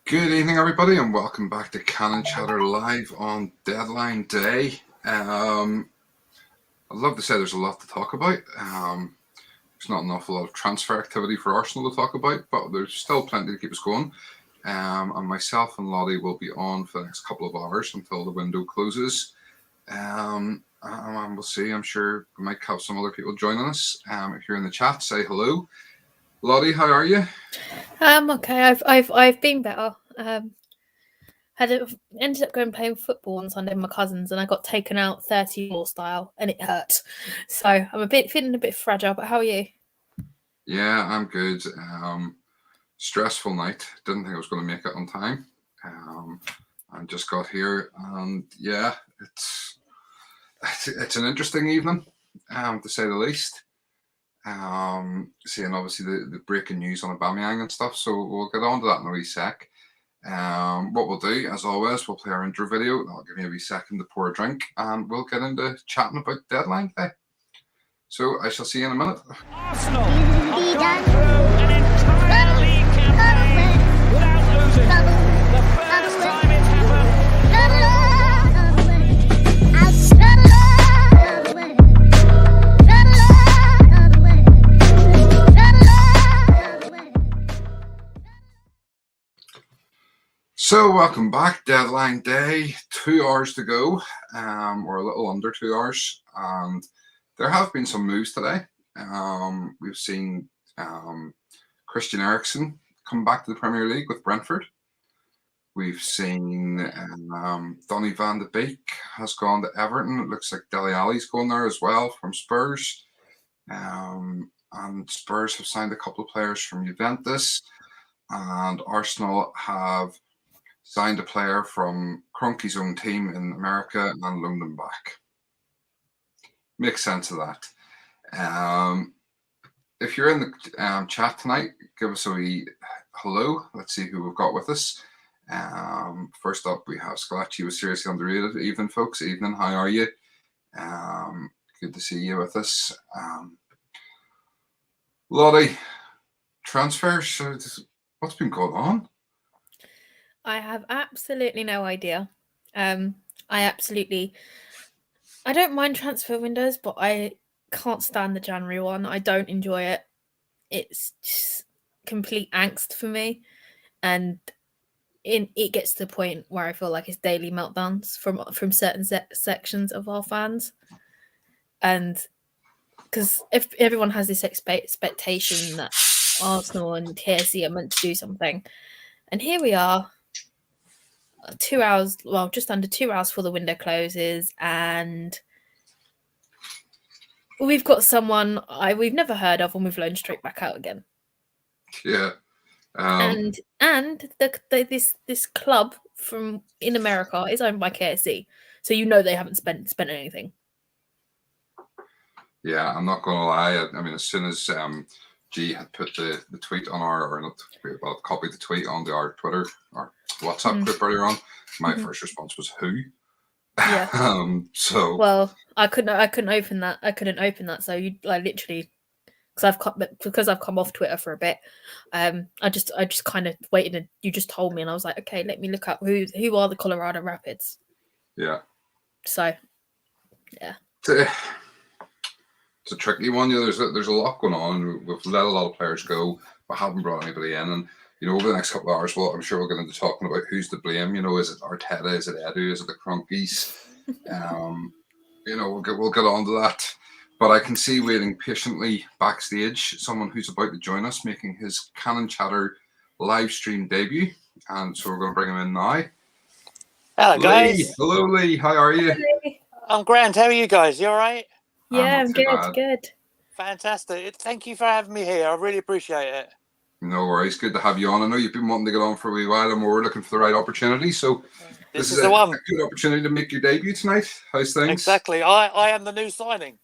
Good evening, everybody, and welcome back to Cannon Chatter Live on deadline day. I'd love to say there's a lot to talk about. There's not an awful lot of transfer activity for Arsenal to talk about, but there's still plenty to keep us going. And myself and Lottie will be on for the next couple of hours until the window closes. And we'll see. I'm sure we might have some other people joining us. If you're in the chat, say hello. Lottie, how are you? I'm okay. I've been better. Ended up going playing football on Sunday with my cousins, and I got taken out 30-ball style, and it hurt. So I'm feeling a bit fragile. But how are you? Yeah, I'm good. Stressful night. Didn't think I was going to make it on time. I just got here, and yeah, it's an interesting evening, to say the least. Seeing obviously the breaking news on Aubameyang and stuff, so we'll get on to that in a wee sec. What we'll do, as always, we'll play our intro video. That'll give me a wee second to pour a drink, and we'll get into chatting about deadline day. So I shall see you in a minute. Arsenal have gone through an entire league campaign without losing. The first time it's happened. So welcome back, deadline day, 2 hours to go, or a little under 2 hours, and there have been some moves today. We've seen Christian Eriksen come back to the Premier League with Brentford. We've seen Donny van de Beek has gone to Everton. It looks like Dele Alli's going there as well from Spurs. And Spurs have signed a couple of players from Juventus, and Arsenal have signed a player from Kroenke's own team in America and loaned him back. Makes sense of that. If you're in the chat tonight, give us a wee hello. Let's see who we've got with us. First up, we have Scalacci with Seriously Underrated. Evening, folks. Evening. How are you? Good to see you with us. Lottie, transfers. What's been going on? I have absolutely no idea. I don't mind transfer windows, but I can't stand the January one. I don't enjoy it. It's just complete angst for me, and it gets to the point where I feel like it's daily meltdowns from certain sections of our fans, and because if everyone has this expectation that Arsenal and Chelsey are meant to do something, and here we are. 2 hours, well, just under 2 hours before the window closes, and we've got someone we've never heard of, and we've loaned straight back out again. Yeah, and this club in America is owned by KSC, so they haven't spent anything. Yeah, I'm not going to lie. I mean, as soon as G had put the tweet on copied the tweet onto our Twitter or WhatsApp clip earlier on, my first response was who. Yeah. So well, I couldn't open that. So you literally, because I've come off Twitter for a bit. I just kind of waited, and you just told me, and I was like, okay, let me look up who are the Colorado Rapids. Yeah. So, yeah. It's a tricky one. There's a lot going on. We've let a lot of players go, but haven't brought anybody in. And over the next couple of hours, I'm sure we'll get into talking about who's to blame. Is it Arteta? Is it Edu? Is it the Kroenkes? We'll get on to that. But I can see waiting patiently backstage someone who's about to join us, making his Cannon Chatter live stream debut, and so we're going to bring him in now. Hello, guys. Lee. Hello, Lee. How are you? I'm grand. How are you guys? You all right? Yeah, I'm good. Good. Fantastic. Thank you for having me here. I really appreciate it. No worries. Good to have you on. I know you've been wanting to get on for a wee while, and we're looking for the right opportunity. So this is the one. A good opportunity to make your debut tonight. How's things? Exactly. I am the new signing.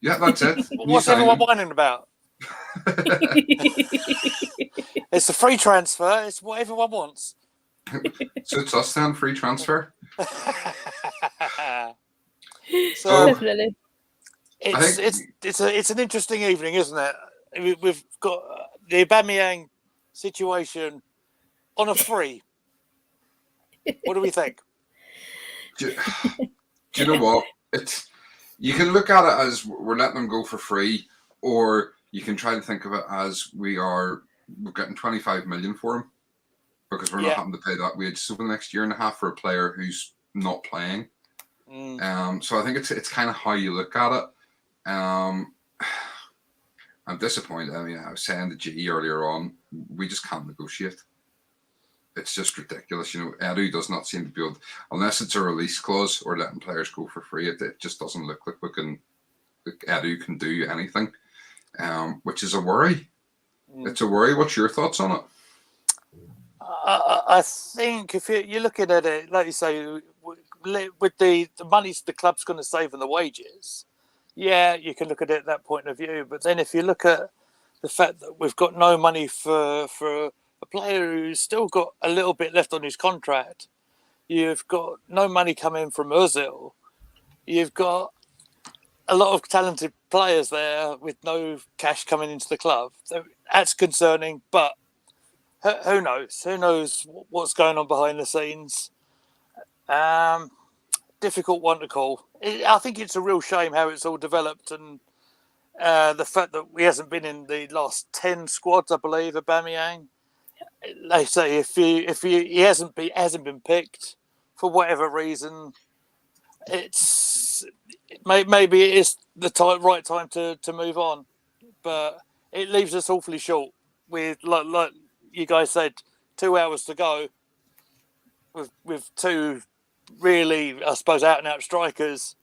Yeah, that's it. What's everyone whining about? It's a free transfer. It's what everyone wants. Suits us then, free transfer. So definitely. It's an interesting evening, isn't it? We've got the Aubameyang situation on a free. What do we think? Do you know what? You can look at it as we're letting them go for free, or you can try to think of it as we're getting 25 million for him because we're not having to pay that wage for the next year and a half for a player who's not playing. So I think it's kind of how you look at it. I'm disappointed. I mean, I was saying to G earlier on, we just can't negotiate. It's just ridiculous. Edu does not seem to be able, unless it's a release clause or letting players go for free. It just doesn't look like Edu can do anything, which is a worry. It's a worry. What's your thoughts on it? I think if you're looking at it, like you say, with the money the club's going to save on the wages, you can look at it that point of view. But then if you look at the fact that we've got no money for a player who's still got a little bit left on his contract, you've got no money coming from Ozil, you've got a lot of talented players there with no cash coming into the club. So that's concerning, but who knows? Who knows what's going on behind the scenes? Difficult one to call. I think it's a real shame how it's all developed, and the fact that he hasn't been in the last 10 squads, I believe, Aubameyang. They say if he hasn't been picked for whatever reason, maybe it is the right time to move on, but it leaves us awfully short with like you guys said, 2 hours to go with two really, I suppose, out and out strikers,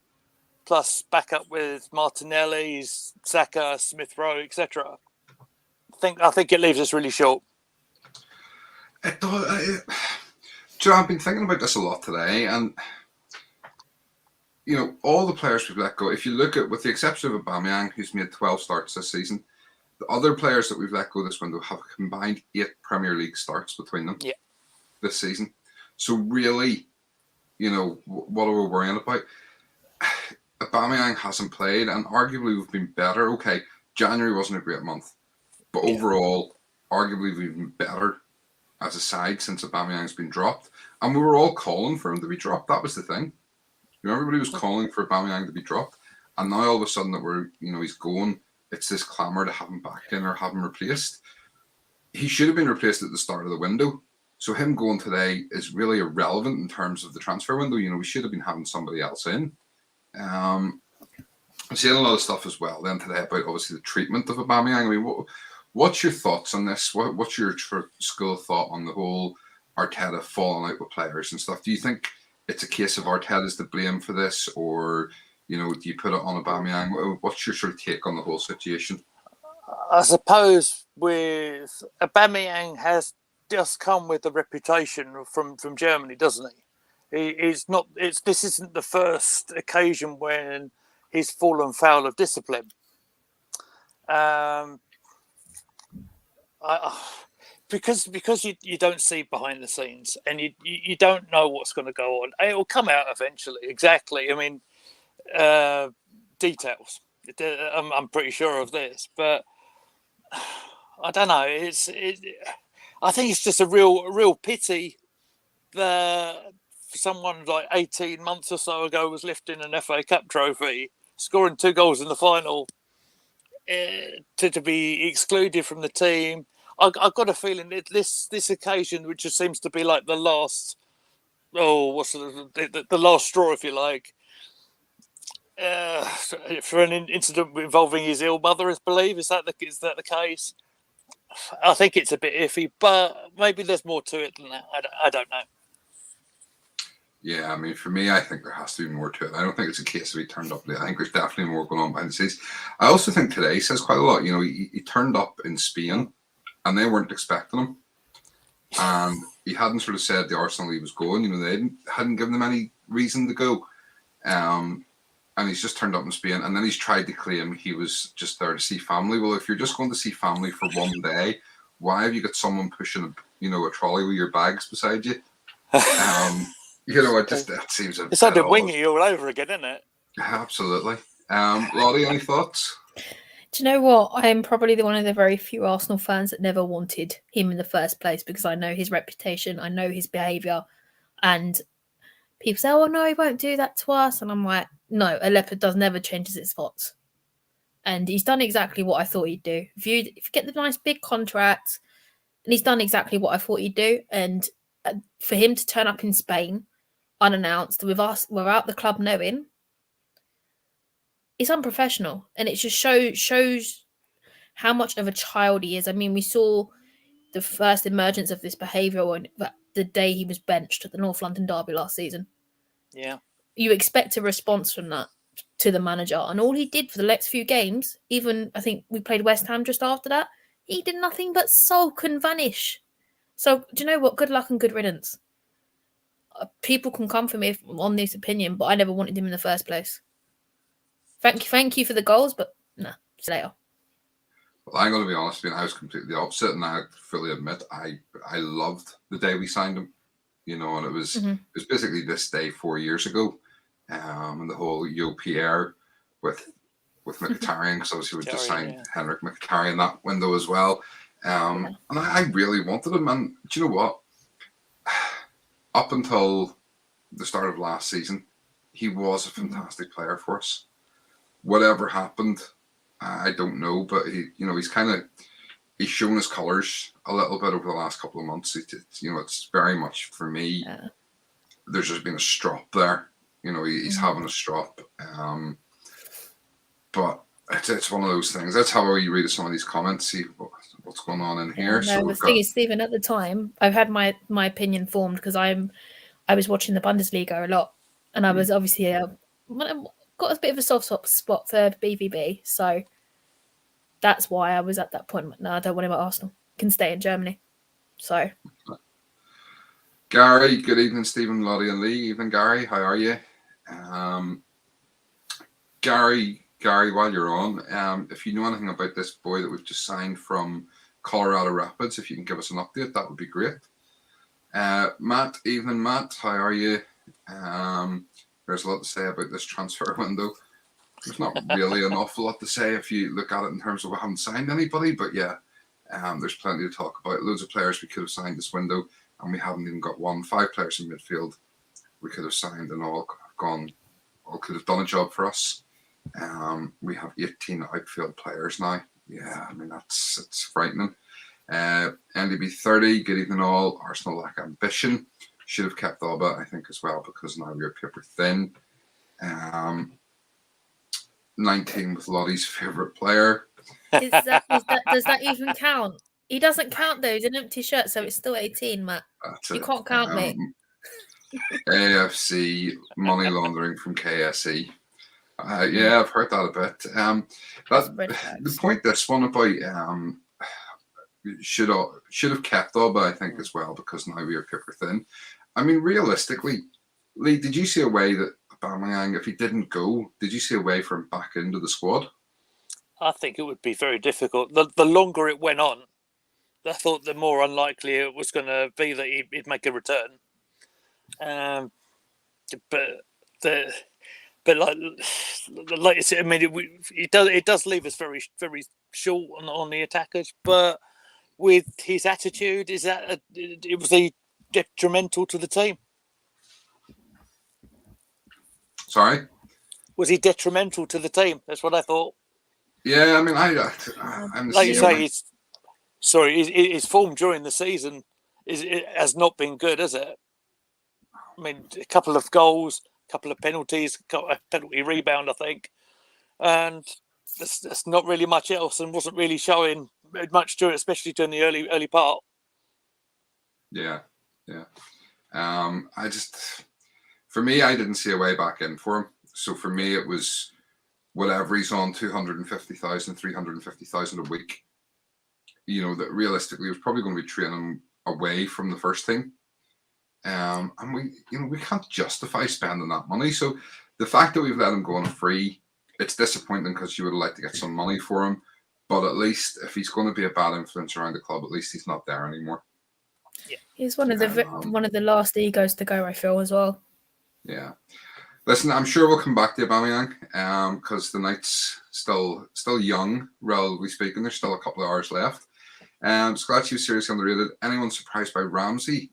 plus back up with Martinelli, Saka, Smith Rowe, etc. I think it leaves us really short. It does. I've been thinking about this a lot today, and all the players we've let go. If you look at, with the exception of Aubameyang, who's made 12 starts this season, the other players that we've let go this window have a combined 8 Premier League starts between them this season. So really, what are we worrying about? Aubameyang hasn't played, and arguably we've been better. Okay, January wasn't a great month, but overall, arguably we've been better as a side since Aubameyang's been dropped. And we were all calling for him to be dropped. That was the thing. Everybody was calling for Aubameyang to be dropped. And now all of a sudden that he's going, it's this clamour to have him back in or have him replaced. He should have been replaced at the start of the window. So him going today is really irrelevant in terms of the transfer window. We should have been having somebody else in. I'm seeing a lot of stuff as well then today about obviously the treatment of Aubameyang. I mean, what's your thoughts on this? What's your school of thought on the whole Arteta falling out with players and stuff? Do you think it's a case of Arteta's to blame for this, or do you put it on Aubameyang? What's your sort of take on the whole situation? I suppose with Aubameyang has just come with a reputation from Germany, doesn't he? This isn't the first occasion when he's fallen foul of discipline. Because you don't see behind the scenes and you don't know what's going to go on. It will come out eventually. Exactly. I mean, details. I'm pretty sure of this, but I don't know. I think it's just a real pity that someone like 18 months or so ago was lifting an FA Cup trophy, scoring 2 goals in the final, to be excluded from the team. I've got a feeling that this occasion, which just seems to be like the last, the last straw, if you like, for an incident involving his ill mother, I believe. Is that the case? I think it's a bit iffy, but maybe there's more to it than that. I don't know. Yeah, I mean, for me, I think there has to be more to it. I don't think it's a case of he turned up late. I think there's definitely more going on behind the scenes. I also think today says quite a lot. He turned up in Spain, and they weren't expecting him. And he hadn't sort of said the Arsenal he was going. They hadn't given him any reason to go. And he's just turned up in Spain, and then he's tried to claim he was just there to see family. Well, if you're just going to see family for one day, why have you got someone pushing a trolley with your bags beside you? That seems a bit. It's like a wingy all over again, isn't it? Absolutely. Lottie, any thoughts? Do you know what? I am probably one of the very few Arsenal fans that never wanted him in the first place, because I know his reputation, I know his behaviour, And people say, "Oh no, he won't do that to us," and I'm like, "No, a leopard does never changes its spots." And he's done exactly what I thought he'd do. If you get the nice big contract, and he's done exactly what I thought he'd do, and for him to turn up in Spain unannounced with us without the club knowing, it's unprofessional, and it just shows how much of a child he is. I mean, we saw the first emergence of this behaviour on the day he was benched at the North London derby last season. Yeah. You expect a response from that to the manager, and all he did for the next few games, even I think we played West Ham just after that, he did nothing but sulk and vanish. So do you know what? Good luck and good riddance. People can come for me on this opinion, but I never wanted him in the first place. Thank you for the goals, but nah, see you later. Well, I'm going to be honest with you, I was completely the opposite, and I fully admit I loved the day we signed him. You know, and it was basically this day 4 years ago, and the whole Yo Pierre with Mkhitaryan, because obviously we just signed Henrik Mkhitaryan that window as well. And I really wanted him, and do you know what? Up until the start of last season, he was a fantastic player for us. Whatever happened, I don't know, but he's shown his colours a little bit over the last couple of months. It's very much for me. Yeah. There's just been a strop there. He's having a strop. But it's one of those things. That's how you read some of these comments, see what's going on in here. The thing is, Stephen, at the time, I've had my opinion formed because I was watching the Bundesliga a lot, and I was obviously got a bit of a soft spot for BVB, so that's why I was at that point. No, I don't want him at Arsenal. He can stay in Germany. So, Gary, good evening, Stephen, Lottie, and Lee. Evening, Gary. How are you? Gary, while you're on, if you know anything about this boy that we've just signed from Colorado Rapids, if you can give us an update, that would be great. Matt, evening, Matt. How are you? There's a lot to say about this transfer window. There's not really an awful lot to say if you look at it in terms of we haven't signed anybody, but yeah, there's plenty to talk about. Loads of players we could have signed this window, and we haven't even got one. 5 players in midfield we could have signed, and all could have done a job for us. We have 18 outfield players now. Yeah, I mean it's frightening. NDB 30, good evening all. Arsenal lack ambition. Should have kept Alba, I think, as well, because now we're paper thin. 19 with Lottie's favourite player. Does that even count? He doesn't count though. He's an empty shirt, so it's still 18, Matt. You can't count me. AFC money laundering from KSE. Yeah, I've heard that a bit. The point this one about should have kept Alba, I think, as well, because now we are paper thin. I mean, realistically, Lee, did you see a way that Aubameyang, if he didn't go, did you see a way for him back into the squad? I think it would be very difficult. The longer it went on, I thought the more unlikely it was going to be that he'd make a return. But like I said, I mean, it does leave us very, very short on the attackers. But with his attitude, was he detrimental to the team? Sorry? Was he detrimental to the team? That's what I thought. Yeah, I mean, I'm like you say, his form during the season has not been good, has it? I mean, a couple of goals, a couple of penalties, a penalty rebound, I think, and that's not really much else, and wasn't really showing much to it, especially during the early part. Yeah. For me, I didn't see a way back in for him. So for me, it was whatever he's on, 250,000, 350,000 a week. That realistically was probably going to be training away from the first team. And we can't justify spending that money. So the fact that we've let him go on a free, it's disappointing because you would like to get some money for him. But at least if he's going to be a bad influence around the club, at least he's not there anymore. Yeah. He's one of the last egos to go, I feel, as well. Yeah. Listen, I'm sure we'll come back to Aubameyang because the night's still young, relatively speaking. There's still a couple of hours left. Scratchy was seriously underrated. Anyone surprised by Ramsey?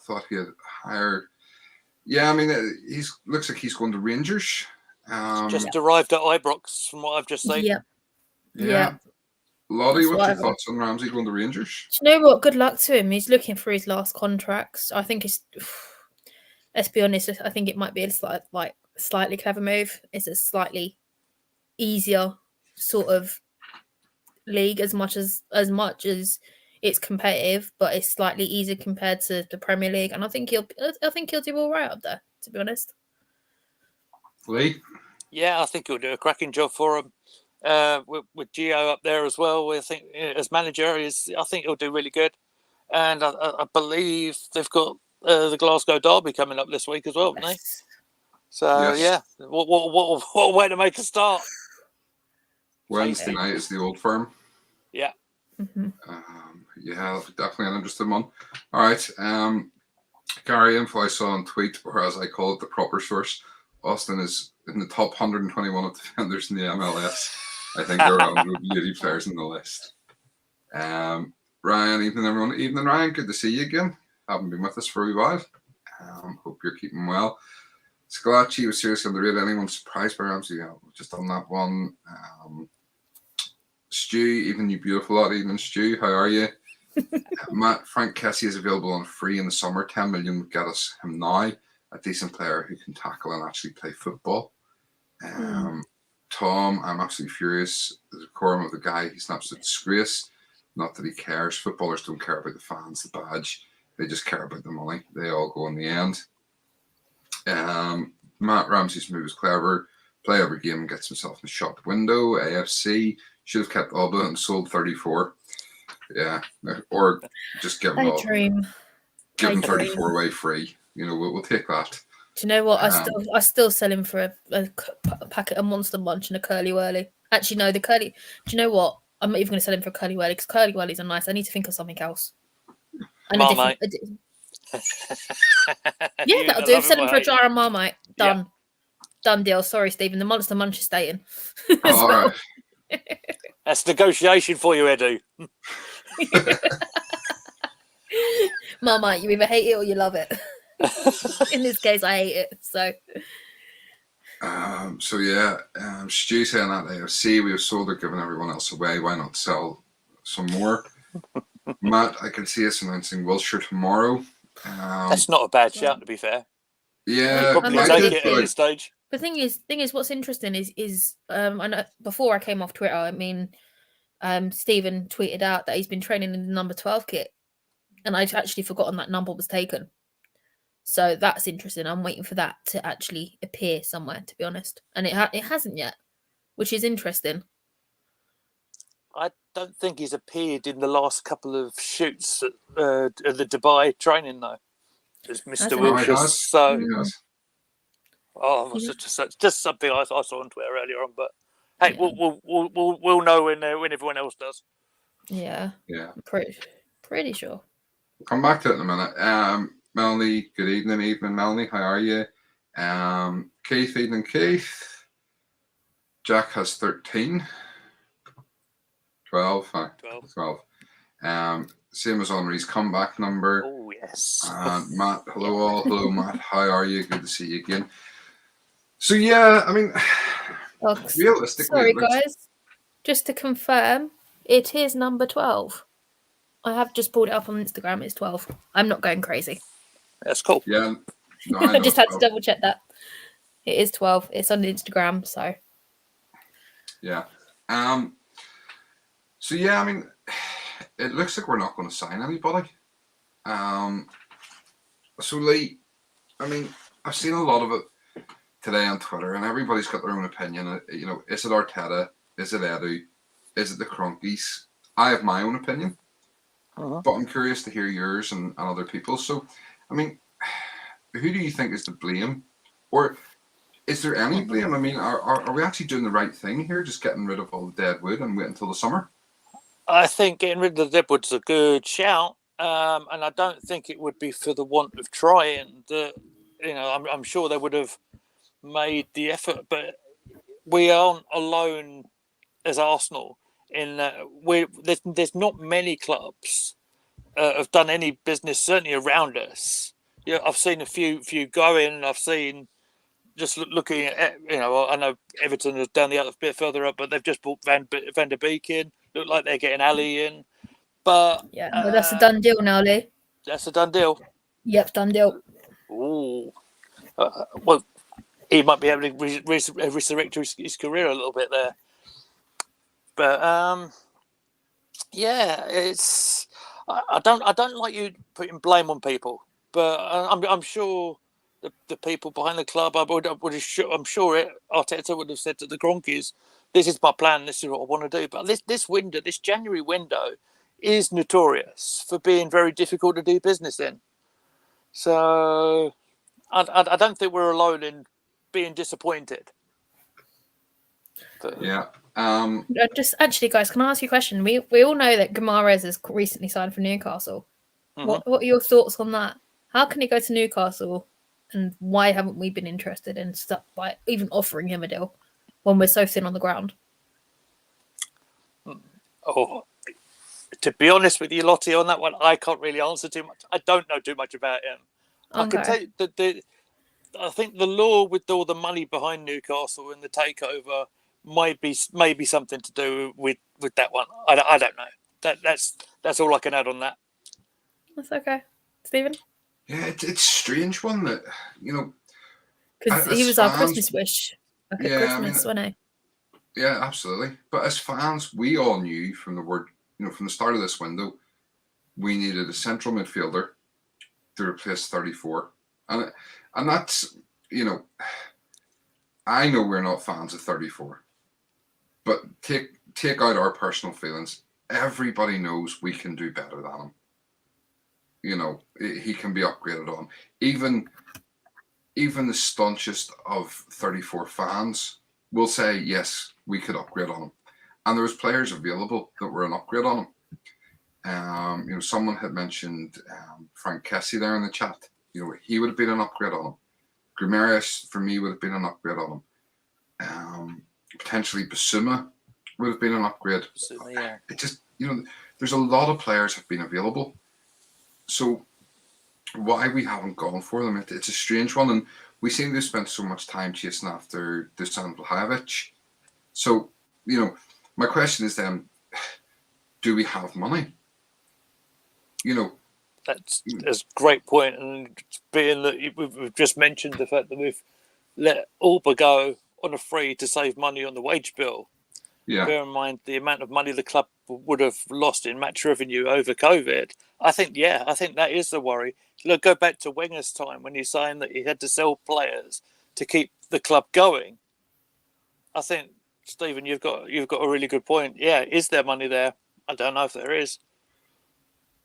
thought he had higher. Yeah, I mean, he's looks like he's going to Rangers. Just arrived at Ibrox, from what I've just seen. Yeah. Yeah. Lottie, That's what's what your I've- thoughts on Ramsey going to Rangers? Do you know what? Good luck to him. He's looking for his last contracts. I think it's. Let's be honest. I think it might be a slightly clever move. It's a slightly easier sort of league, as much as it's competitive, but it's slightly easier compared to the Premier League. And I think he'll do all right up there. To be honest. Lee? Yeah, I think he'll do a cracking job for him. With Gio up there as well, I think as manager, I think he'll do really good. And I believe they've got the Glasgow Derby coming up this week as well, haven't they? So Yes. yeah, what a way to make a start. Wednesday night is the Old Firm. Yeah. Mm-hmm. Yeah, definitely an interesting one. All right. Gary info I saw on tweet, or as I call it, the proper source. Austin is in the top 121 of defenders in the MLS. I think there are 180 players in the list. Ryan, evening everyone. Evening Ryan, good to see you again. Haven't been with us for a wee while. Hope you're keeping well. Scalacci was seriously underrated. Anyone surprised by Ramsey? Yeah, just on that one. Stu, even you beautiful lot. Evening Stu, how are you? Matt, Frank Kessie is available on free in the summer. 10 million would get us him now. A decent player who can tackle and actually play football. Tom, I'm absolutely furious. The decorum of the guy, he's an absolute disgrace. Not that he cares. Footballers don't care about the fans, the badge. They just care about the money. They all go in the end. Matt Ramsey's move is clever. Play every game and gets himself in the shop window. AFC should have kept Alba and sold 34. Yeah, or just give him 34 away free. You know, we'll take that. Do you know what? I still sell him for a packet of Monster Munch and a Curly Whirly. Actually, no, the Curly. Do you know what? I'm not even going to sell him for a Curly Whirly because Curly Whirlies are nice. I need to think of something else. Marmite. Yeah, that'll do. Sell him for a jar of Marmite. Done. Yeah. Done deal. Sorry, Stephen. The Monster Munch is staying. All right. That's negotiation for you, Edu. Marmite, you either hate it or you love it. In this case, I hate it. So yeah, Stu saying that AFC we have sold it, given everyone else away. Why not sell some more? Matt, I can see us announcing Wilshire tomorrow. That's not a bad shout, to be fair. Yeah, probably take it at this stage. The thing is, what's interesting is I know before I came off Twitter, I mean, Stephen tweeted out that he's been training in the number 12 kit, and I'd actually forgotten that number was taken. So that's interesting. I'm waiting for that to actually appear somewhere, to be honest, and it hasn't yet, which is interesting. I don't think he's appeared in the last couple of shoots at the Dubai training though. As Mr. Wilshire, so. Oh, just something I saw on Twitter earlier on, but hey, yeah. we'll know when everyone else does. Yeah. Pretty sure. We'll come back to it in a minute. Melanie, good evening, Melanie. How are you? Keith, evening, Keith. Jack has 13. 12. 12. Same as Henri's comeback number. Oh yes. And Matt, hello all. Hello Matt. How are you? Good to see you again. So yeah, I mean, realistically, sorry guys, just to confirm, it is number 12. I have just pulled it up on Instagram. It's 12. I'm not going crazy. That's cool. Yeah, no, I just had to double check that. It is 12. It's on Instagram, so yeah. So yeah, I mean, it looks like we're not going to sign anybody. So Lee, I mean, I've seen a lot of it today on Twitter, and everybody's got their own opinion. You know, is it Arteta? Is it Edu? Is it the Cronkies? I have my own opinion, but I'm curious to hear yours and other people's. So, I mean, who do you think is to blame, or is there any blame? I mean, are we actually doing the right thing here, just getting rid of all the dead wood and wait until the summer? I think getting rid of the dead wood's a good shout, and I don't think it would be for the want of trying. I'm sure they would have made the effort, but we aren't alone as Arsenal in that there's not many clubs have done any business, certainly around us. Yeah, I've seen a few go in. I've seen just looking at, I know Everton is down the other bit further up, but they've just brought Van der Beek in. Look like they're getting Ali in, but Yeah, well, that's a done deal now, Lee. that's a done deal. Yep, done deal. Ooh, well, he might be able to resurrect his career a little bit there, but yeah, it's I don't like you putting blame on people, but I'm sure the people behind the club, I'm sure Arteta would have said to the Gronkies, "This is my plan. This is what I want to do." But this January window, is notorious for being very difficult to do business in. So I don't think we're alone in being disappointed. But, Yeah. Just actually, guys, can I ask you a question? We all know that Guimaraes has recently signed for Newcastle. mhm. What are your thoughts on that? How can he go to Newcastle, and why haven't we been interested in stuff by even offering him a deal when we're so thin on the ground? Oh, to be honest with you, Lottie, on that one, I can't really answer too much. I don't know too much about him. I can tell you that I think the law with all the money behind Newcastle and the takeover might be something to do with that one. I don't know. That's all I can add on that. That's okay, Stephen. Yeah, it's a strange one that because he was our Christmas wish. Like at Christmas, wasn't he? Yeah, absolutely. But as fans, we all knew from the word, from the start of this window, we needed a central midfielder to replace 34, and that's I know we're not fans of 34, but take out our personal feelings. Everybody knows we can do better than him. He can be upgraded on. Even the staunchest of 34 fans will say, yes, we could upgrade on him. And there was players available that were an upgrade on him. Someone had mentioned Frank Chelsey there in the chat. He would have been an upgrade on him. Guimaraes, for me, would have been an upgrade on him. Potentially Basuma would have been an upgrade. Yeah. It just, there's a lot of players have been available. So why we haven't gone for them, it's a strange one. And we seem to have spent so much time chasing after Dusan Vlahovic. So, my question is then, do we have money? That's a great point. And being that we've just mentioned the fact that we've let Alba go on a free to save money on the wage bill. Yeah. Bear in mind the amount of money the club would have lost in match revenue over COVID. I think that is the worry. Look, go back to Wenger's time when he's saying that he had to sell players to keep the club going. I think, Stephen, you've got a really good point. Yeah, is there money there? I don't know if there is.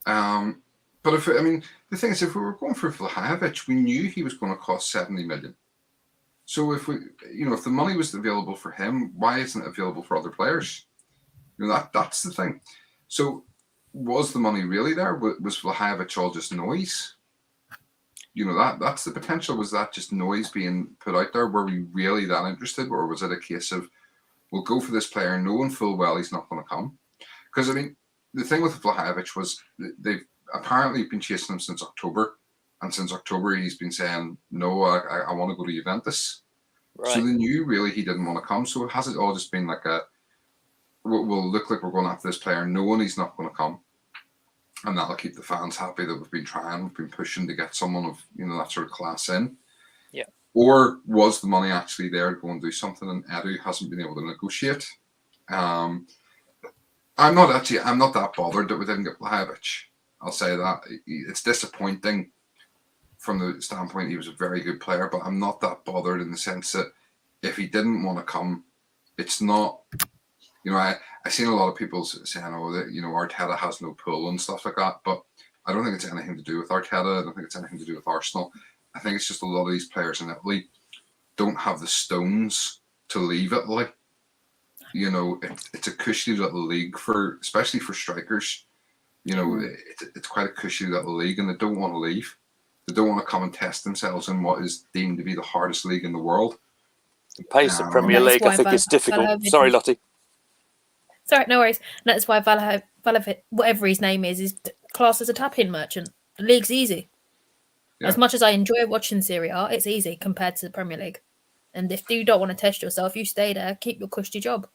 But the thing is, if we were going for Vlahovic, we knew he was going to cost 70 million. So if if the money was available for him, why isn't it available for other players? That's the thing. So was the money really there? Was Vlahovic all just noise? That's the potential. Was that just noise being put out there? Were we really that interested, or was it a case of we'll go for this player knowing full well he's not going to come? Because the thing with Vlahovic was they've apparently been chasing him since October. And since October, he's been saying, no, I want to go to Juventus. Right. So they knew really he didn't want to come. So has it all just been like we'll look like we're going after this player knowing he's not going to come. And that'll keep the fans happy that we've been pushing to get someone of, that sort of class in. Yeah. Or was the money actually there to go and do something and Edu hasn't been able to negotiate? I'm not that bothered that we didn't get Vlahovic. I'll say that. It's disappointing from the standpoint he was a very good player, but I'm not that bothered in the sense that if he didn't want to come, it's not, I've seen a lot of people saying, that, Arteta has no pull and stuff like that, but I don't think it's anything to do with Arteta. I don't think it's anything to do with Arsenal. I think it's just a lot of these players in Italy don't have the stones to leave Italy. It's a cushy little league especially for strikers. It's quite a cushy little league and they don't want to leave. They don't want to come and test themselves in what is deemed to be the hardest league in the world. The pace of Premier League, I think, is difficult. Sorry, Lottie. Sorry, no worries. And that's why Vlahovic, whatever his name is classed as a tap-in merchant. The league's easy. As much as I enjoy watching Serie A, it's easy compared to the Premier League. And if you don't want to test yourself, you stay there, keep your cushy job.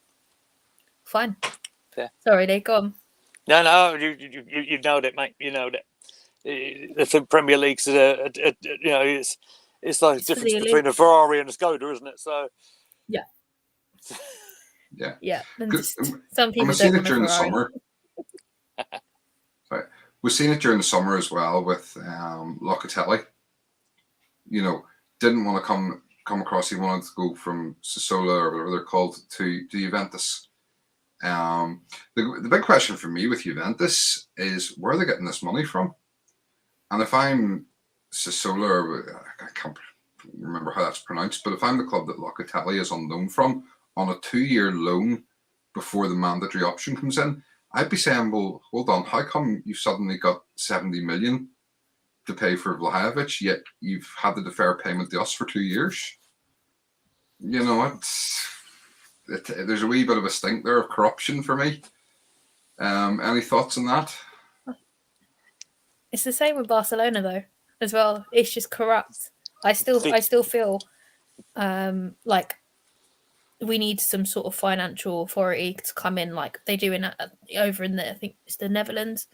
Fine. Yeah. Sorry, Lee, go on. No, you nailed it, mate. You nailed it. The Premier League's it's like the difference between a Ferrari and a Skoda, isn't it? So yeah. And Good. some people we've don't seen it want a during the Ferrari. summer. Right. We've seen it during the summer as well with Locatelli. You know, didn't want to come across. He wanted to go from Sassuolo or whatever they're called to Juventus. The big question for me with Juventus is where are they getting this money from? And if I'm Sassuolo, I can't remember how that's pronounced, but if I'm the club that Locatelli is on loan from on a 2-year loan before the mandatory option comes in, I'd be saying, well, hold on, how come you've suddenly got 70 million to pay for Vlahovic, yet you've had to defer payment to us for 2 years? You know, there's a wee bit of a stink there of corruption for me. Any thoughts on that? It's the same with Barcelona though, as well. It's just corrupt. I still feel like we need some sort of financial authority to come in, like they do over in I think it's the Netherlands.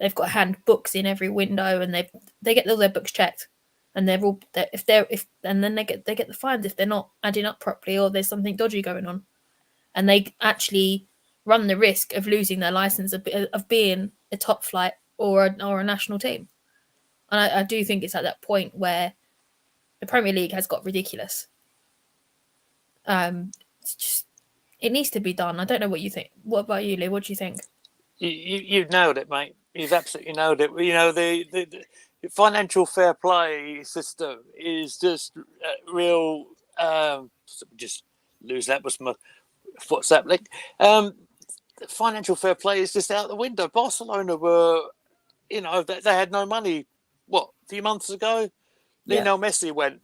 They've got hand books in every window, and they get all their books checked, and they're all and then they get the fines if they're not adding up properly or there's something dodgy going on, and they actually run the risk of losing their license of being a top flight or a national team. And I do think it's at that point where the Premier League has got ridiculous. It's just, it needs to be done. I don't know what you think. What about you, Lee? What do you think? You've nailed it, mate. You've absolutely nailed it. You know, the financial fair play system is just real. Just lose that was my WhatsApp link. Financial fair play is just out the window. Barcelona were, you know, they had no money. What, a few months ago? Lionel Messi went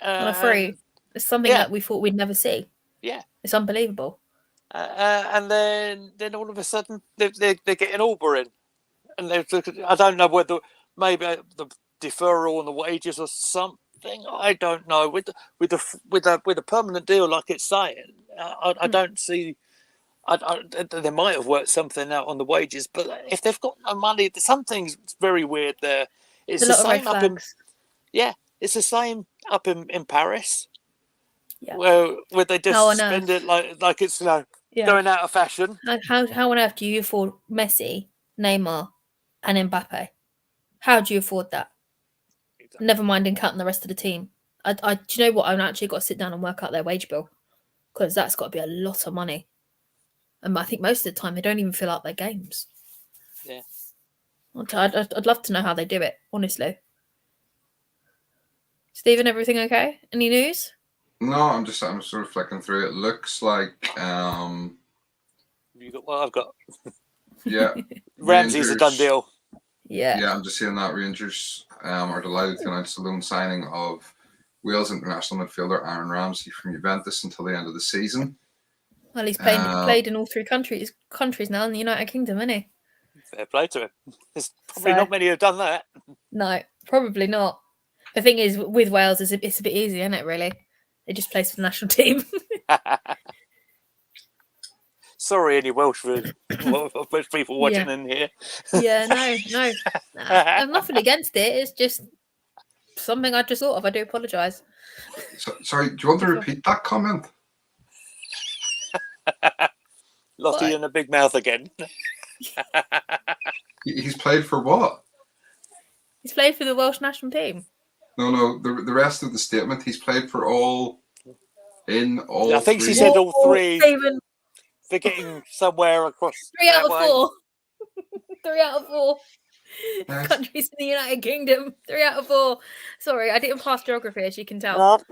on a free. It's something that we thought we'd never see. Yeah, it's unbelievable. And then all of a sudden they're getting Auber in, and I don't know whether maybe the deferral on the wages or something. I don't know with a permanent deal like it's saying. I don't see. They might have worked something out on the wages, but if they've got no money, something's very weird there. It's the same up in it's the same up in Paris. Yeah. Where they just spend it like it's going out of fashion. How on earth do you afford Messi, Neymar, and Mbappe? How do you afford that? Exactly. Never mind in cutting the rest of the team. Do you know what? I've actually got to sit down and work out their wage bill, because that's got to be a lot of money. And I think most of the time they don't even fill out their games. Yeah. I'd love to know how they do it, honestly. Stephen, everything okay? Any news? No, I'm sort of flicking through. It looks like you got what I've got. Yeah. Ramsey's a done deal. Yeah, I'm just seeing that Rangers are delighted to announce the loan signing of Wales international midfielder Aaron Ramsey from Juventus until the end of the season. Well, he's played in all three countries now in the United Kingdom, isn't he? Fair play to him. There's probably not many who have done that. No, probably not. The thing is, with Wales, it's a bit easy, isn't it, really? They just plays for the national team. Sorry, any Welsh people watching in here. Yeah, no. I'm nothing against it. It's just something I just thought of. I do apologise. Sorry, do you want to repeat that comment? Lottie and a big mouth again. He's played for what? He's played for the Welsh national team. No. The rest of the statement. He's played for all. I think she said all three. Forgetting somewhere across. 3 out of 4. 3 out of 4 countries in the United Kingdom. 3 out of 4. Sorry, I didn't pass geography, as you can tell.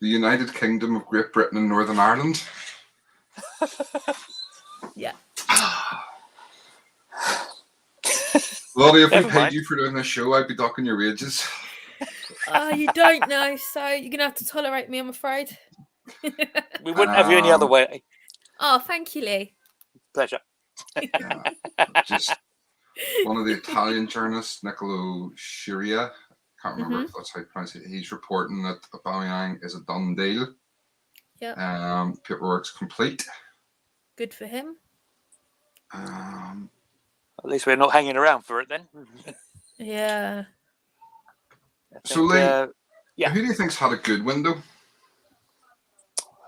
The United Kingdom of Great Britain and Northern Ireland. Yeah. Lottie, if we paid you for doing this show, I'd be docking your wages. You don't know, so you're going to have to tolerate me, I'm afraid. We wouldn't have you any other way. Oh, thank you, Lee. Pleasure. Just one of the Italian journalists, Nicolo Sciria, can't remember if that's how you pronounce it. He's reporting that Aubameyang is a done deal. Yeah. Paperwork's complete. Good for him. At least we're not hanging around for it then. Yeah. So, Lee, yeah. who do you think's had a good window?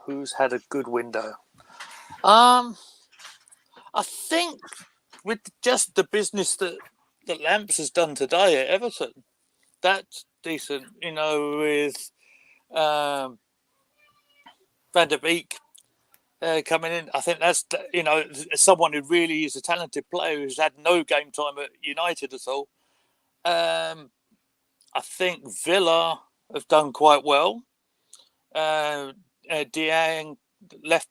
Who's had a good window? I think with just the business that Lamps has done today at Everton, that's decent. With Van der Beek coming in, I think that's someone who really is a talented player who's had no game time at United at all. I think Villa have done quite well. Dieng, left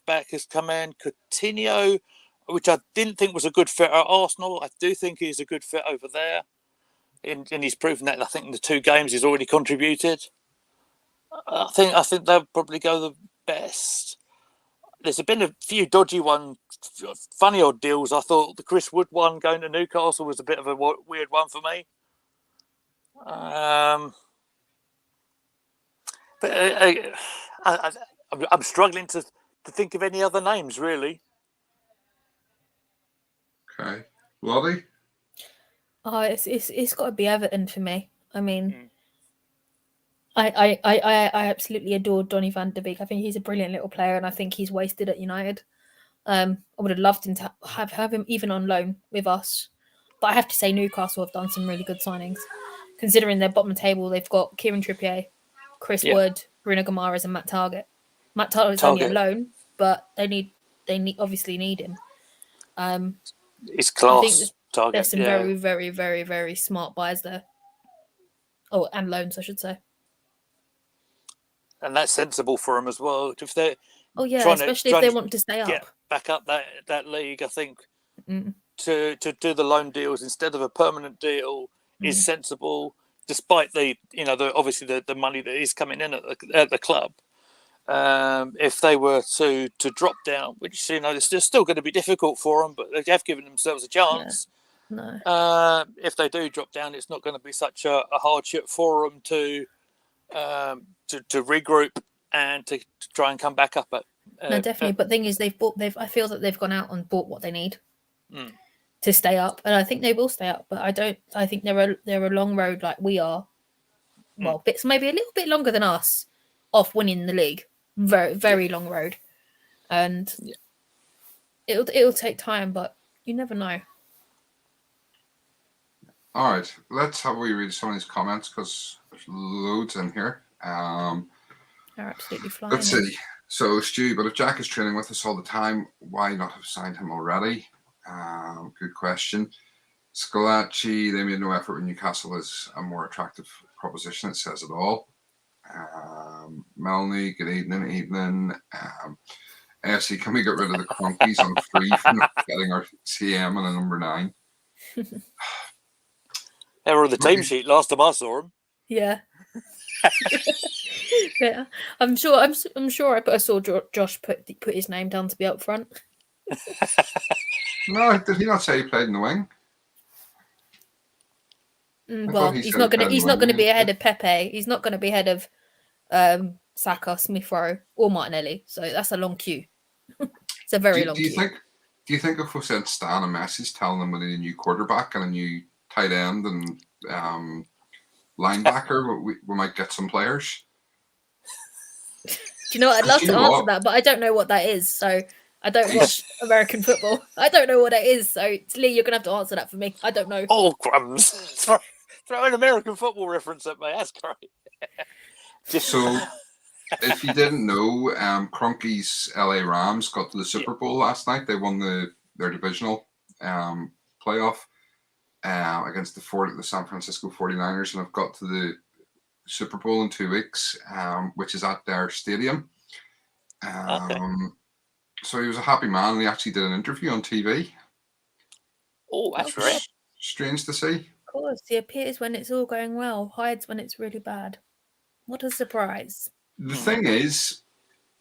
back, has come in. Coutinho, which I didn't think was a good fit at Arsenal, I do think he's a good fit over there. And he's proven that. I think in the 2 games he's already contributed. I think they'll probably go the best. There's been a few dodgy funny odd deals. I thought the Chris Wood one going to Newcastle was a bit of a weird one for me. But I'm struggling to think of any other names, really. Okay. Lottie? Oh, it's got to be Everton for me. I mean, I absolutely adore Donny van de Beek. I think he's a brilliant little player, and I think he's wasted at United. I would have loved him to have him even on loan with us. But I have to say Newcastle have done some really good signings. Considering their bottom table, they've got Kieran Trippier, Chris Wood, Bruno Guimaraes, and Matt Target. Matt Target's only a loan, but they obviously need him. It's class. I think Target. There's some very, very, very, very smart buys there. Oh, and loans, I should say. And that's sensible for them as well. If they're especially if they want to stay up. Get back up that league, I think to do the loan deals instead of a permanent deal is sensible, despite the obviously the money that is coming in at the club. If they were to drop down, which it's still going to be difficult for them, but they have given themselves a chance. No. If they do drop down, it's not going to be such a hardship for them to regroup and to try and come back up. No, definitely. But the thing is, I feel that they've gone out and bought what they need to stay up, and I think they will stay up. But I think they're a long road like we are. Well, bits maybe a little bit longer than us off winning the league. Very, very long road, and it'll take time, but you never know. All right, let's have a wee read some of these comments because there's loads in here. They're absolutely flying. Let's see. So, Stu, but if Jack is training with us all the time, why not have signed him already? Good question. Scalacci, they made no effort when Newcastle is a more attractive proposition. It says it all. Melanie, good evening. AFC, can we get rid of the Cronkies on free for not getting our CM and a number 9? They were on the team sheet last time I saw them. Yeah. Yeah, I'm sure. I saw Josh put his name down to be up front. No, did he not say he played in the wing? Well, he's not going to be ahead of Pepe. He's not going to be ahead of Saka, Smith Rowe, or Martinelli. So that's a long queue. It's a very long queue. Do you think if we sent Stan a message telling them we need a new quarterback and a new tight end and linebacker, we might get some players? Do you know what? I'd love to answer that, but I don't know what that is. So I don't watch American football. I don't know what it is. So Lee, you're going to have to answer that for me. I don't know. Oh, crumbs. Throw an American football reference at me. That's great. So, if you didn't know, Cronky's LA Rams got to the Super Bowl last night. They won their divisional playoff against the San Francisco 49ers and have got to the Super Bowl in 2 weeks, which is at their stadium. So he was a happy man, and he actually did an interview on TV. Oh, that's right. Strange to see. Of course, he appears when it's all going well, hides when it's really bad. What a surprise. The thing is,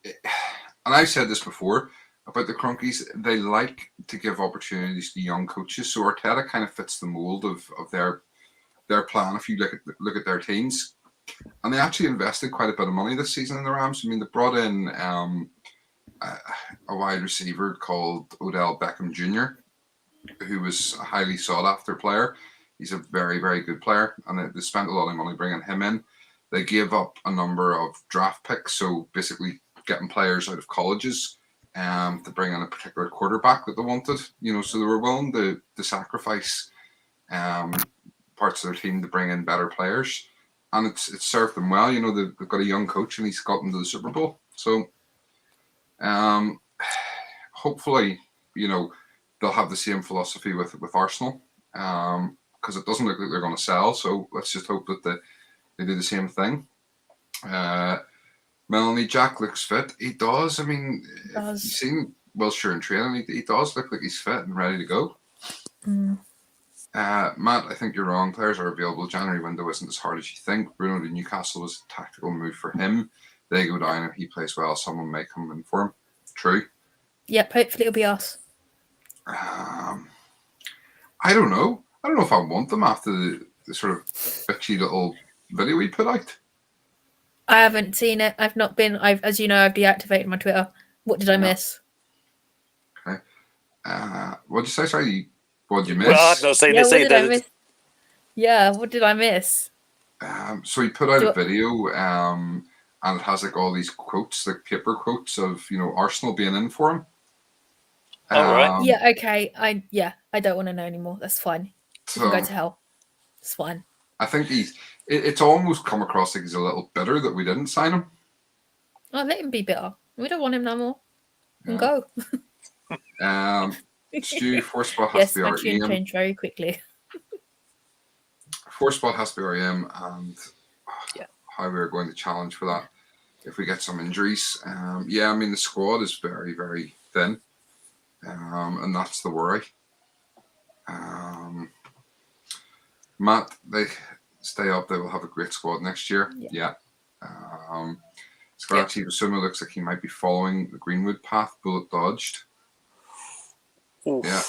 and I've said this before, about the Crunkies, they like to give opportunities to young coaches. So Arteta kind of fits the mold of their plan. If you look at their teams, and they actually invested quite a bit of money this season in the Rams. I mean, they brought in a wide receiver called Odell Beckham Jr., who was a highly sought after player. He's a very, very good player, and they spent a lot of money bringing him in. They gave up a number of draft picks, so basically getting players out of colleges to bring in a particular quarterback that they wanted. So they were willing to sacrifice parts of their team to bring in better players, and it's served them well. They've got a young coach, and he's got them to the Super Bowl. So hopefully, they'll have the same philosophy with Arsenal, because it doesn't look like they're going to sell. So let's just hope that they do the same thing. Melanie, Jack looks fit. He does. I mean, if you've seen Wilshire in training, he does look like he's fit and ready to go. Matt, I think you're wrong. Players are available. January window isn't as hard as you think. Bruno to Newcastle was a tactical move for him. They go down. If he plays well, someone may come in for him. True. Yep, hopefully it'll be us. I don't know. I don't know if I want them after the sort of bitchy little video we put out. I haven't seen it. I've not been. As you know, I've deactivated my Twitter. What did I miss? Okay. What did you say? Sorry, what did you miss? Well, I've not seen this either. Yeah, what did I miss? So he put out a video, and it has like all these quotes, like paper quotes of Arsenal being in for him. All right. Yeah. Okay. I don't want to know anymore. That's fine. You can go to hell. It's fine. I think it's almost come across like he's a little bitter that we didn't sign him. Oh, let him be bitter. We don't want him no more. He can go. Stu, 4 spot has to be our tune change very quickly. 4 spot has to be our EM, and how we're going to challenge for that if we get some injuries. I mean, the squad is very, very thin, and that's the worry. Matt, they stay up. They will have a great squad next year. Yeah. Scarachi Basuma looks like he might be following the Greenwood path. Bullet dodged. Oof. Yeah.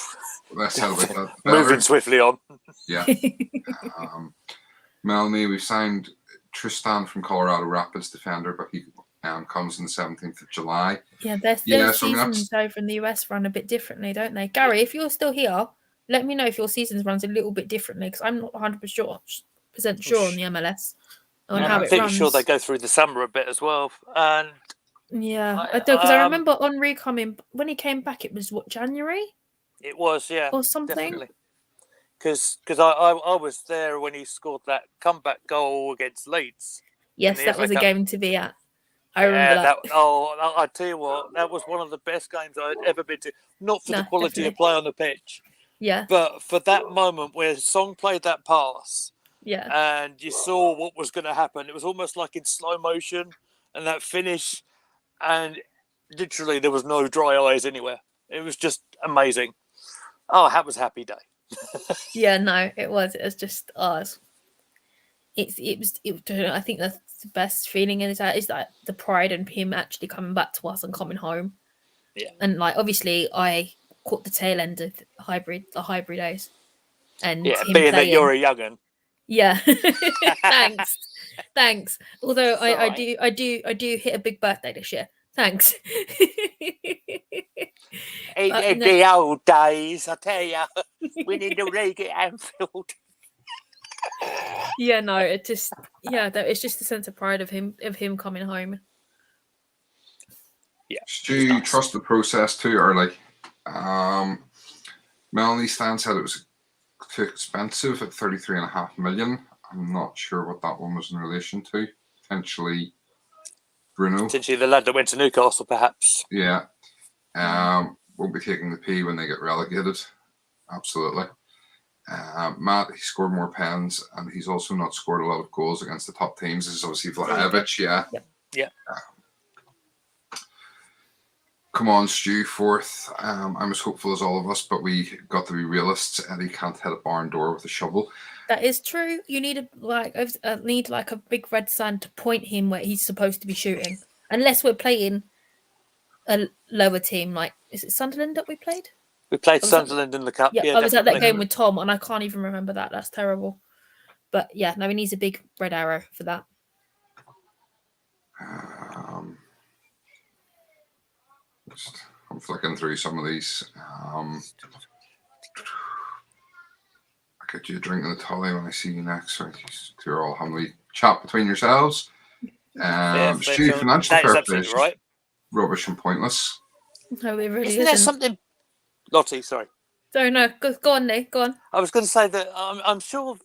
Let's tell about that. Moving swiftly on. Yeah. Melanie, we've signed Tristan from Colorado Rapids defender, but he comes on the 17th of July. Yeah, their seasons over in the US run a bit differently, don't they? Gary, if you're still here, let me know if your seasons runs a little bit differently, because I'm not 100% sure on the MLS on how it runs. I'm pretty sure they go through the summer a bit as well. And because I remember Henri coming when he came back. It was January. It was, yeah, or something. Because I was there when he scored that comeback goal against Leeds. Yes, that was a game to be at. I remember that. I tell you what, that was one of the best games I'd ever been to. Not for the quality of play on the pitch. Yeah. But for that moment where Song played that pass, and you saw what was going to happen, it was almost like in slow motion, and that finish, and literally there was no dry eyes anywhere. It was just amazing. Oh, that was a happy day. Yeah, no, it was. It was just it was. I think that's the best feeling is that the pride and him actually coming back to us and coming home. Yeah, and like obviously I caught the tail end of the hybrid days, and being playing, that you're a young'un. Yeah, thanks. Although I do hit a big birthday this year. Thanks. In the old days, I tell you, winning the league at Anfield. Yeah, no, it's just the sense of pride of him coming home. Yeah. Do you trust the process too early? Melanie Stan said it was too expensive at 33.5 million. I'm not sure what that one was in relation to. Potentially Bruno. Potentially the lad that went to Newcastle, perhaps. Yeah. Won't be taking the P when they get relegated. Absolutely. Matt, he scored more pens, and he's also not scored a lot of goals against the top teams. This is obviously Vlahovic, Yeah. Come on, Stu, 4th. I'm as hopeful as all of us, but we got to be realists. Eddie can't hit a barn door with a shovel. That is true. You need a big red sign to point him where he's supposed to be shooting. Unless we're playing a lower team. Like, is it Sunderland that we played? We played I was Sunderland in the cup. Yeah, Yeah, I was at that definitely. game with Tom, and I can't even remember that. That's terrible. But yeah, no, he needs a big red arrow for that. I'm flicking through some of these. I'll get you a drink in the tolly when I see you next. So you're all humbly chat between yourselves. Stu, financial that is fair play absolutely is right. rubbish and pointless. No, it really Isn't there isn't. something, Lottie? Sorry, So no, go on, Nick. Go on. I was going to say that I'm sure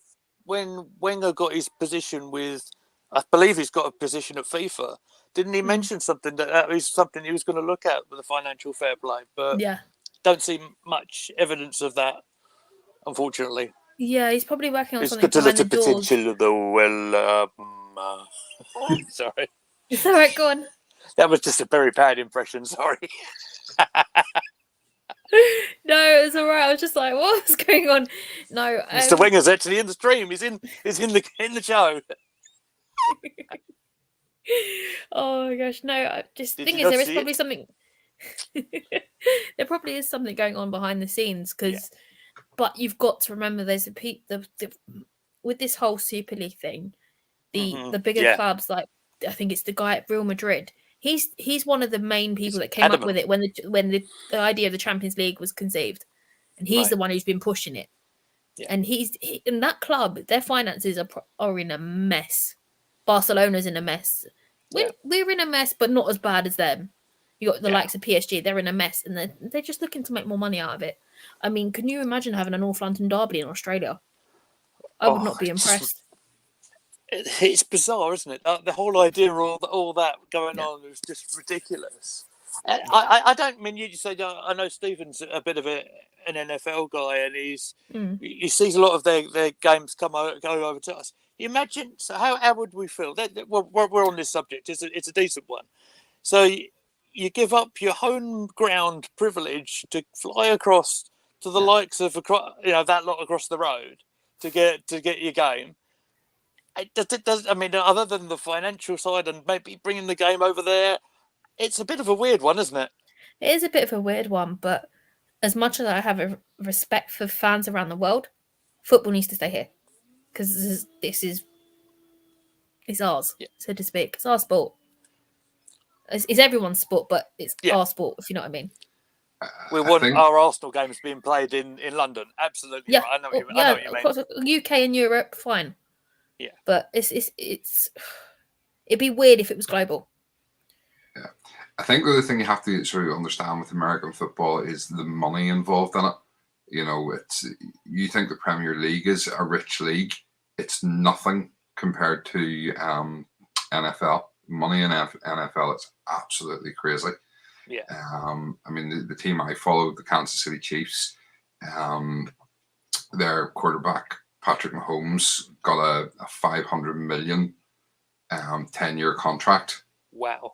when Wenger got his position with, I believe he's got a position at FIFA. Didn't he mention something that was something he was going to look at with the financial fair play? But Yeah. don't see much evidence of that, unfortunately. Yeah, he's probably working on It's something got a behind the little doors. potential, though. Sorry. It's all right. Go on. That was just a very bad impression. Sorry. No, it's all right. I was just like, what's going on? No, Mr. Wenger's actually in the stream. He's in the show. Oh my gosh, no. Thing is, there is probably something. There probably is something going on behind the scenes but you've got to remember there's with this whole Super League thing, the bigger clubs, like I think it's the guy at Real Madrid. He's one of the main people that came up with it when the idea of the Champions League was conceived, and he's the one who's been pushing it. Yeah. And he's in that club. Their finances are in a mess. Barcelona's in a mess. We're in a mess, but not as bad as them. You got the likes of PSG. They're in a mess, and they're just looking to make more money out of it. I mean, can you imagine having a North London derby in Australia? I would not be impressed. It's bizarre, isn't it? The whole idea of all that going on is just ridiculous. I don't mean you say. I know Stephen's a bit of an NFL guy, and he sees a lot of their games go over to us. You imagine, so how would we feel? We're on this subject. It's a decent one. So you give up your home ground privilege to fly across to the likes of that lot across the road to get your game. I mean, other than the financial side and maybe bringing the game over there, it's a bit of a weird one, isn't it? It is a bit of a weird one, but as much as I have a respect for fans around the world, football needs to stay here because this is ours, so to speak. It's our sport. It's everyone's sport, but it's our sport, if you know what I mean. We want our Arsenal games being played in London. Absolutely. Yeah, right. I know what you mean. Of course, UK and Europe, fine. Yeah, but it's it'd be weird if it was global. Yeah, I think the other thing you have to sort of understand with American football is the money involved in it. You think the Premier League is a rich league. It's nothing compared to NFL. Money in NFL is absolutely crazy. Yeah. I mean, the team I follow, the Kansas City Chiefs, their quarterback Patrick Mahomes got a $500 million 10-year contract. Wow.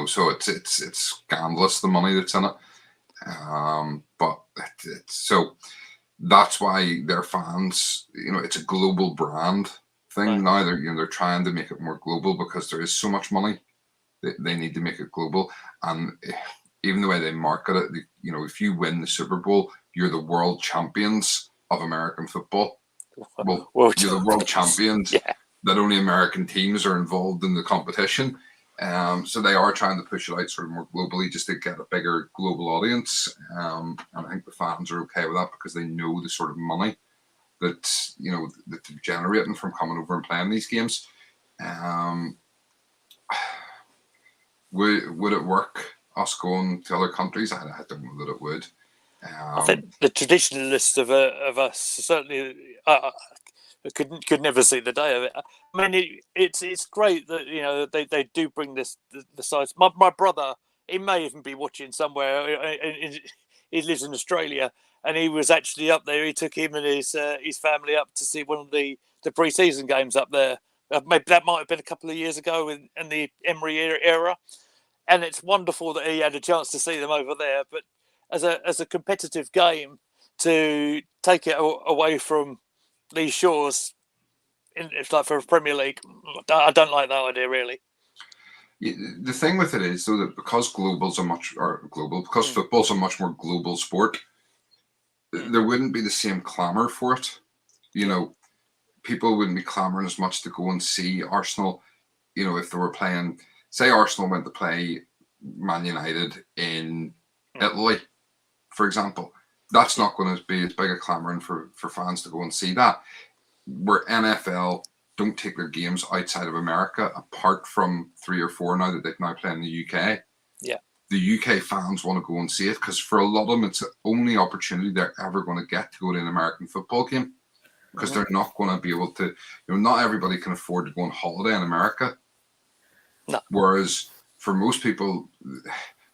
So it's scandalous the money that's in it. But so that's why their fans, it's a global brand thing now. They're trying to make it more global because there is so much money. They need to make it global, and even the way they market it, if you win the Super Bowl, you're the world champions of American football. Well, you're the world champions. Yeah. That only American teams are involved in the competition. So they are trying to push it out sort of more globally just to get a bigger global audience. And I think the fans are okay with that because they know the sort of money that that they're generating from coming over and playing these games. Would it work, us going to other countries? I don't know that it would. I think the traditionalists of us certainly could never see the day of it. I mean, it's great that they do bring the size. My brother, he may even be watching somewhere. He lives in Australia, and he was actually up there. He took him and his family up to see one of the pre-season games up there. Maybe that might have been a couple of years ago in the Emery era, and it's wonderful that he had a chance to see them over there. But as a competitive game, to take it away from these shores, it's like for a Premier League, I don't like that idea really. The thing with it is, though, that because football's a much more global sport, there wouldn't be the same clamour for it. You know, people wouldn't be clamouring as much to go and see Arsenal. You know, if they were playing, say Arsenal went to play Man United in Italy, for example, that's not going to be as big a clamouring for fans to go and see that. Where NFL don't take their games outside of America, apart from 3 or 4 now that they can now play in the UK. Yeah. The UK fans want to go and see it because for a lot of them, it's the only opportunity they're ever going to get to go to an American football game because they're not going to be able to, not everybody can afford to go on holiday in America. No. Whereas for most people,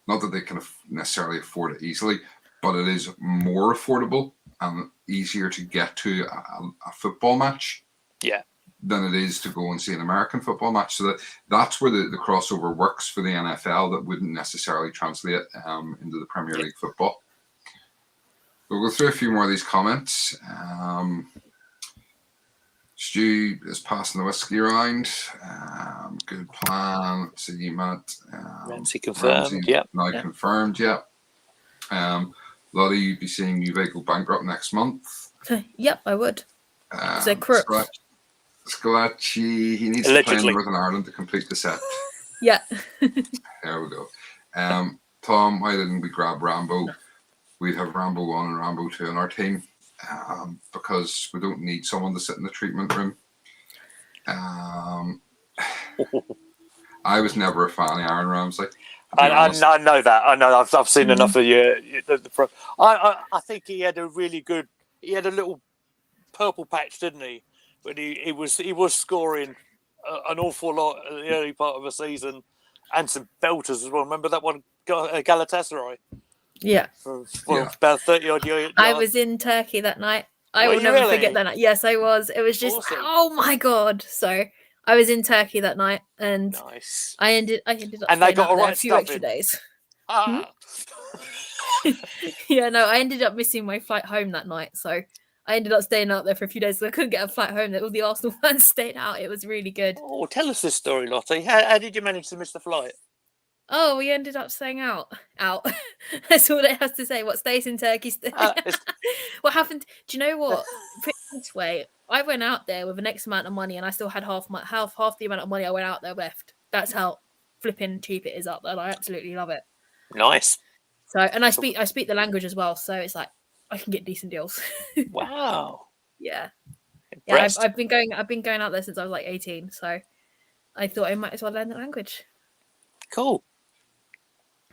not that they can necessarily afford it easily, but it is more affordable and easier to get to a football match. Yeah. Than it is to go and see an American football match. So that's where the crossover works for the NFL that wouldn't necessarily translate into the Premier League football. We'll go through a few more of these comments. Stu is passing the whiskey around. Good plan. Let's see, Matt. Ramsey confirmed. Confirmed, yeah. Lottie, you'd be seeing Juve go bankrupt next month. Yep, I would. They're crooks. Scalacci, he needs Allegedly. to play in Northern Ireland to complete the set. Yeah. There we go. Tom, why didn't we grab Rambo? We'd have Rambo 1 and Rambo 2 in our team because we don't need someone to sit in the treatment room. I was never a fan of Aaron Ramsey. I know that. I know. I've seen enough of you. I think he had a really good. He had a little purple patch, didn't he? But he was scoring an awful lot at the early part of the season, and some belters as well. Remember that one, Galatasaray? Yeah. About 30 odd yards. I was in Turkey that night. I will never forget that night. Yes, I was. It was just oh my god. So I was in Turkey that night, and nice. I ended up and they got a few extra days. Yeah, no, I ended up missing my flight home that night, so I ended up staying out there for a few days. So I couldn't get a flight home. All the Arsenal fans stayed out. It was really good. Oh, tell us this story, Lottie. How did you manage to miss the flight? Oh, we ended up staying out. That's all it has to say. What stays in Turkey? What happened? Do you know what? Put it this way, I went out there with an X amount of money, and I still had half the amount of money I went out there left. That's how flipping cheap it is out there. I absolutely love it. Nice. So, and I speak the language as well, so it's like I can get decent deals. Wow. Yeah. Impressed. Yeah, I've been going out there since I was like 18, so I thought I might as well learn the language. Cool.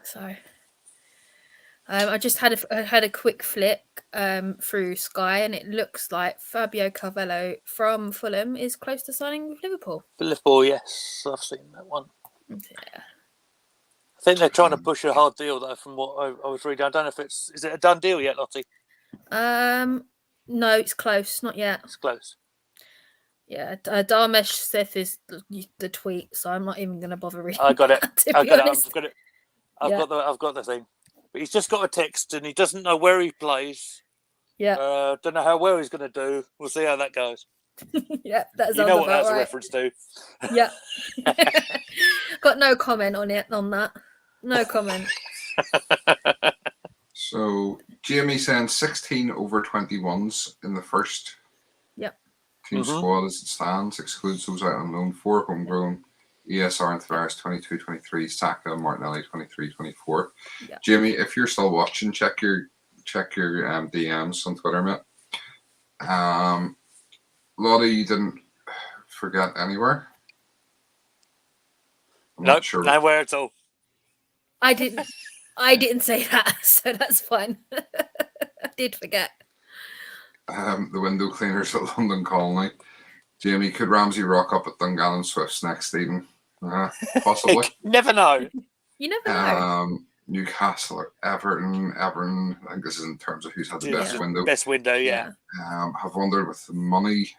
So I just had a quick flick through Sky, and it looks like Fabio Carvalho from Fulham is close to signing with Liverpool. Liverpool, yes, I've seen that one. Yeah. I think they're trying to push a hard deal though. From what I was reading, I don't know if is it a done deal yet, Lottie? No, it's close, not yet. It's close. Yeah, Dharmesh Seth is the tweet, so I'm not even going to bother reading. I got it. I've got the thing. But he's just got a text, and he doesn't know where he plays. Yeah. Don't know how well he's going to do. We'll see how that goes. Yeah, that's you know what that's right. a reference to. Yeah. Got no comment on that. No comment. So Jamie saying 16 over 21s in the first. Yep. Team squad as it stands, excludes those out on loan, 4 homegrown, ESR and Tavares 22-23, Saka and Martinelli 23-24. Yep. Jamie, if you're still watching, check your DMs on Twitter, mate. Lottie, you didn't forget anywhere? Nope, nowhere at all. I didn't say that, so that's fine. I did forget. The window cleaners at London Colony. Jamie, could Ramsey rock up at Dungannon Swifts next season? Possibly. Never know. You never know. Newcastle or Everton. I think this is in terms of who's had the best window. Best window, yeah. Have wondered with the money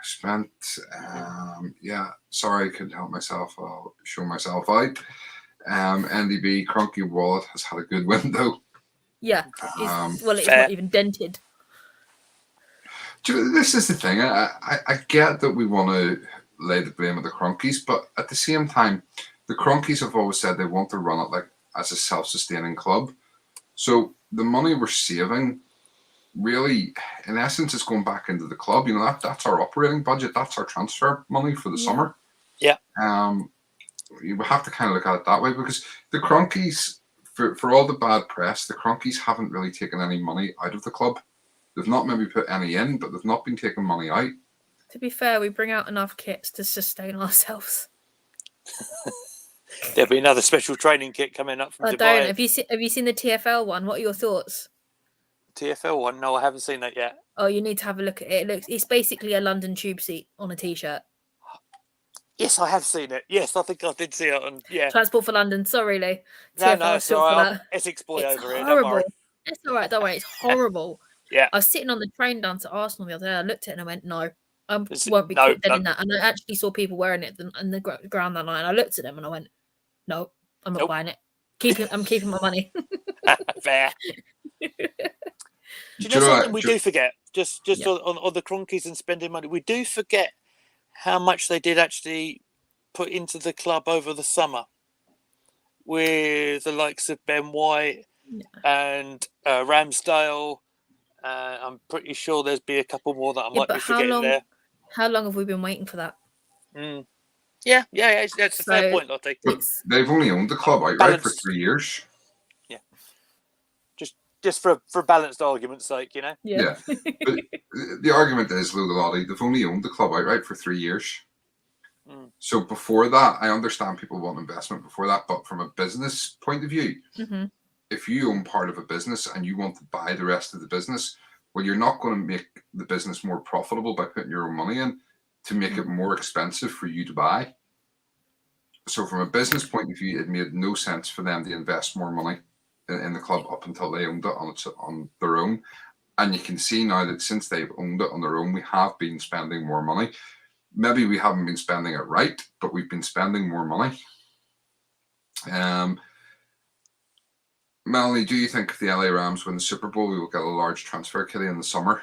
spent. Sorry, I couldn't help myself. I'll show myself out. NDB, Cronky Wallet has had a good window. Yeah. It's not even dented. This is the thing. I get that we want to lay the blame at the Cronkies, but at the same time, the Cronkies have always said they want to run it like as a self-sustaining club. So the money we're saving, really, in essence, is going back into the club. You know, that's our operating budget. That's our transfer money for the summer. Yeah. You have to kind of look at it that way, because the Cronkies, for all the bad press, the Cronkies haven't really taken any money out of the club. They've not maybe put any in, but they've not been taking money out. To be fair, we bring out enough kits to sustain ourselves. There'll be another special training kit coming up from I Dubai. don't. Have you seen the TFL one? What are your thoughts? TFL one? No, I haven't seen that yet. Oh, you need to have a look at it. It's basically a London Tube seat on a t-shirt. Yes, I have seen it. Yes, I think I did see it. And yeah, Transport for London. Sorry, Lee. no, TFL it's short all for right. that. Essex boy It's over here. Don't horrible. worry. It's all right. Don't worry. It's horrible. Yeah. I was sitting on the train down to Arsenal the other day. I looked at it and I went, no, I Is it- won't be no, caught dead no. in that. And I actually saw people wearing it on the ground that night. And I looked at them and I went, no, I'm not Nope. buying it. I'm keeping my money. Fair. Do you know something we do forget? Just Yeah. on the Cronkies and spending money, we do forget how much they did actually put into the club over the summer, with the likes of Ben White and Ramsdale. I'm pretty sure there's be a couple more that I might be forgetting there. How long have we been waiting for that? Yeah, that's a fair point, Lottie. But they've only owned the club outright for 3 years. Yeah, just for balanced argument's sake, you know. Yeah. But the argument is, Lottie, they've only owned the club outright for 3 years. So before that, I understand people want investment before that, but from a business point of view, if you own part of a business and you want to buy the rest of the business, well, you're not going to make the business more profitable by putting your own money in to make it more expensive for you to buy. So from a business point of view, it made no sense for them to invest more money in the club up until they owned it on their own. And you can see now that since they've owned it on their own, we have been spending more money. Maybe we haven't been spending it right, but we've been spending more money. Melanie, do you think if the LA Rams win the Super Bowl, we will get a large transfer kitty in the summer?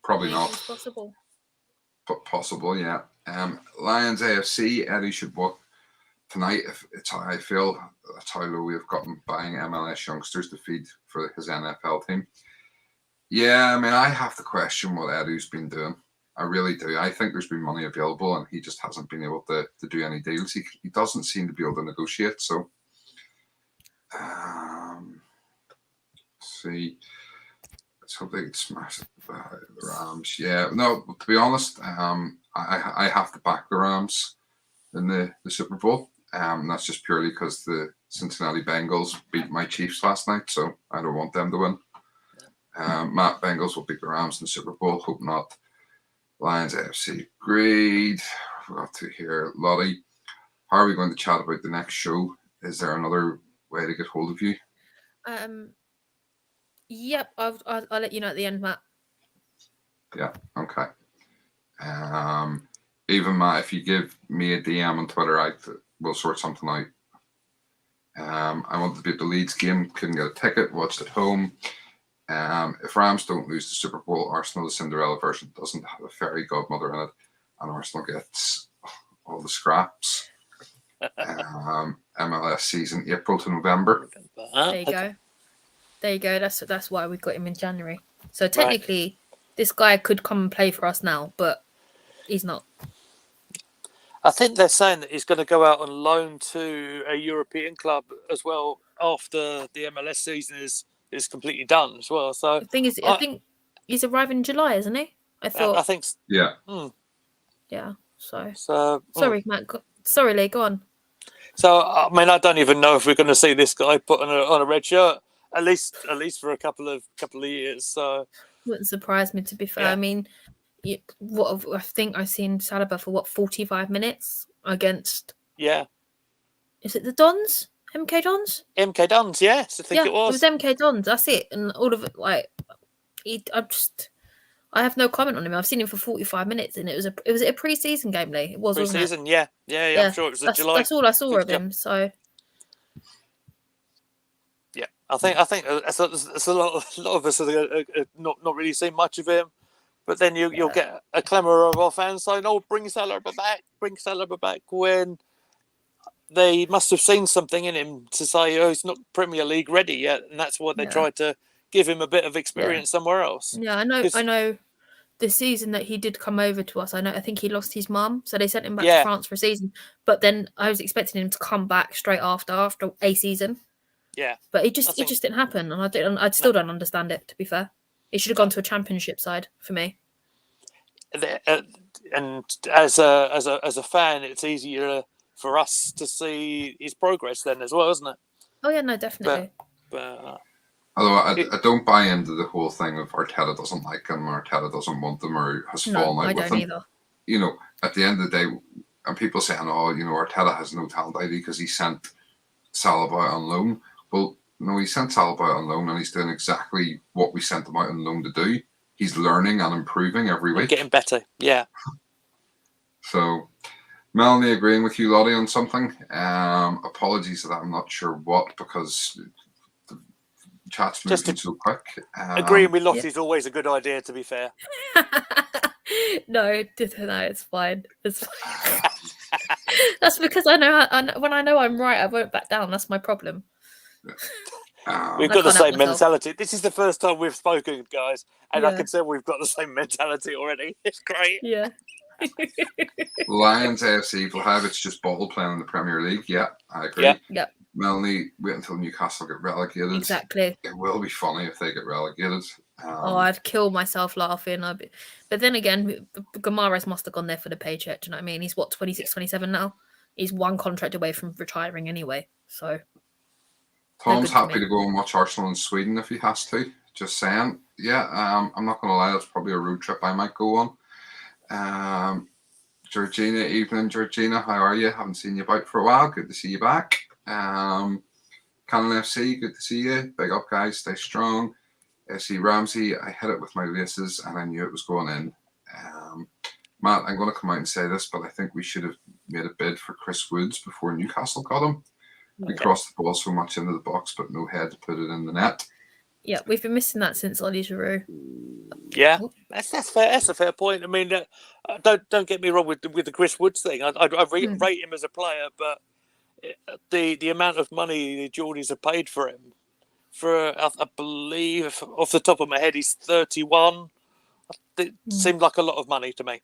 Probably not. It's possible. But possible, yeah. Lions AFC, Eddie should book tonight. If it's how I feel, that's how low we've gotten buying MLS youngsters to feed for his NFL team. Yeah, I mean, I have to question what Eddie's been doing. I really do. I think there's been money available and he just hasn't been able to do any deals. He doesn't seem to be able to negotiate. So, see. Let's hope they get smashed. The Rams. Yeah, no, to be honest, I have to back the Rams in the Super Bowl. That's just purely because the Cincinnati Bengals beat my Chiefs last night, so I don't want them to win. Matt, Bengals will beat the Rams in the Super Bowl. Hope not. Lions AFC. Great. Forgot to hear. Lottie, how are we going to chat about the next show? Is there another way to get hold of you? Yep, I'll let you know at the end, Matt. Yeah, okay. Even Matt, if you give me a DM on Twitter, we'll sort something out. I wanted to be at the Leeds game, couldn't get a ticket, watched at home. If Rams don't lose the Super Bowl, Arsenal, the Cinderella version, doesn't have a fairy godmother in it, and Arsenal gets all the scraps. MLS season, April to November. There you go. There you go. That's why we got him in January. So technically, this guy could come and play for us now, but he's not. I think they're saying that he's going to go out on loan to a European club as well after the MLS season is completely done as well. So The thing is, I think he's arriving in July, isn't he? I thought. I think. Yeah. Yeah. So. Sorry, Matt. Sorry, Lee. Go on. So I mean, I don't even know if we're going to see this guy put on a red shirt at least for a couple of years. So Wouldn't surprise me, to be fair. Yeah. I mean, I think I've seen Saliba for 45 minutes against. yeah, Is it the Dons? MK Dons? MK Dons. Yes, I think it was. It was MK Dons. That's it, and all of it. I have no comment on him. I've seen him for 45 minutes, and it was a pre-season game, Lee. It was Pre-season, wasn't it? Yeah. I'm sure it was in July. That's all I saw of Yeah. him. So Yeah, I think there's a lot of us are not really seen much of him, but then you'll get a clamour of our fans saying, "Oh, bring Saliba back when they must have seen something in him to say, oh, he's not Premier League ready yet, and that's why they tried to give him a bit of experience somewhere else. Yeah, I know. The season that he did come over to us, I think he lost his mum, so they sent him back to France for a season. But then I was expecting him to come back straight after a season. Yeah, but it just didn't happen, and I still don't understand it. To be fair, he should have gone to a Championship side for me. And as a fan, it's easier for us to see his progress then as well, isn't it? Oh yeah, no, definitely. But although I don't buy into the whole thing of Arteta doesn't like him, or Arteta doesn't want them, or has fallen out with him. Either. You know, at the end of the day, and people saying, "Oh, you know, Arteta has no talent ID because he sent Saliba on loan." Well, no, he sent Saliba on loan, and he's doing exactly what we sent him out on loan to do. He's learning and improving every week, getting better. Yeah. So, Melanie agreeing with you, Lottie, on something. Apologies that I'm not sure what, because the chat's moving so quick. Agreeing with Lottie is always a good idea, to be fair. No, it's fine. It's fine. That's because I know when I know I'm right, I won't back down. That's my problem. We've got the same mentality. This is the first time we've spoken, guys, and I can tell we've got the same mentality already. It's great. Yeah. Lions AFC will have it's just bottle playing in the Premier League. Yeah, I agree. Yep. Melanie, wait until Newcastle get relegated. Exactly. It will be funny if they get relegated. I'd kill myself laughing. But then again, Guimaraes must have gone there for the paycheck. Do you know what I mean? He's 26, 27 now. He's one contract away from retiring anyway. So Tom's happy to go and watch Arsenal in Sweden if he has to. Just saying. Yeah, I'm not going to lie. That's probably a road trip I might go on. Georgina, evening, Georgina. How are you? Haven't seen you about for a while. Good to see you back. Cannon FC, good to see you. Big up, guys. Stay strong. FC Ramsey, I hit it with my laces and I knew it was going in. Matt, I'm going to come out and say this, but I think we should have made a bid for Chris Woods before Newcastle got him. We crossed the ball so much into the box, but no head to put it in the net. Yeah, we've been missing that since Ollie Giroud. Yeah, that's fair. That's a fair point. I mean, don't get me wrong with the Chris Woods thing. I rate him as a player, but the amount of money the Geordies have paid for him, I believe off the top of my head, he's 31. It seemed like a lot of money to me,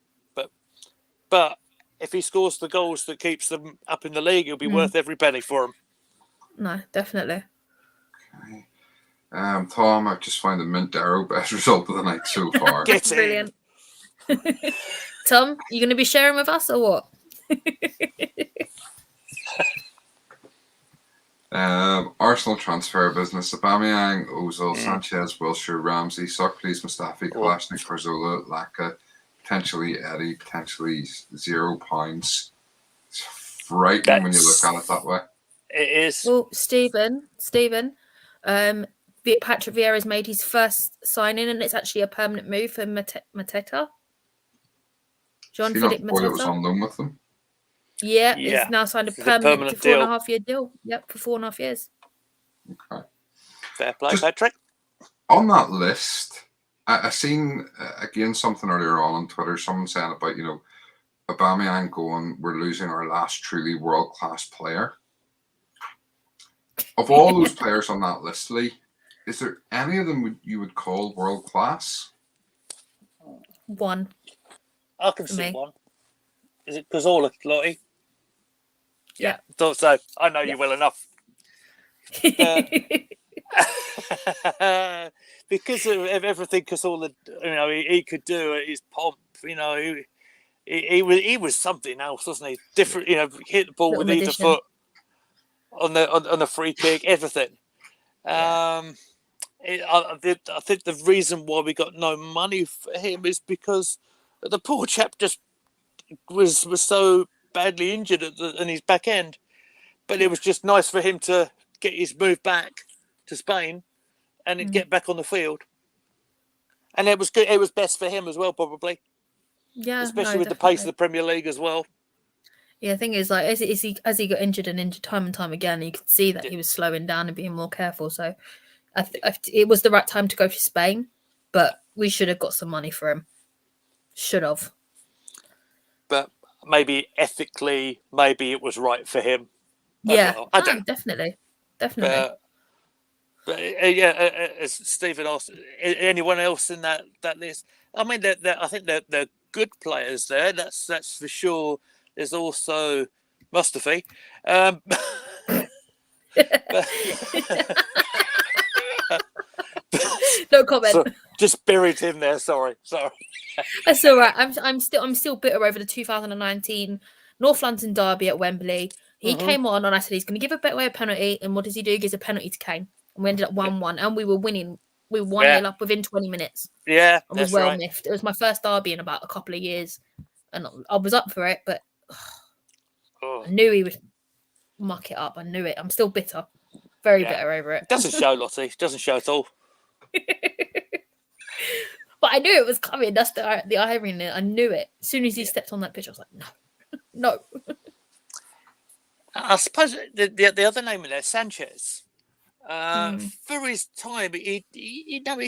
but if he scores the goals that keeps them up in the league, it'll be worth every penny for him. No, definitely. Okay. Tom, I've just found the Mint Darrow best result of the night so far. Get Brilliant. Tom, you going to be sharing with us or what? Arsenal transfer business: Aubameyang, Ozil, Sanchez, Wilshere, Ramsey, Socrates, Mustafi, Kalashnik, Farzola, Laka, potentially Eddie, potentially £0. It's frightening when you look at it that way. It is. Well, Stephen, Patrick Vieira's made his first signing, and it's actually a permanent move for Mateta. Jean-Philippe Mateta was Mateta. on loan with them. Yeah, he's now signed a permanent 4.5 year deal. Yep, for 4.5 years. Okay. Fair play, Patrick. On that list, I seen again something earlier on Twitter. Someone saying about Aubameyang going, we're losing our last truly world class player. Of all those players on that list, Lee, is there any of them you would call world class? One. I can see one. Is it Cazorla, Lottie? Yeah. Thought so. I know you well enough. Because of everything Cazorla, he could do, his pomp, he was something else, wasn't he? Different, hit the ball with either foot on the free kick, everything. I think the reason why we got no money for him is because the poor chap just was so badly injured in his back end, but it was just nice for him to get his move back to Spain and get back on the field, and it was good. It was best for him as well, probably. Yeah, especially with the pace of the Premier League as well. Yeah, the thing is, like, as he got injured time and time again, you could see that he was slowing down and being more careful. So, it was the right time to go to Spain, but we should have got some money for him. Should have. But maybe ethically, maybe it was right for him. Yeah, well. I don't know. definitely. But as Stephen asked, anyone else in that list? I mean, I think they're good players there. That's for sure. There's also Mustafi. But, No comment. so just buried him there. Sorry. That's all right. I'm still bitter over the 2019 North London derby at Wembley. He came on and I said he's going to give away a penalty, and what does he do? He gives a penalty to Kane, and we ended up 1-1, and we were winning. We were 1-0 up within 20 minutes. Yeah, I was well miffed. It was my first derby in about a couple of years, and I was up for it, but I knew he would muck it up. I knew it. I'm still bitter, very bitter over it. Doesn't show, Lottie. Doesn't show at all. But I knew it was coming. That's the irony in it. I knew it. As soon as he stepped on that pitch, I was like, no. I suppose the other name in there, Sanchez. For his time, he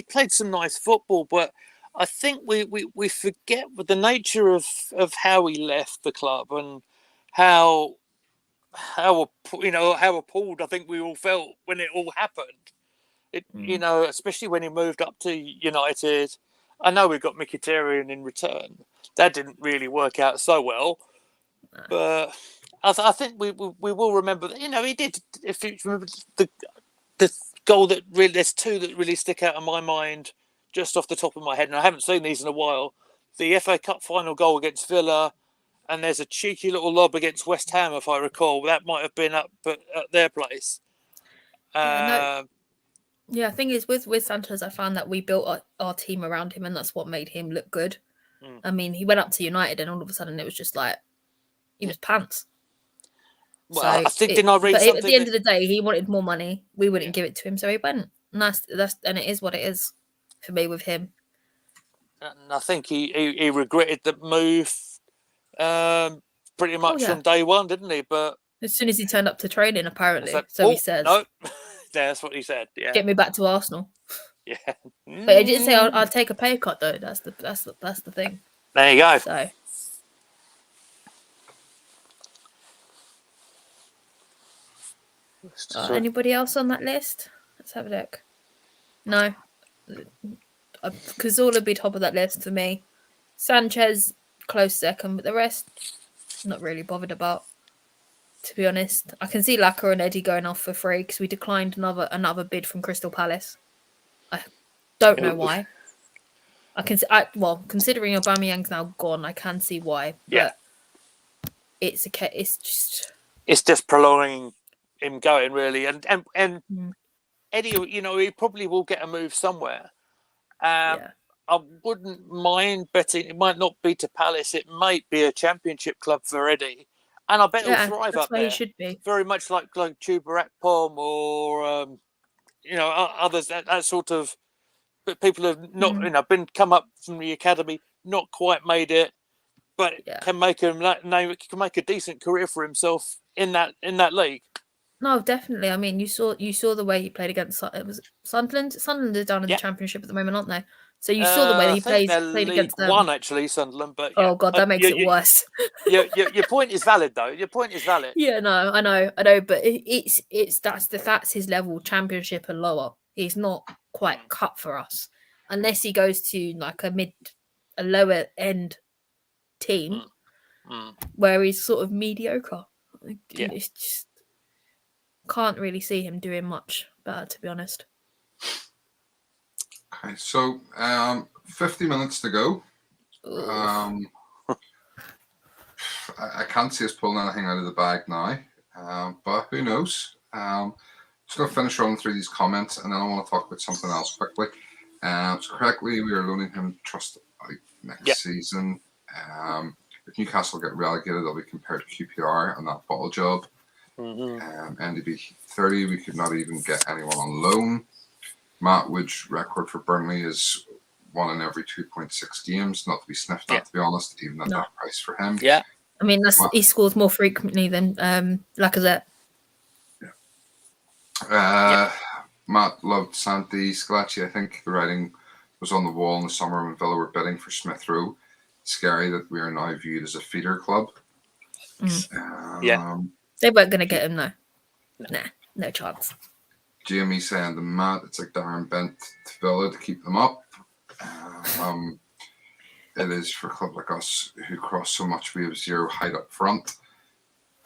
played some nice football, but I think we forget with the nature of how he left the club and how appalled I think we all felt when it all happened. Especially when he moved up to United. I know we got Mkhitaryan in return. That didn't really work out so well, but I think we will remember that. He did. If you remember the goal that really, there's two that really stick out in my mind just off the top of my head, and I haven't seen these in a while. The FA Cup final goal against Villa, and there's a cheeky little lob against West Ham, if I recall. That might have been up at their place. Yeah, thing is with Sanchez, I found that we built our team around him, and that's what made him look good. I mean, he went up to United, and all of a sudden it was just like he was pants. Well, So I think didn't I read something? At the end of the day, he wanted more money. We wouldn't give it to him, so he went. And and it is what it is for me with him. And I think he regretted the move pretty much from day one, didn't he? But as soon as he turned up to training, apparently, he says. No, that's what he said. Yeah, get me back to Arsenal. Yeah, but he didn't say I'll take a pay cut though. That's the thing. There you go. So, anybody else on that list? Let's have a look. No, Cazorla would be top of that list for me. Sanchez close second, but the rest not really bothered about. To be honest, I can see Laka and Eddie going off for free because we declined another bid from Crystal Palace. I don't know why. Considering Aubameyang's now gone, I can see why. But it's just prolonging him going really, and Eddie, he probably will get a move somewhere. I wouldn't mind betting it might not be to Palace. It might be a Championship club for Eddie. And I bet he'll thrive up there. He should be. Very much like Chuba Akpom or others. That sort of people have not come up from the academy, not quite made it, but can make a decent career for himself in that league. No, definitely. I mean, you saw the way he played against Sunderland. Sunderland are down in the Championship at the moment, aren't they? So you saw the way he played against them. One actually, Sunderland, but oh god, that makes it worse. Your point is valid, though. Your point is valid. Yeah, no, I know, but that's his level, Championship and lower. He's not quite cut for us unless he goes to like a lower end team where he's sort of mediocre. It's just can't really see him doing much better, to be honest. Okay, so 50 minutes to go. I can't see us pulling anything out of the bag now, but who knows? Just going to finish running through these comments, and then I want to talk about something else quickly. So correctly, we are loaning him trust out next season. If Newcastle get relegated, they'll be compared to QPR and that bottle job. NDB 30, we could not even get anyone on loan. Matt Wood's record for Burnley is 1 in every 2.6 games. Not to be sniffed at, to be honest, even at that price for him. Yeah. I mean, he scores more frequently than Lacazette. Matt loved Santi Scalacci. I think the writing was on the wall in the summer when Villa were bidding for Smith Rowe. It's scary that we are now viewed as a feeder club. They weren't going to get him, though. Nah, no chance. Jamie saying to Matt, it's like Darren Bent to Villa to keep them up. It is for a club like us who cross so much. We have zero height up front.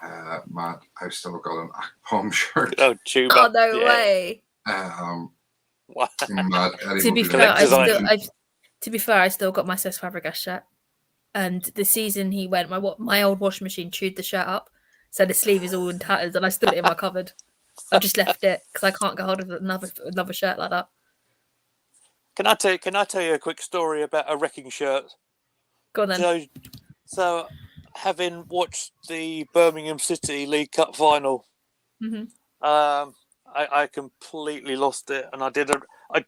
Matt, I've still got an Akpom shirt. Oh, tuba. Oh no way! Wow. Matt, Eddie To will be be fair, there. I still got my Cesc Fabregas shirt. And the season he went, my old washing machine chewed the shirt up, so the sleeve is all in tatters, and I still got it in my cupboard. I've just left it because I can't get hold of another shirt like that. Can I tell you a quick story about a wrecking shirt? Go on then. So having watched the Birmingham City League Cup final, I completely lost it, and I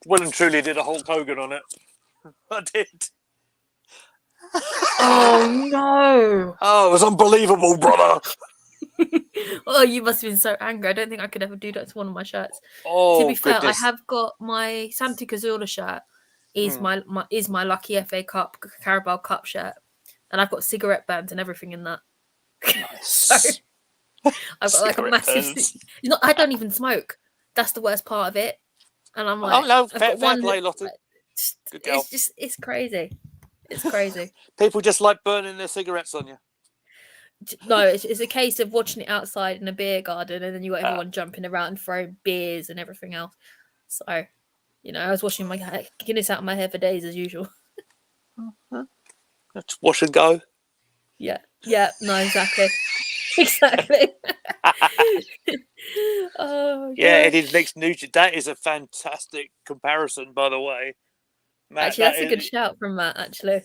well and truly did a Hulk Hogan on it. I did. Oh no! Oh, it was unbelievable, brother. Oh, you must have been so angry. I don't think I could ever do that to one of my shirts. Oh, to be fair, goodness. I have got my Santi Cazorla shirt. Is my lucky FA Cup Carabao Cup shirt, and I've got cigarette bands and everything in that. So I've got like a massive. I don't even smoke. That's the worst part of it. And I'm like, oh no, I've fair got play, Lottie. Good girl. It's crazy. It's crazy. People just like burning their cigarettes on you. No, it's a case of watching it outside in a beer garden, and then you got everyone jumping around, throwing beers and everything else. So, I was washing my Guinness out of my hair for days as usual. Just wash and go. Yeah, no, exactly. Exactly. Oh, yeah, God. it is next Nugent. That is a fantastic comparison, by the way. Matt, Actually, that's a good shout from Matt, actually.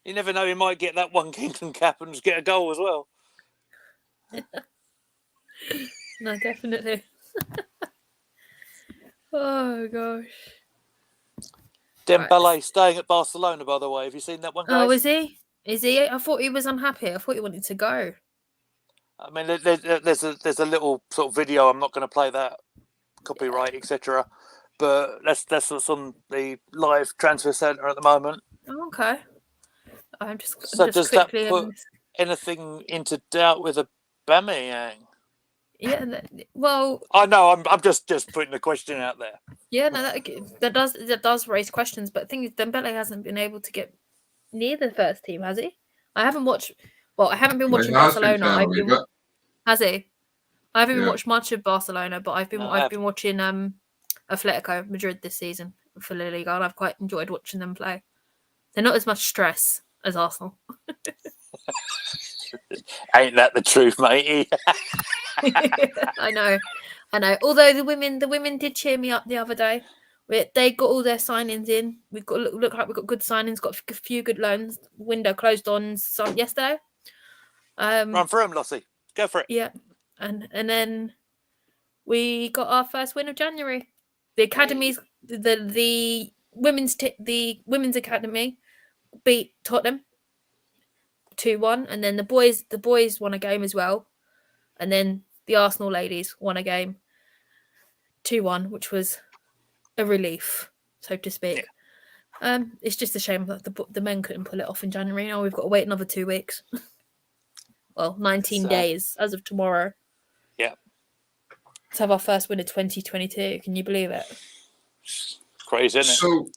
You never know, he might get that one Kingdom cap and just get a goal as well. No, definitely. Oh, gosh. Dembele staying at Barcelona, by the way. Have you seen that one, guys? Oh, is he? Is he? I thought he was unhappy. I thought he wanted to go. I mean, there's a little sort of video. I'm not going to play that, copyright, etc. But that's what's on the live transfer centre at the moment. Oh, okay. I'm just. So just does that quickly, put anything into doubt with Aubameyang? Yeah. Well. I know. I'm just putting the question out there. Yeah. No. That does raise questions. But the thing is, Dembele hasn't been able to get near the first team, has he? I haven't watched. Well, I haven't been watching Barcelona. Has he? I haven't been watched much of Barcelona, but I've been watching Atletico Madrid this season for La Liga, and I've quite enjoyed watching them play. They're not as much stress as Arsenal. Ain't that the truth, matey? I know. Although the women did cheer me up the other day. They got all their signings in. We've got look like we've got good signings. Got a few good loans. Window closed on yesterday. Run for him, Lottie. Go for it. Yeah, and then we got our first win of January. The academies, the women's academy beat Tottenham 2-1, and then the boys won a game as well, and then the Arsenal ladies won a game 2-1, which was a relief, so to speak. Yeah. It's just a shame that the men couldn't pull it off in January. Now we've got to wait another 2 weeks. Well, 19 days as of tomorrow. Yeah. To have our first win of 2022. Can you believe it? It's crazy, isn't it? So,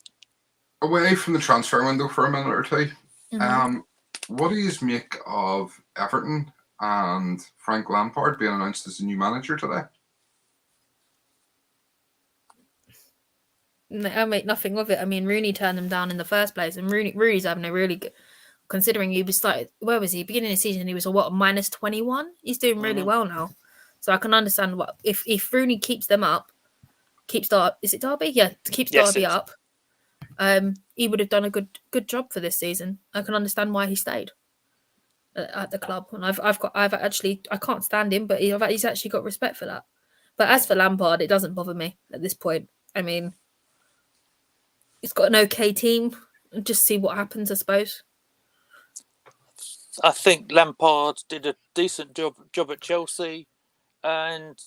away from the transfer window for a minute or two, what do you make of Everton and Frank Lampard being announced as the new manager today? I make nothing of it. I mean, Rooney turned them down in the first place, and Rooney's having a really good. Considering he was where was he? Beginning of the season, he was minus 21. He's doing really well now, so I can understand what if Rooney keeps them up, keeps Derby? Yeah, keeps Derby up. He would have done a good job for this season. I can understand why he stayed at the club, and I can't stand him, but he's actually got respect for that. But as for Lampard, it doesn't bother me at this point. I mean, he's got an okay team, and just see what happens, I suppose. I think Lampard did a decent job at Chelsea, and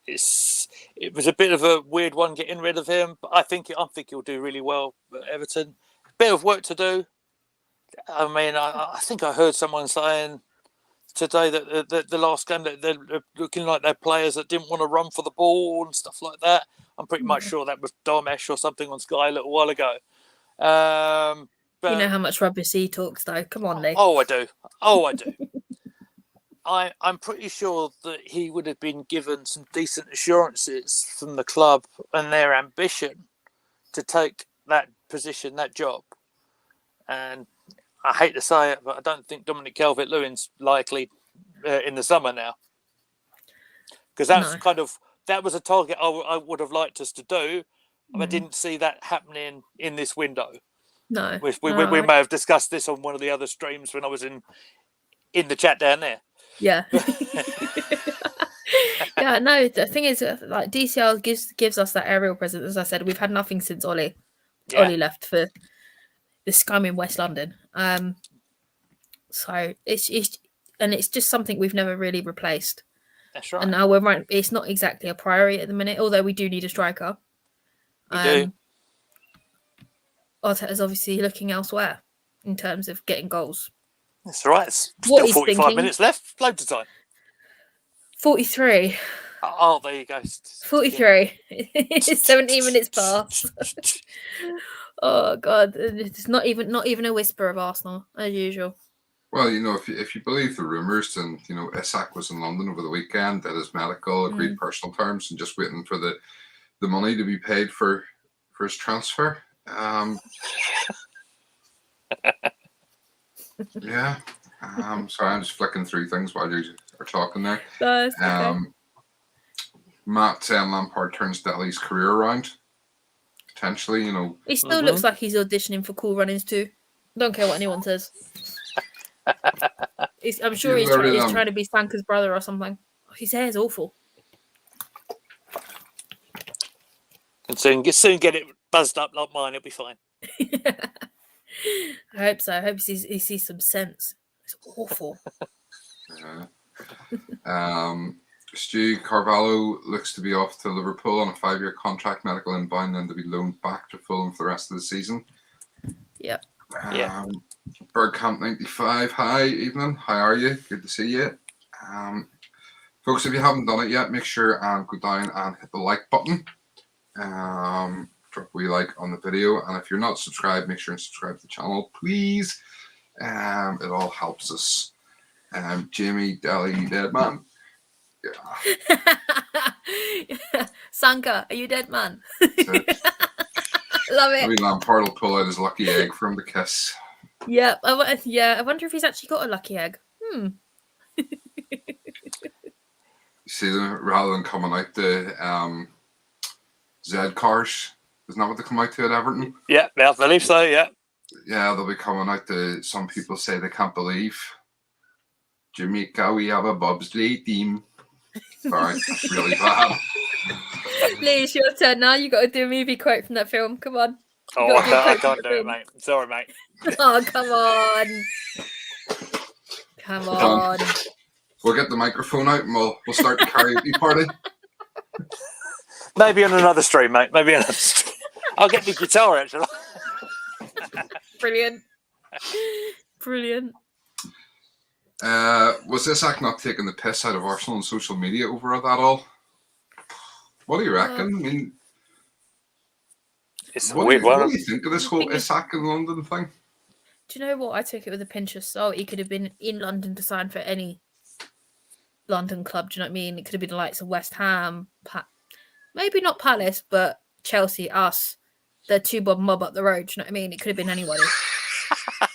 it was a bit of a weird one getting rid of him. But I think he'll do really well at Everton. Bit of work to do. I mean, I think I heard someone saying today that the last game that they're looking like they're players that didn't want to run for the ball and stuff like that. I'm pretty much sure that was Domesh or something on Sky a little while ago. But, You know how much rubbish he talks, though. Come on, Lee. Oh, I do. I'm pretty sure that he would have been given some decent assurances from the club and their ambition to take that position, that job. And I hate to say it, but I don't think Dominic Calvert-Lewin's likely in the summer now. Because that was a target I would have liked us to do. I didn't see that happening in this window. No. We may have discussed this on one of the other streams when I was in the chat down there. Yeah. Yeah, no, the thing is, like, DCL gives us that aerial presence. As I said, we've had nothing since Ollie left for the scum in West London. So it's just something we've never really replaced. That's right. And now we're right. It's not exactly a priority at the minute, although we do need a striker. We do. Arteta's obviously looking elsewhere in terms of getting goals. That's right. It's What still he's 45 thinking- minutes left. Loads of time. 43. Oh, there you go. 43. It's 17 minutes past. Oh God, it's not even a whisper of Arsenal as usual. Well, if you believe the rumours, then Isak was in London over the weekend, did his medical, agreed personal terms, and just waiting for the money to be paid for his transfer. Yeah. Sorry, I'm just flicking through things while you are talking there. That's okay. Matt saying Lampard turns Dele's career around. Potentially, He still looks like he's auditioning for Cool Runnings too. Don't care what anyone says. I'm sure he's trying to be Sanka's brother or something. His hair is awful. And soon get it buzzed up like mine. It'll be fine. I hope so. I hope he sees some sense. It's awful. Yeah. Stu Carvalho looks to be off to Liverpool on a 5-year contract, medical inbound, then to be loaned back to Fulham for the rest of the season. Yep. Bergkamp 95. Hi, evening. How are you? Good to see you. Folks, if you haven't done it yet, make sure and go down and hit the like button. Drop a wee like on the video, and if you're not subscribed, make sure and subscribe to the channel, please. It all helps us. Jamie Dele, dead man. Yeah. Sanka, are you dead, man? Love it. Maybe Lampard will pull out his lucky egg for him to kiss. Yeah, I wonder if he's actually got a lucky egg. You see them, rather than coming out the Z cars, isn't that what they come out to at Everton? Yeah, I believe so. Yeah. Yeah, they'll be coming out to. Some people say they can't believe Jamaica, we have a bobsleigh team. Sorry, that's really bad. Lee, it's your turn now. You got to do a movie quote from that film. Come on. Oh, I can't do it, mate. Sorry, mate. Oh, come on. Come on. We'll get the microphone out and we'll start the karaoke party. Maybe on another stream, mate. Maybe another stream. I'll get the guitar, actually. Brilliant. Brilliant. Was Isak not taking the piss out of Arsenal on social media over that all? What do you reckon? I mean, it's a weird one. What do you think of this whole Isak in London thing? Do you know what? I took it with a pinch of salt. He could have been in London to sign for any London club. Do you know what I mean? It could have been the likes of West Ham, maybe not Palace, but Chelsea, us, the two bob mob up the road. Do you know what I mean? It could have been anybody.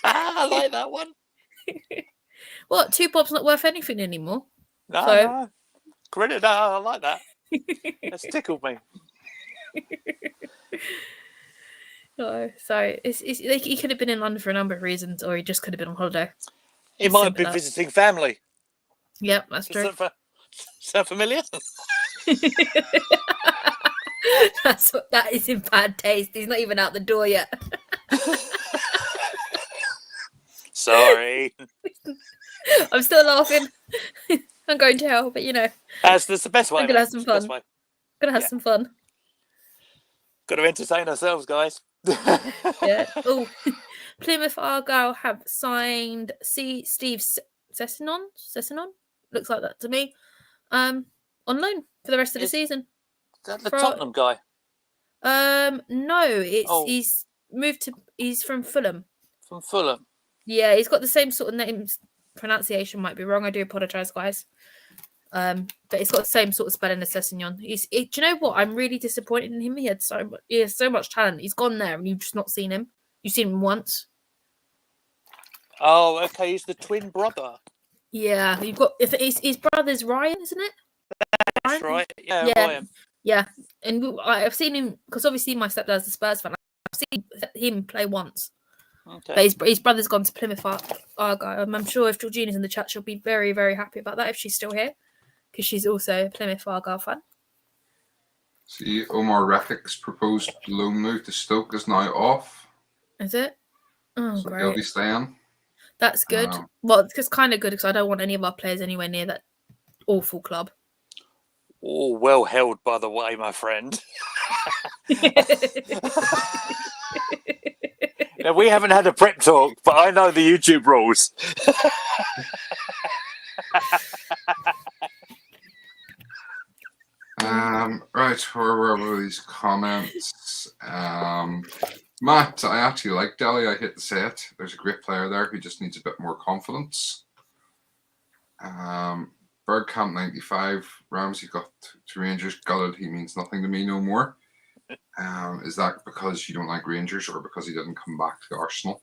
I like that one. What? Two bob's not worth anything anymore. No. Credit. I like that. That's tickled me. No, so it's like he could have been in London for a number of reasons, or he just could have been on holiday. He might have been visiting family. Yep, that's true. Sound familiar? That is in bad taste. He's not even out the door yet. Sorry. I'm still laughing. I'm going to hell, but that's the best way. I'm gonna have some fun. Gonna have some fun. Got to entertain ourselves, guys. Yeah. Oh, Plymouth Argyle have signed Steve Sessinon, looks like that to me. On loan for the rest of the season. Is that the Tottenham guy? No, Oh. he's from Fulham. From Fulham. Yeah, he's got the same sort of names. Pronunciation might be wrong. I do apologise, guys. But he's got the same sort of spelling as Sessegnon. Do you know what? I'm really disappointed in him. He has so much talent. He's gone there, and you've just not seen him. You've seen him once. Oh, okay. He's the twin brother. Yeah, you've got his brother's Ryan, isn't it? That's Ryan? right. Yeah, Ryan. Yeah, and I've seen him because obviously my stepdad's a Spurs fan. I've seen him play once. Okay. But his brother's gone to Plymouth Argyle. I'm sure if Georgina's in the chat, she'll be very, very happy about that if she's still here, because she's also a Plymouth Argyle fan. See, Omar Refik's proposed loan move to Stoke is now off. Is it? Oh, So great. he'll be staying. That's good. Well, it's kind of good because I don't want any of our players anywhere near that awful club. Oh, well held, by the way, my friend. Now, we haven't had a prep talk, but I know the YouTube rules. Right, where were these comments? Matt, I actually like Delhi. I hate to say it. There's a great player there who just needs a bit more confidence. Bergkamp 95, Ramsey got to Rangers, gutted. He means nothing to me no more. Is that because you don't like Rangers or because he didn't come back to Arsenal?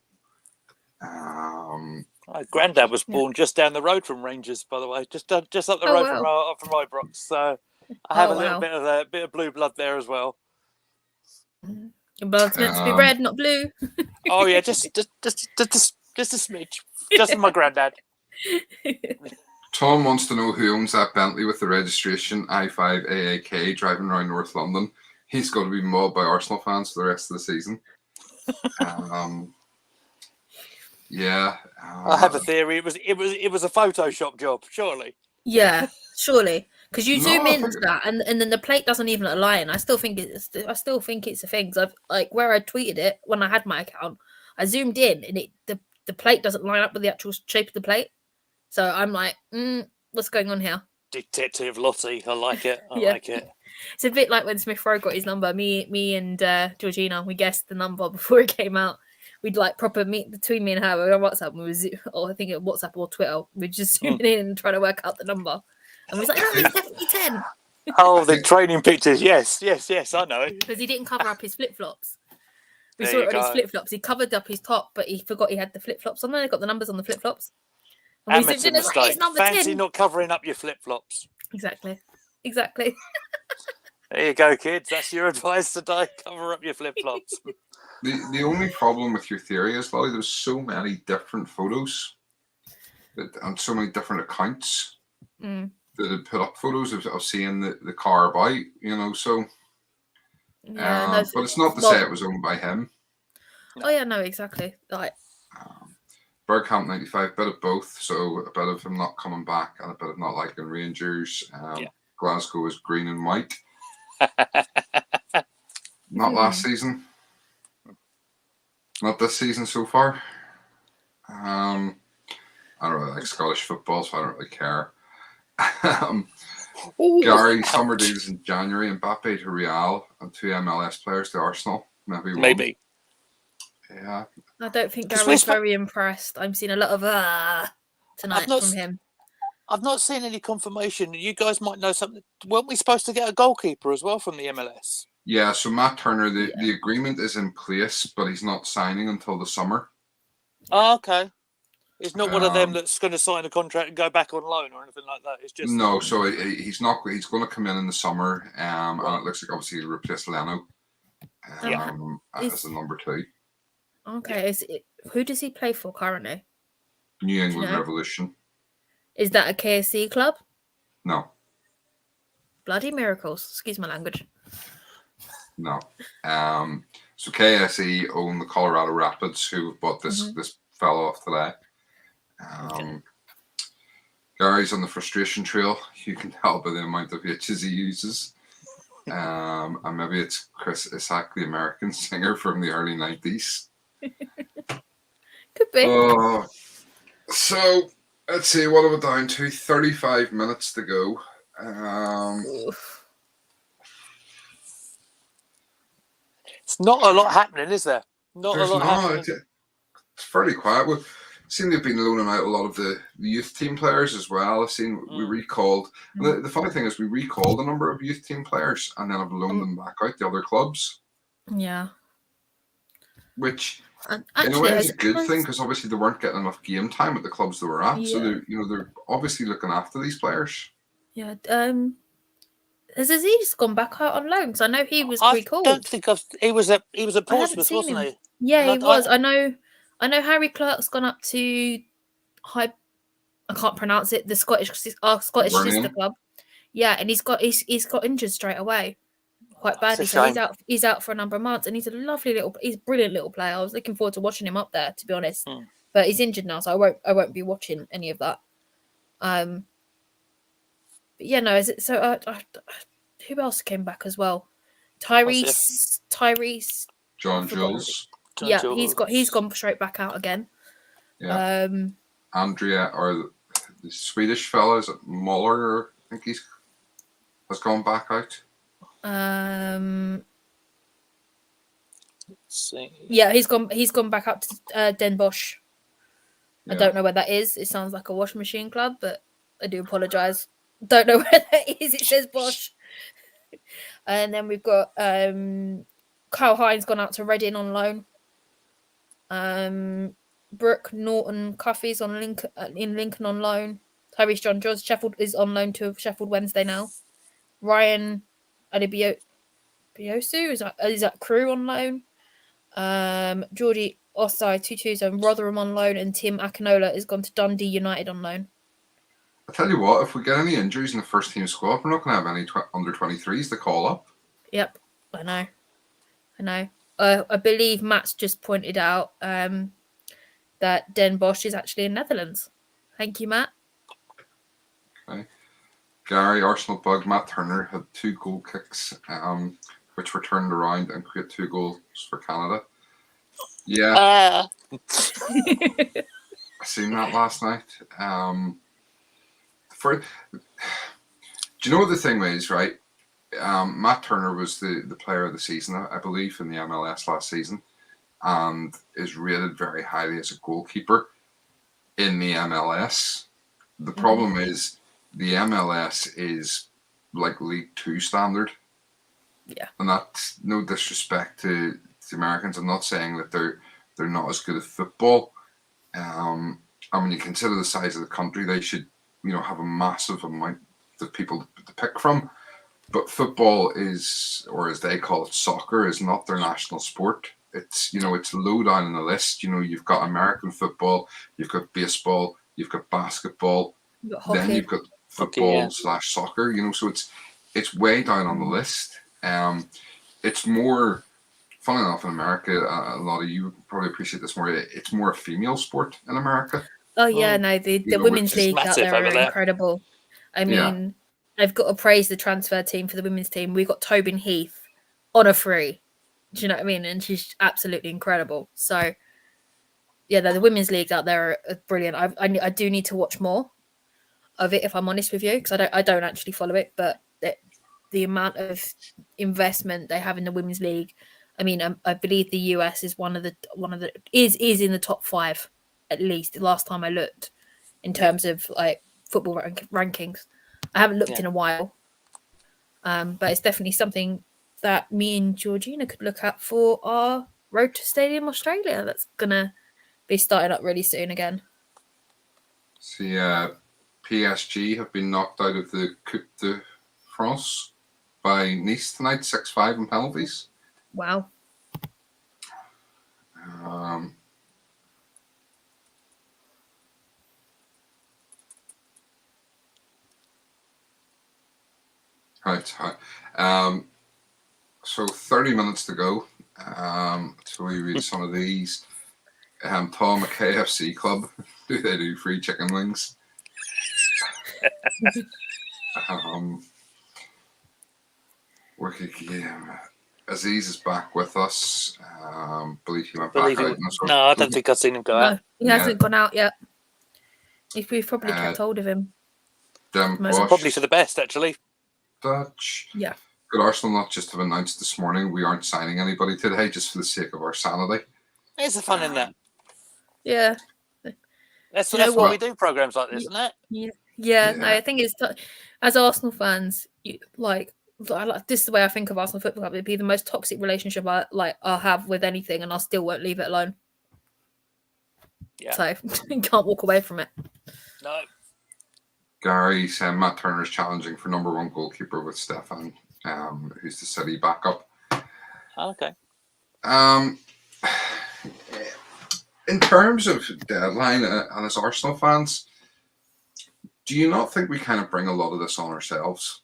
My granddad was born just down the road from Rangers, by the way, just up the road from Ibrox. So I have a little bit of blue blood there as well. Your blood's meant to be red, not blue. Oh yeah, just a smidge, just my granddad. Tom wants to know who owns that Bentley with the registration I5AAK driving around North London. He's going to be mobbed by Arsenal fans for the rest of the season. Yeah. I have a theory. It was a Photoshop job, surely. Yeah, surely. Because you zoom into that, and then the plate doesn't even align. I still think it's a thing. So where I tweeted it when I had my account, I zoomed in, and the plate doesn't line up with the actual shape of the plate. So I'm like, what's going on here? Detective Lottie, I like it. I like it. It's a bit like when Smith Rowe got his number. Me and Georgina, we guessed the number before it came out. We'd proper meet between me and her. We were on WhatsApp. I think it WhatsApp or Twitter. We'd just zoom in and try to work out the number. And we was like, no, it's definitely 10. Oh, the training pictures. Yes, I know. Because he didn't cover up his flip-flops. We saw it on his flip-flops. He covered up his top, but he forgot he had the flip-flops on there. They got the numbers on the flip-flops. And we zoomed in, it's number 10. Fancy not covering up your flip-flops. Exactly. There you go, kids. That's your advice today. Cover up your flip-flops. The only problem with your theory is, Lolly, there's so many different photos and so many different accounts that had put up photos of seeing the car about, so... Yeah, but it's not to say it was owned by him. Oh, yeah, no, exactly. Bergkamp 95, bit of both. So a bit of him not coming back and a bit of not liking Rangers. Glasgow is green and white. Not last season. Not this season so far. I don't really like Scottish football, so I don't really care. Gary, summer deals in January. Mbappe to Real and 2 MLS players to Arsenal. Maybe. Yeah. I don't think Gary's very impressed. I'm seeing a lot of tonight from him. I've not seen any confirmation. You guys might know something. Weren't we supposed to get a goalkeeper as well from the MLS? Yeah, so Matt Turner, the agreement is in place, but he's not signing until the summer. Oh, okay. It's not one of them that's going to sign a contract and go back on loan or anything like that. It's just no. So he's not. He's going to come in the summer, and it looks like obviously he'll replace Leno as the number 2. Okay, who does he play for currently? New England Revolution. Is that a KSC club? No. Bloody miracles. Excuse my language. No. So KSE own the Colorado Rapids, who bought this fella off today. Gary's on the frustration trail. You can tell by the amount of H's he uses. And maybe it's Chris Isaac, the American singer from the early 90s. Could be. So Let's see, what are we down to? 35 minutes to go. Oof. It's not a lot happening, is there? Not a There's lot not. happening. It's fairly quiet. We seem to have been loaning out a lot of the youth team players as well. I've seen we recalled. The funny thing is, we recalled a number of youth team players and then have loaned them back out to other clubs, Yeah. which And in a way actually, is a good thing because obviously they weren't getting enough game time at the clubs they were at. So they're obviously looking after these players. yeah. Has Aziz gone back out on loan? Because I know he was I recalled. don't think he was at I haven't Portsmouth, seen wasn't him. he? Yeah, And he was. I know Harry Clark's gone up to I can't pronounce it. The Scottish Burning. sister club. Yeah, and he's got injured straight away, quite badly. It's a So shame. he's out for a number of months, and he's a brilliant little player. I was looking forward to watching him up there, to be honest. But he's injured now, so I won't be watching any of that. But yeah, no. Is it so? Who else came back as well? Tyrese. John Jules. Yeah, he's gone straight back out again. Yeah. Andrea, or the Swedish fella, is it Muller? I think has gone back out. Let's see. Yeah, he's gone back up to Den Bosch. Yeah. I don't know where that is. It sounds like a washing machine club, but I do apologise. Don't know where that is. It says Bosch. And then we've got Kyle Hines gone out to Reading on loan. Brooke Norton Cuffy's in Lincoln on loan. Tyrese John George Sheffield is on loan to Sheffield Wednesday now. Ryan Adebiosu is at Crewe on loan. Geordie Osai Tutus and Rotherham on loan, and Tim Akinola has gone to Dundee United on loan. I tell you what, if we get any injuries in the first team squad, we're not going to have any under 23s to call up. Yep, I know. I believe Matt's just pointed out that Den Bosch is actually in Netherlands. Thank you, Matt. Okay. Gary, Arsenal bug, Matt Turner had 2 goal kicks, which were turned around and create 2 goals for Canada. Yeah. I seen that last night. Do you know what the thing is, right? Matt Turner was the player of the season, I believe, in the MLS last season, and is rated very highly as a goalkeeper in the MLS. The problem is the MLS is like League 2 standard. Yeah. And that's no disrespect to the Americans. I'm not saying that they're not as good at football. When you consider the size of the country, they should, have a massive amount of people to pick from. But football is, or as they call it, soccer, is not their national sport. It's, it's low down in the list. You've got American football, you've got baseball, you've got basketball, then you've got football / soccer. So it's way down on the list. It's more, funny enough, in America, a lot of you probably appreciate this more. It's more a female sport in America. Oh yeah, no, the women's league out there are incredible. I mean, I've got to praise the transfer team for the women's team. We got Tobin Heath on a free. Do you know what I mean? And she's absolutely incredible. So yeah, the women's leagues out there are brilliant. I do need to watch more of it, if I'm honest with you, because I don't actually follow it, but the amount of investment they have in the women's league. I mean, I believe the US is one of the is in the top 5 at least. The last time I looked, in terms of like football rankings, I haven't looked in a while. But it's definitely something that me and Georgina could look at for our Road to Stadium Australia. That's gonna be starting up really soon again. See, PSG have been knocked out of the Coupe de France by Nice tonight, 6-5 in penalties. Wow. Right. So 30 minutes to go. So we read some of these. Tom, a KFC club. Do they do free chicken wings? Aziz is back with us. Believe he went back out. No, I don't think I've seen him go out. No, he hasn't gone out yet. If we've probably kept hold of him. Probably for the best, actually. Dutch. Yeah. Could Arsenal not just have announced this morning we aren't signing anybody today just for the sake of our sanity? There's the fun in that. Yeah. That's why we do programs like this, isn't it? Yeah. No, I think it's as Arsenal fans, this is the way I think of Arsenal Football Club. It'd be the most toxic relationship I'll have with anything, and I still won't leave it alone. Yeah. So you can't walk away from it. No. Gary saying Matt Turner's challenging for number 1 goalkeeper with Stefan, who's the City backup. Okay. In terms of deadline and as Arsenal fans, do you not think we kind of bring a lot of this on ourselves?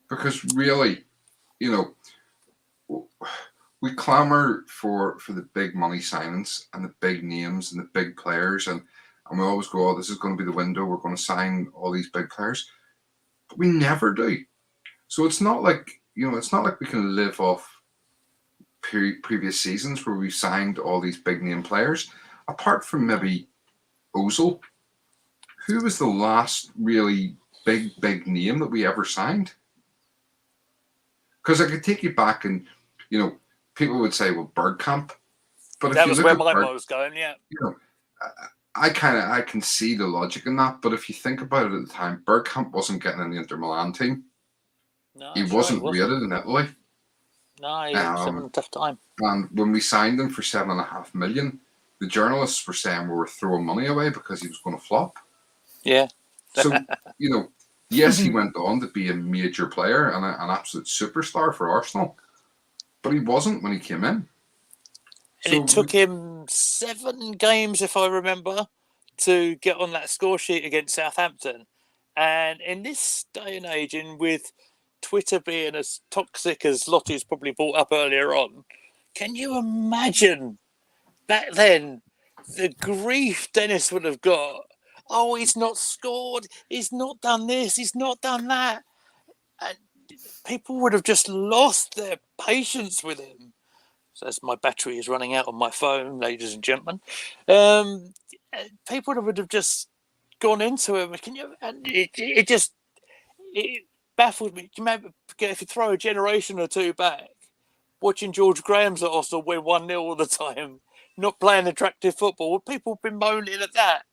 Because really, we clamour for the big money signings and the big names and the big players, and we always go, oh, this is going to be the window, we're going to sign all these big players. But we never do. So it's not like, it's not like we can live off previous seasons where we signed all these big name players. Apart from maybe Ozil, who was the last really big name that we ever signed? Because I could take you back and, people would say, well, Bergkamp. But that was where my mind was going, yeah. I can see the logic in that, but if you think about it at the time, Bergkamp wasn't getting in the Inter Milan team. No, he wasn't rated in Italy. No, he was having a tough time. And when we signed him for $7.5 million, the journalists were saying we were throwing money away because he was going to flop. Yeah. So, yes, he went on to be a major player and an absolute superstar for Arsenal, but he wasn't when he came in. And it took him 7 games, if I remember, to get on that score sheet against Southampton. And in this day and age, and with Twitter being as toxic as Lottie's probably brought up earlier on, can you imagine back then the grief Dennis would have got? Oh, he's not scored. He's not done this. He's not done that. And people would have just lost their patience with him. So as my battery is running out on my phone, ladies and gentlemen, people would have just gone into him. And it baffled me. Do you remember, if you throw a generation or two back, watching George Graham's at Arsenal win 1-0 all the time, not playing attractive football, would people have been moaning at that?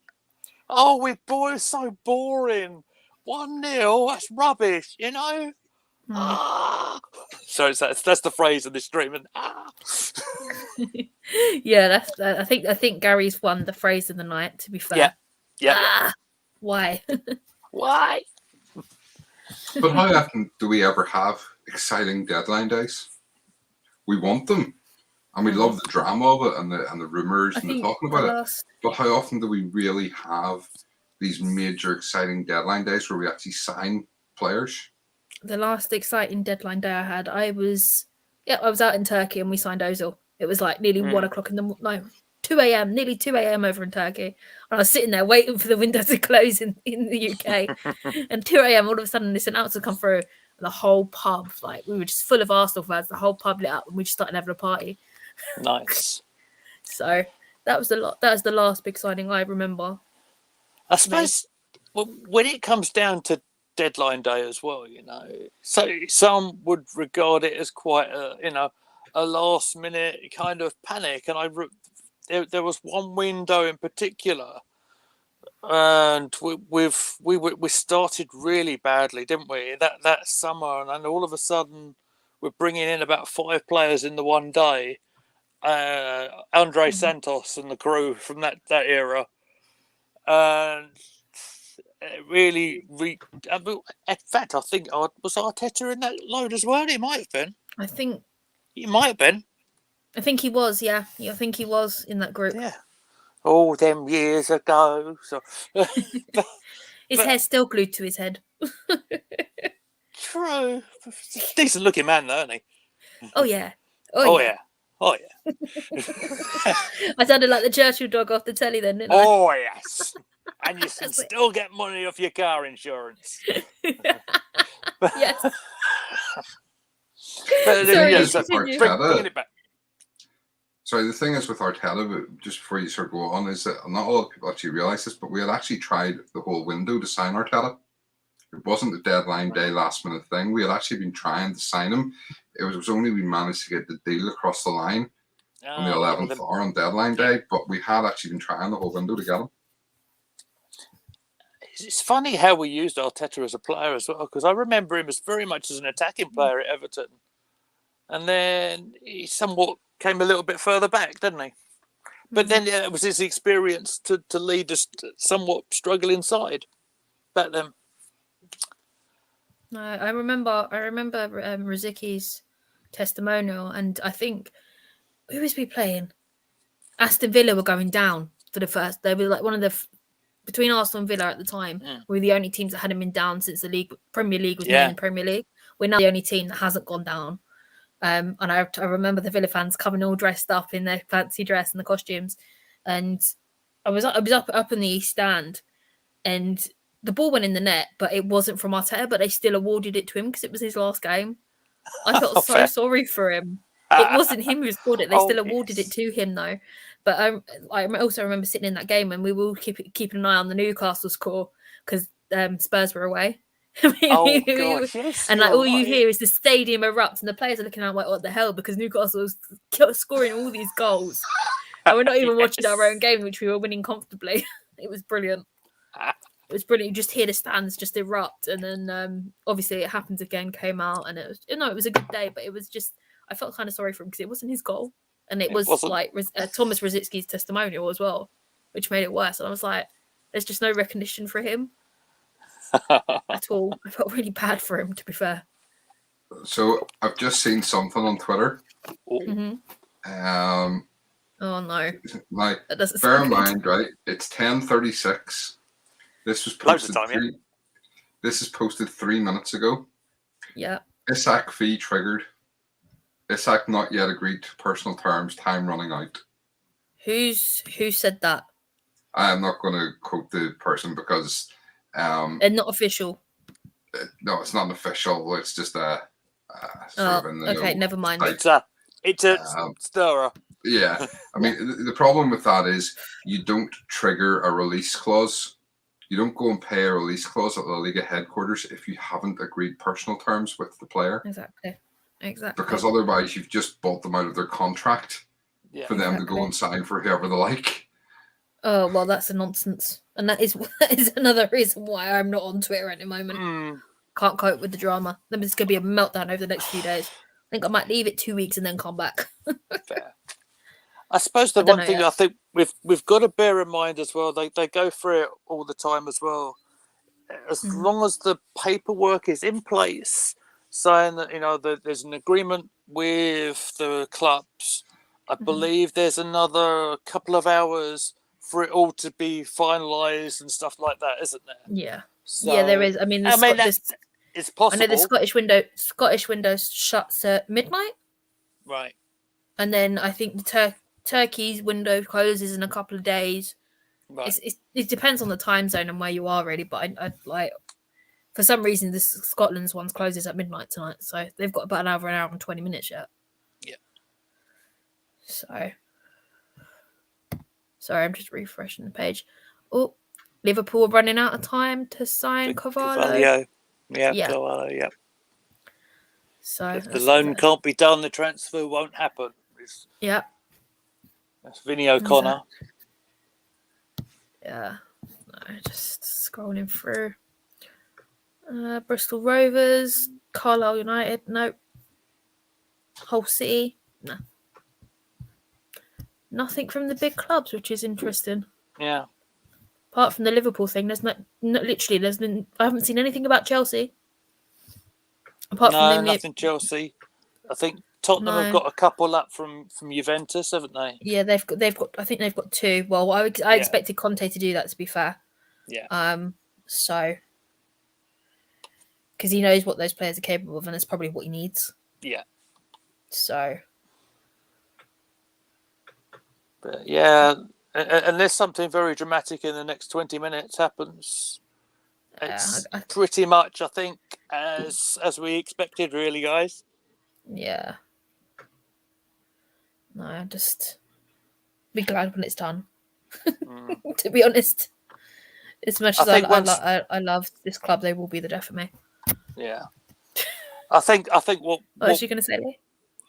Oh, we're so boring. 1-0, that's rubbish, Ah. So that's the phrase of this stream. And yeah, I think Gary's won the phrase of the night. To be fair. Yeah. Why? Why? But how often do we ever have exciting deadline days? We want them, and we love the drama of it and the rumours and the talking about it. But how often do we really have these major exciting deadline days where we actually sign players? The last exciting deadline day I had, I was out in Turkey and we signed Ozil. It was like nearly 1 o'clock in the morning, 2 a.m., nearly 2 a.m. over in Turkey. And I was sitting there waiting for the window to close in the UK. And 2 a.m., all of a sudden this announcement come through. And the whole pub, we were just full of Arsenal fans, the whole pub lit up and we just started having a party. Nice. So that was the last big signing I remember. I suppose when it comes down to deadline day as well, so some would regard it as quite a last minute kind of panic, and there was one window in particular, and we started really badly, didn't we, that summer, and then all of a sudden we're bringing in about 5 players in the one day, Andre Santos and the crew from that era, and really, in fact, I think was Arteta in that load as well. He might have been. I think he might have been. I think he was. Yeah, I think he was in that group. Yeah, all them years ago. So his hair's still glued to his head. True. Decent looking man, though, isn't he? Oh yeah. Oh yeah. I sounded like the Churchill dog off the telly then, didn't I? Oh yes. And you can still get money off your car insurance. Yes. Bringing it back. Sorry, the thing is with Arteta, but just before you sort of go on, is that not a lot of people actually realise this, but we had actually tried the whole window to sign Arteta. It wasn't a deadline day last minute thing. We had actually been trying to sign him. It was only we managed to get the deal across the line on the 11th hour on deadline day, but we had actually been trying the whole window to get him. It's funny how we used Arteta as a player as well, because I remember him as very much as an attacking player at Everton. And then he somewhat came a little bit further back, didn't he? But then it was his experience to lead us somewhat struggling side back then. No, I remember Rosiki's testimonial, and I think who was we playing? Aston Villa were going down for the first. They were like one of the between Arsenal and Villa at the time. We were the only teams that hadn't been down since the Premier League was named Premier League. We're now the only team that hasn't gone down. And I remember the Villa fans coming all dressed up in their fancy dress and the costumes, and I was up in the East Stand, and the ball went in the net, but it wasn't from Arteta, but they still awarded it to him because it was his last game. I felt so sorry for him. It wasn't him who scored it. They still awarded it to him, though. But I also remember sitting in that game, and we were keeping an eye on the Newcastle score because Spurs were away. Yes, and like all you hear is the stadium erupt, and the players are looking out like, what the hell? Because Newcastle was scoring all these goals. And we're not even watching our own game, which we were winning comfortably. It was brilliant. It was brilliant. You just hear the stands just erupt, and then obviously it happened again, came out, and it was a good day, but it was just I felt kind of sorry for him because it wasn't his goal, and it was like Thomas Rositzky's testimonial as well, which made it worse. And I was like, there's just no recognition for him at all. I felt really bad for him, to be fair. So I've just seen something on Twitter. Oh no! Like, bear in mind, right? It's 10:36. This was posted. This is posted 3 minutes ago. Yeah. Isak fee triggered. Isak not yet agreed to personal terms. Time running out. Who said that? I am not going to quote the person because. And not official. No, it's not official. It's just a. Sort of in the, okay, never mind. It's a stirrer. Yeah, I mean the problem with that is you don't trigger a release clause. You don't go and pay a release clause at La Liga headquarters if you haven't agreed personal terms with the player. Exactly. Because otherwise you've just bought them out of their contract for them to go and sign for whoever they like. Oh, well, that's a nonsense. And that is another reason why I'm not on Twitter at the moment. Can't cope with the drama. Then it's going to be a meltdown over the next few days. I think I might leave it 2 weeks and then come back. Fair. I suppose the one thing I think we've got to bear in mind as well, they go through it all the time as well. As long as the paperwork is in place, saying that there's an agreement with the clubs, I believe there's another couple of hours for it all to be finalised and stuff like that, isn't there? Yeah, so, yeah, there is. I mean, it's possible. I know the Scottish window shuts at midnight, right? And then I think the Turkey's window closes in a couple of days. Right. It depends on the time zone and where you are, really. But I like, for some reason, this Scotland's one closes at midnight tonight, so they've got about an hour and 20 minutes yet. Yeah. So, sorry, I'm just refreshing the page. Oh, Liverpool are running out of time to sign Carvalho. Yeah, Carvalho, yeah. So if the loan can't be done, the transfer won't happen. That's Vinny O'Connor. Yeah. No, just scrolling through. Bristol Rovers, Carlisle United, nope. Hull City, no. Nothing from the big clubs, which is interesting. Yeah. Apart from the Liverpool thing, there's I haven't seen anything about Chelsea. Apart from nothing Chelsea. I think Tottenham have got a couple up from Juventus, haven't they? Yeah, they've got. I think they've got two. Well, I expected Conte to do that. To be fair. Yeah. So, because he knows what those players are capable of, and it's probably what he needs. Yeah. So. But yeah, unless something very dramatic in the next 20 minutes happens, it's pretty much, I think, as we expected, really, guys. Yeah. No, I just be glad when it's done. Mm. To be honest, as much I as I think once, I love this club, they will be the death of me. yeah. I think What was you going to say, Lee?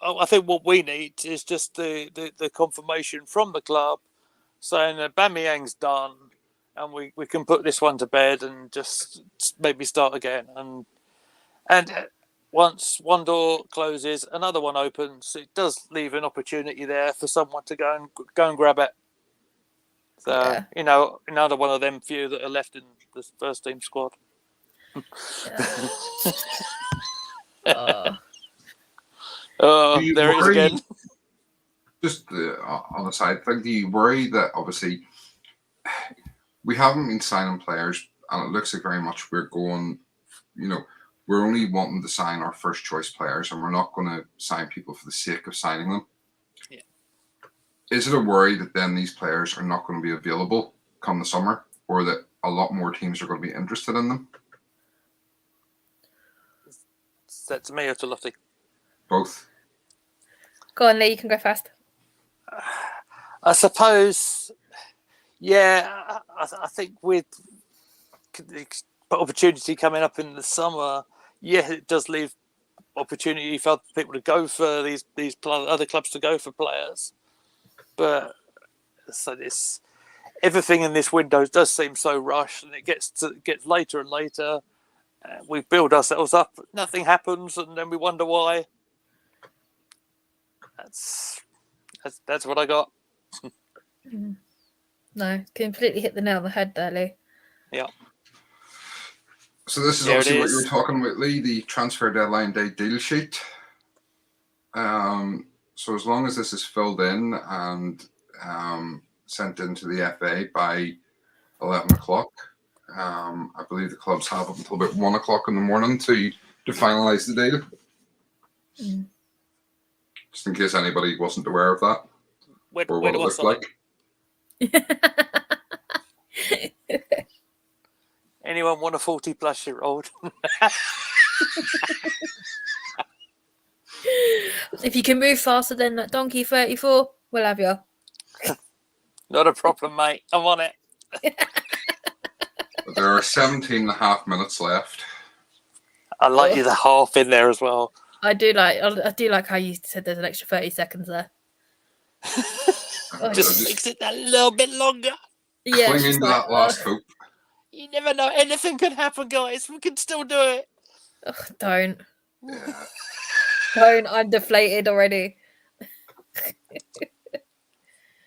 I think what we need is just the confirmation from the club saying that Bamiyang's done, and we can put this one to bed and just maybe start again. And once one door closes, another one opens. It does leave an opportunity there for someone to go and grab it. So Yeah. another one of them few that are left in the first team squad. Yeah. Do you There he is worry, again. just on the side thing, do you worry that obviously we haven't been signing players, and it looks like very much we're going, we're only wanting to sign our first choice players, and we're not going to sign people for the sake of signing them. Yeah. Is it a worry that then these players are not going to be available come the summer, or that a lot more teams are going to be interested in them? Is that to me or to Lottie? Both. Go on, Lee. You can go fast. I suppose, yeah. I think with the opportunity coming up in the summer, yeah, it does leave opportunity for people to go for these other clubs to go for players. But so this everything in this window does seem so rushed, and it gets later and later. We build ourselves up, nothing happens, and then we wonder why. That's what I got. No, completely hit the nail on the head there, Lee. Yeah. So this is There it obviously what you is. were talking about, Lee, the transfer deadline day deal sheet. So as long as this is filled in and sent into the FA by 11 o'clock, I believe the clubs have up until about 1 o'clock in the morning to finalise the deal. Just in case anybody wasn't aware of that, or what it looked like. Anyone want a 40-plus-year-old? If you can move faster than that donkey 34, we'll have you. Not a problem, mate. I'm on it. But there are 17 and a half minutes left. I like you the half in there as well. I do like how you said there's an extra 30 seconds there. Just makes it that little bit longer. Yeah, Cling into that last hope. You never know. Anything could happen, guys. We can still do it. Don't. Yeah. Don't. I'm deflated already.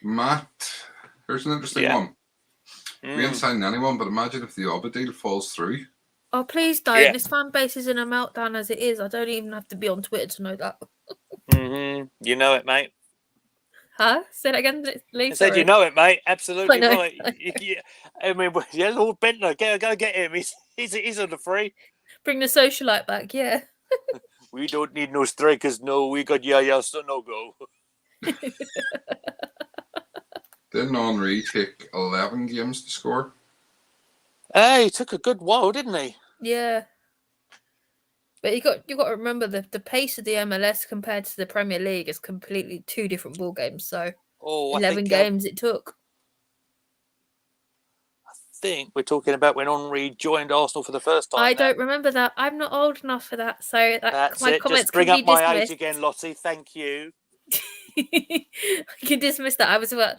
Matt, here's an interesting one. We ain't signing anyone, but imagine if the Oba deal falls through. Oh, please don't. Yeah. This fan base is in a meltdown as it is. I don't even have to be on Twitter to know that. You know it, mate. Huh? Say that again, Lee. I said you know it, mate. Absolutely I know. right. I mean, yeah, Lord Bentner, go get him. He's on the free. Bring the socialite back, yeah. We don't need no strikers, no. We got Yaya, so no go. Didn't Henry take 11 games to score? Hey, he took a good while, didn't he? Yeah. But you got to remember the pace of the MLS compared to the Premier League is completely two different ball games. So 11 games it took. I think we're talking about when Henry joined Arsenal for the first time. I don't remember that. I'm not old enough for that. So That's my it. comments Just bring can up be my dismissed. age again, Lottie. Thank you. I can dismiss that. I was about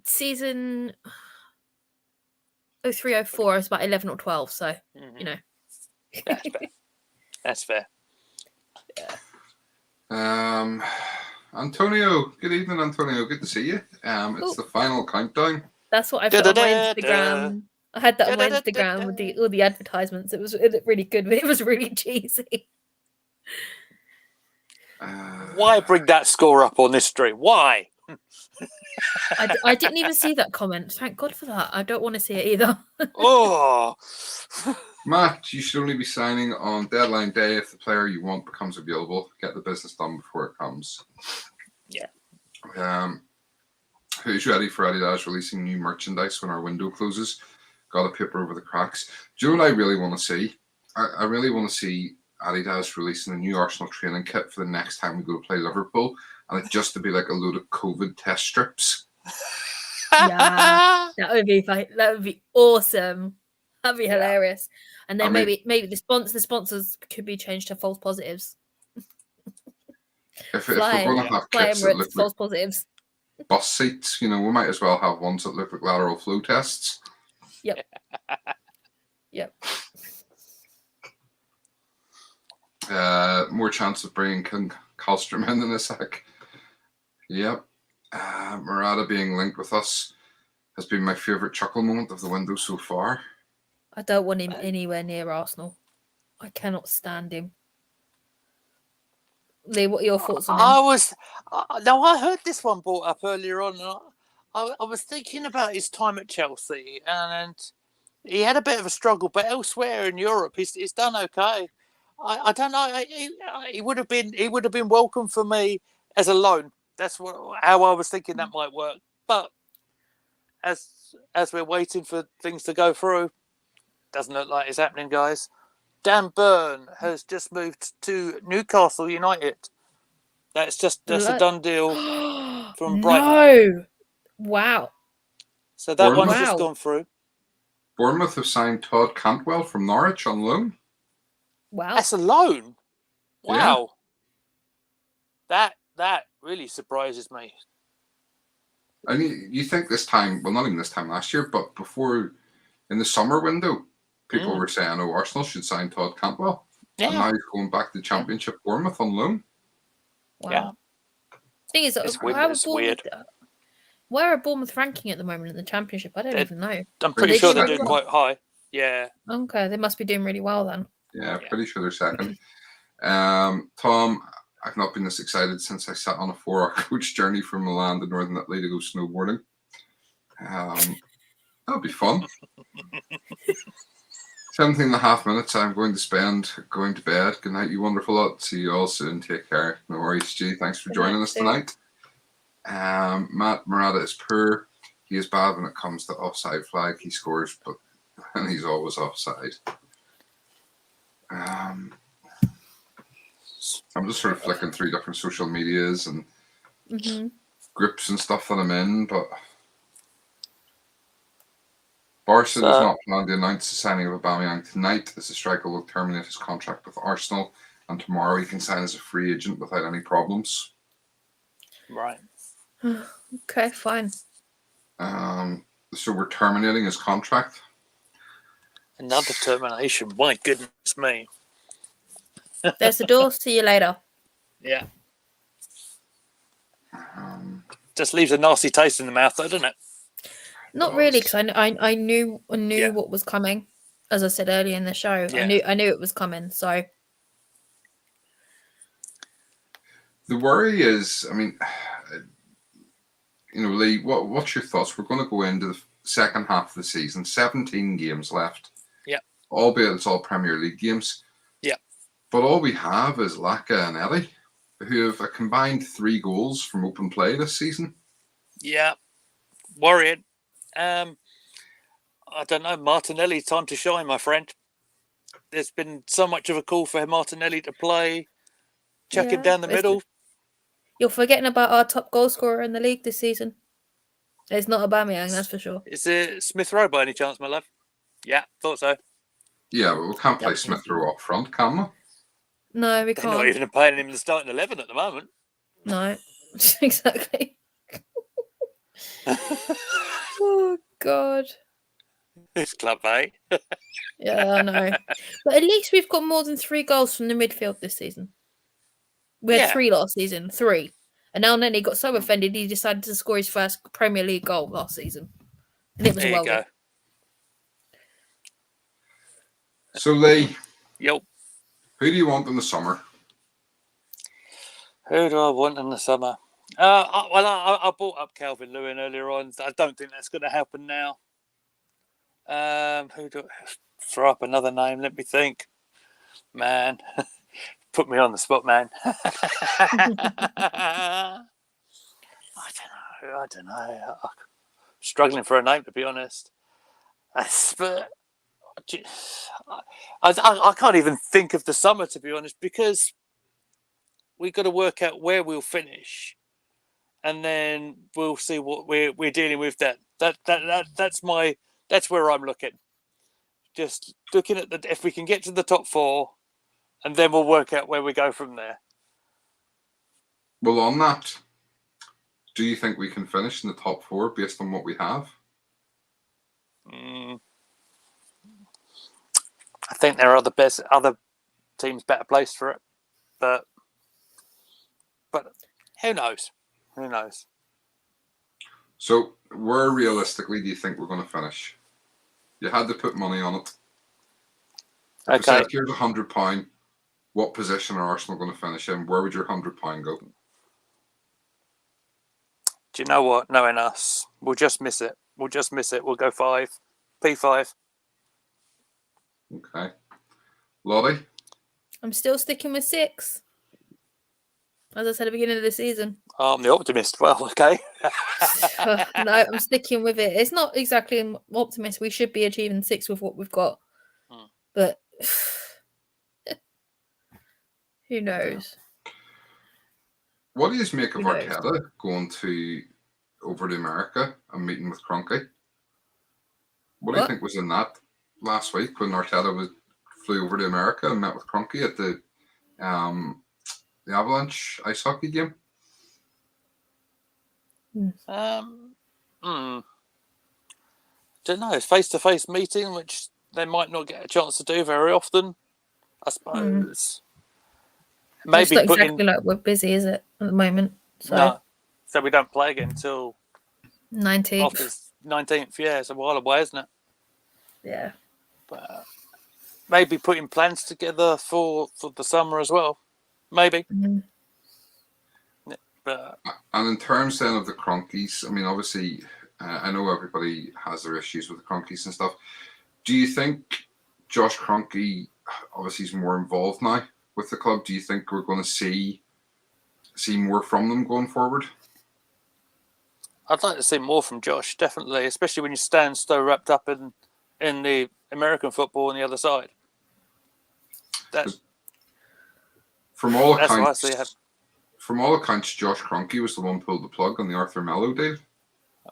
season 03-04. I was about 11 or 12. So you know. That's fair. That's fair. Yeah. Antonio, good evening, Antonio. Good to see you. It's the final countdown. That's what I put on my Instagram. I had that on my Instagram with all the advertisements. It looked really good, but it was really cheesy. Why bring that score up on this stream? Why? I didn't even see that comment. Thank God for that. I don't want to see it either. Oh. Matt, you should only be signing on deadline day if the player you want becomes available. Get the business done before it comes. Yeah. Who's ready for Adidas releasing new merchandise when our window closes? Got a paper over the cracks. Do you know what I really want to see? I really want to see Adidas releasing a new Arsenal training kit for the next time we go to play Liverpool, and it just to be like a load of COVID test strips. Yeah, that would be awesome. That'd be hilarious. And then I mean, maybe the sponsors could be changed to false positives. if we're going to have Fly kits that Emirates, look like false positives. bus seats, we might as well have ones that look like lateral flow tests. Yep. Yep. More chance of bringing Kallstrom in a sec. Yep. Murata being linked with us has been my favourite chuckle moment of the window so far. I don't want him anywhere near Arsenal. I cannot stand him. Lee, what are your thoughts on him? I heard this one brought up earlier on. I was thinking about his time at Chelsea, and he had a bit of a struggle, but elsewhere in Europe, he's done okay. I don't know. He would have been welcome for me as a loan. That's how I was thinking that might work. But as we're waiting for things to go through, doesn't look like it's happening, guys. Dan Burn has just moved to Newcastle United. That's a done deal from Brighton. No. Wow. So that one's Bournemouth? just gone through. Bournemouth have signed Todd Cantwell from Norwich on loan. Wow. That's a loan. Yeah. Wow. That really surprises me. And you think this time, well, not even this time last year, but before in the summer window, people were saying, oh, Arsenal should sign Todd Cantwell. Yeah. And now he's going back to Championship Bournemouth on loan. Wow. Yeah. Thing is, It's weird. Where are Bournemouth ranking at the moment in the Championship? I don't even know. I'm pretty sure they're doing quite high. Yeah. Okay, they must be doing really well then. Yeah, pretty sure they're second. Tom, I've not been this excited since I sat on a 4-hour coach journey from Milan to Northern Italy to go snowboarding. That'll be fun. 17 and a half minutes I'm going to spend going to bed. Good night, you wonderful lot. See you all soon. Take care. No worries, G. Thanks for joining us tonight. Matt Murata is poor. He is bad when it comes to offside flag. He scores, and he's always offside. I'm just sort of flicking through different social medias and groups and stuff that I'm in, but Barca does not plan to announce the signing of Aubameyang tonight, as the striker will terminate his contract with Arsenal, and tomorrow he can sign as a free agent without any problems. Right. Okay, fine. So we're terminating his contract. Another termination. My goodness me. There's the door. See you later. Yeah. Just leaves a nasty taste in the mouth, though, doesn't it? Not really, because I knew what was coming. As I said earlier in the show, Yeah. I knew it was coming. So the worry is, I mean, Lee, what's your thoughts? We're going to go into the second half of the season, 17 games left. Yeah. Albeit it's all Premier League games. Yeah. But all we have is Laka and Eddie, who have a combined 3 goals from open play this season. Yeah. Worrying. I don't know. Martinelli, time to shine, my friend. There's been so much of a call for Martinelli to play. Chuck him down the middle. You're forgetting about our top goal scorer in the league this season. It's not Aubameyang, that's for sure. Is it Smith Rowe by any chance, my love? Yeah, thought so. Yeah, but we can't play Smith Rowe up front, can we? No, we They're can't. not even playing him in the starting 11 at the moment. No, exactly. Oh, God. This club, eh? Yeah, I know. But at least we've got more than 3 goals from the midfield this season. We had 3 last season, 3. And now Nenny got so offended he decided to score his first Premier League goal last season. And it was There you go. So, Lee, Yo. who do you want in the summer? Who do I want in the summer? I brought up Calvin Lewin earlier on. I don't think that's going to happen now. Who do I throw up another name? Let me think. Man, put me on the spot, man. I don't know. I'm struggling for a name, to be honest. But I can't even think of the summer, to be honest, because we've got to work out where we'll finish and then we'll see what we're dealing with. That's where I'm looking. Just looking at if we can get to the top 4, and then we'll work out where we go from there. Well, on that, do you think we can finish in the top 4 based on what we have? I think there are other teams better placed for it, but who knows? Who knows? So, where realistically do you think we're going to finish? You had to put money on it. Okay. So if here's £100, what position are Arsenal going to finish in? Where would your £100 go? Do you know what? Knowing us, we'll just miss it. We'll go 5. P5. Okay. Lottie? I'm still sticking with 6. As I said at the beginning of the season. I'm the optimist. Well, okay. No, I'm sticking with it. It's not exactly an optimist. We should be achieving 6 with what we've got. But who knows? What do you make of Who knows? Arteta going over to America and meeting with Kroenke? What do you think was in that last week when Arteta flew over to America and met with Kroenke at the Avalanche ice hockey game? Don't know. It's face-to-face meeting, which they might not get a chance to do very often, I suppose. Maybe it's not exactly like we're busy, is it, at the moment? So no. So we don't play again until 19th. 19th. Yeah, it's a while away, isn't it? Yeah. But maybe putting plans together for the summer as well. Maybe. Mm-hmm. But and in terms then of the Kroenkes, I mean, obviously, I know everybody has their issues with the Kroenkes and stuff. Do you think Josh Kroenke, obviously, is more involved now with the club? Do you think we're going to see more from them going forward? I'd like to see more from Josh, definitely, especially when you stand so wrapped up in the American football on the other side. From all accounts, Josh Kroenke was the one who pulled the plug on the Arthur Melo deal.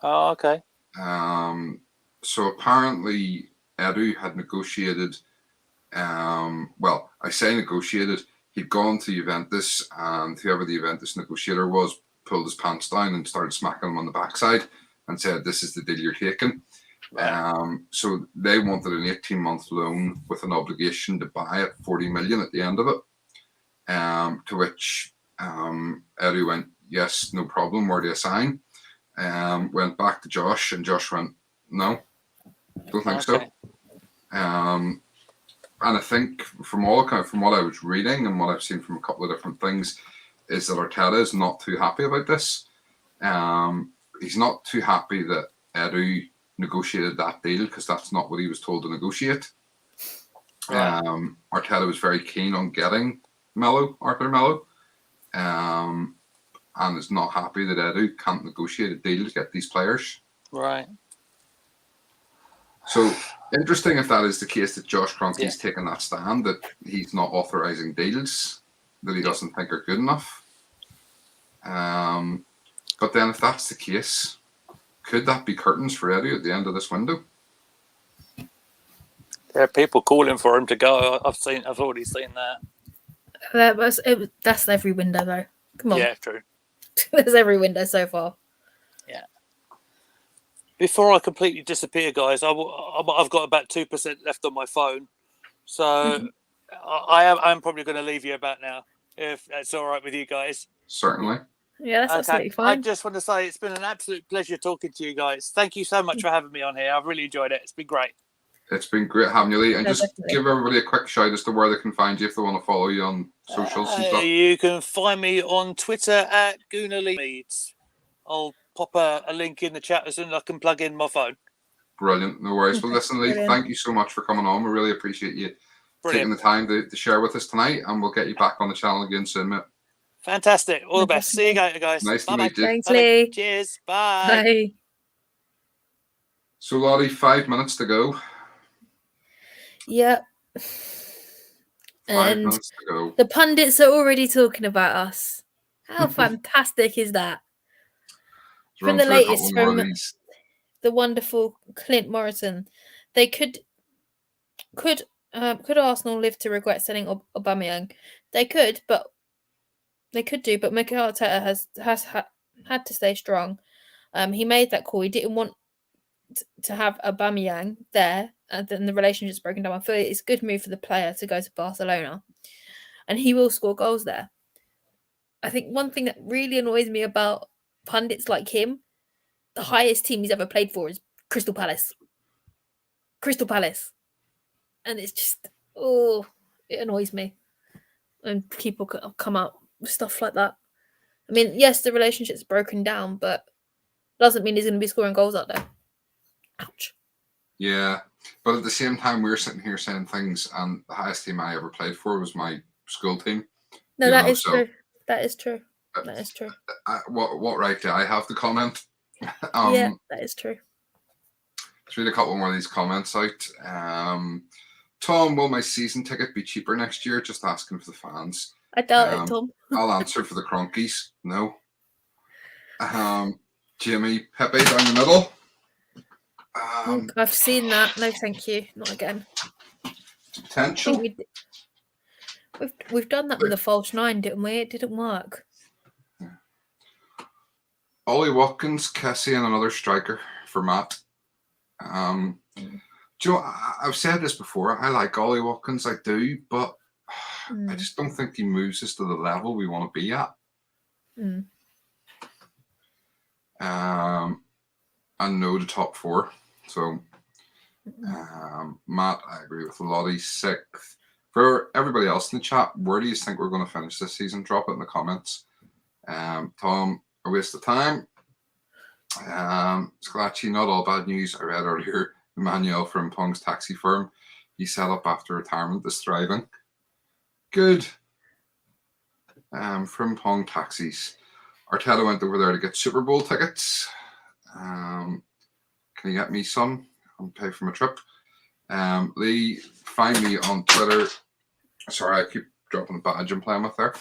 Oh, okay. So apparently Edu had negotiated. Well, I say negotiated. He'd gone to Juventus, and whoever the Juventus negotiator was pulled his pants down and started smacking him on the backside and said, "This is the deal you're taking." Right. So they wanted an 18-month loan with an obligation to buy at 40 million at the end of it. To which Edu went, "Yes, no problem. Where do you sign?" Went back to Josh, and Josh went, "No, don't think so." And I think from what I was reading and what I've seen from a couple of different things, is that Arteta is not too happy about this. He's not too happy that Edu negotiated that deal because that's not what he was told to negotiate. Right. Arteta was very keen on getting Arthur Melo, and is not happy that Edu can't negotiate a deal to get these players. Right. So interesting if that is the case, that Josh Kroenke's taken that stand, that he's not authorising deals that he doesn't think are good enough. But then if that's the case, could that be curtains for Edu at the end of this window? There are people calling for him to go. I've already seen that. That's every window, though. Come on. Yeah, true. There's every window so far. Yeah. Before I completely disappear, guys, I've got about 2% left on my phone, so I'm probably going to leave you about now, if that's all right with you guys. Certainly. Yeah, that's absolutely fine. I just want to say it's been an absolute pleasure talking to you guys. Thank you so much for having me on here. I've really enjoyed it. It's been great. It's been great having you, Lee. And just definitely. Give everybody a quick shout as to where they can find you if they want to follow you on socials and stuff. You can find me on Twitter at GoonerLeeMeads. I'll pop a link in the chat as soon as I can plug in my phone. Brilliant. No worries. Well, listen, Lee, thank you so much for coming on. We really appreciate you taking the time to share with us tonight, and we'll get you back on the channel again soon, mate. Fantastic. All the best. See you later, guys. Nice Bye-bye. to meet you. Thanks, Lee. Cheers. Bye. Bye. So, Lottie, 5 minutes to go. Yep. 5 minutes to go. The pundits are already talking about us. How fantastic is that? To From run the through a couple latest, more of from these. the wonderful Clint Morrison, they could Arsenal live to regret selling Aubameyang? They could, but Mikel Arteta had to stay strong. He made that call. He didn't want to have Aubameyang there, and then the relationship's broken down. I feel it's a good move for the player to go to Barcelona, and he will score goals there. I think one thing that really annoys me about pundits like him, the highest team he's ever played for is Crystal Palace. And it's just, it annoys me when people come out with stuff like that. I mean, yes, the relationship's broken down, but doesn't mean he's going to be scoring goals out there. Ouch. Yeah, but at the same time, we're sitting here saying things, and the highest team I ever played for was my school team. No, that is true. That is true. That is true. What right do I have to comment? Yeah, that is true. Let's read a couple more of these comments out. Tom, will my season ticket be cheaper next year? Just asking for the fans. I doubt it, Tom. I'll answer for the Cronkies. No. Jimmy, Pepe down the middle. I've seen that. No, thank you. Not again. Potential. We've done that with a false 9, didn't we? It didn't work. Ollie Watkins, Kessie, and another striker for Matt. Do you know, I've said this before. I like Ollie Watkins, I do, but I just don't think he moves us to the level we want to be at. And no to top 4. So, Matt, I agree with Lottie, 6th. For everybody else in the chat, where do you think we're going to finish this season? Drop it in the comments. Tom, a waste of time. Scratchy, not all bad news. I read earlier, Emmanuel from Pong's taxi firm, he set up after retirement, is thriving. Good. From Pong Taxis. Arteta went over there to get Super Bowl tickets. Can you get me some? I'll pay for my trip. Lee, find me on Twitter. Sorry, I keep dropping the badge I'm playing with there.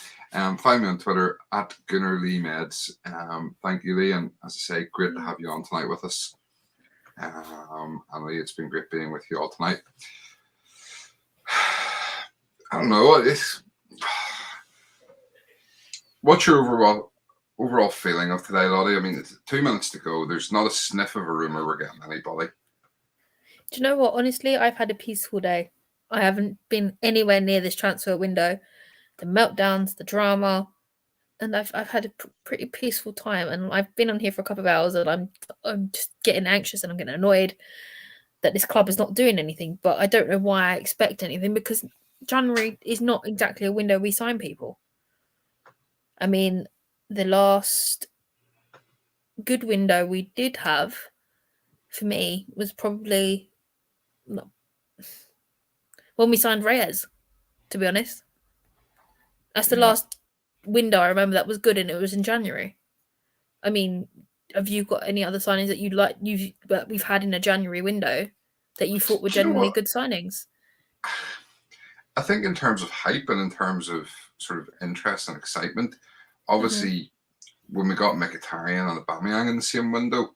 Find me on Twitter at Gunnar Lee Meds. Thank you, Lee, and as I say, great to have you on tonight with us. And Lee, it's been great being with you all tonight. I don't know. What's your overall feeling of today, Lottie? I mean, it's 2 minutes to go. There's not a sniff of a rumour we're getting anybody. Do you know what? Honestly, I've had a peaceful day. I haven't been anywhere near this transfer window. The meltdowns, the drama, and I've had a pretty peaceful time. And I've been on here for a couple of hours, and I'm just getting anxious and I'm getting annoyed that this club is not doing anything. But I don't know why I expect anything, because January is not exactly a window we sign people. I mean, the last good window we did have, for me, was probably when we signed Reyes, to be honest. That's the last window I remember that was good, and it was in January. I mean, have you got any other signings that we've had in a January window that you thought were genuinely good signings? I think in terms of hype and in terms of sort of interest and excitement, obviously when we got Mkhitaryan and Aubameyang in the same window,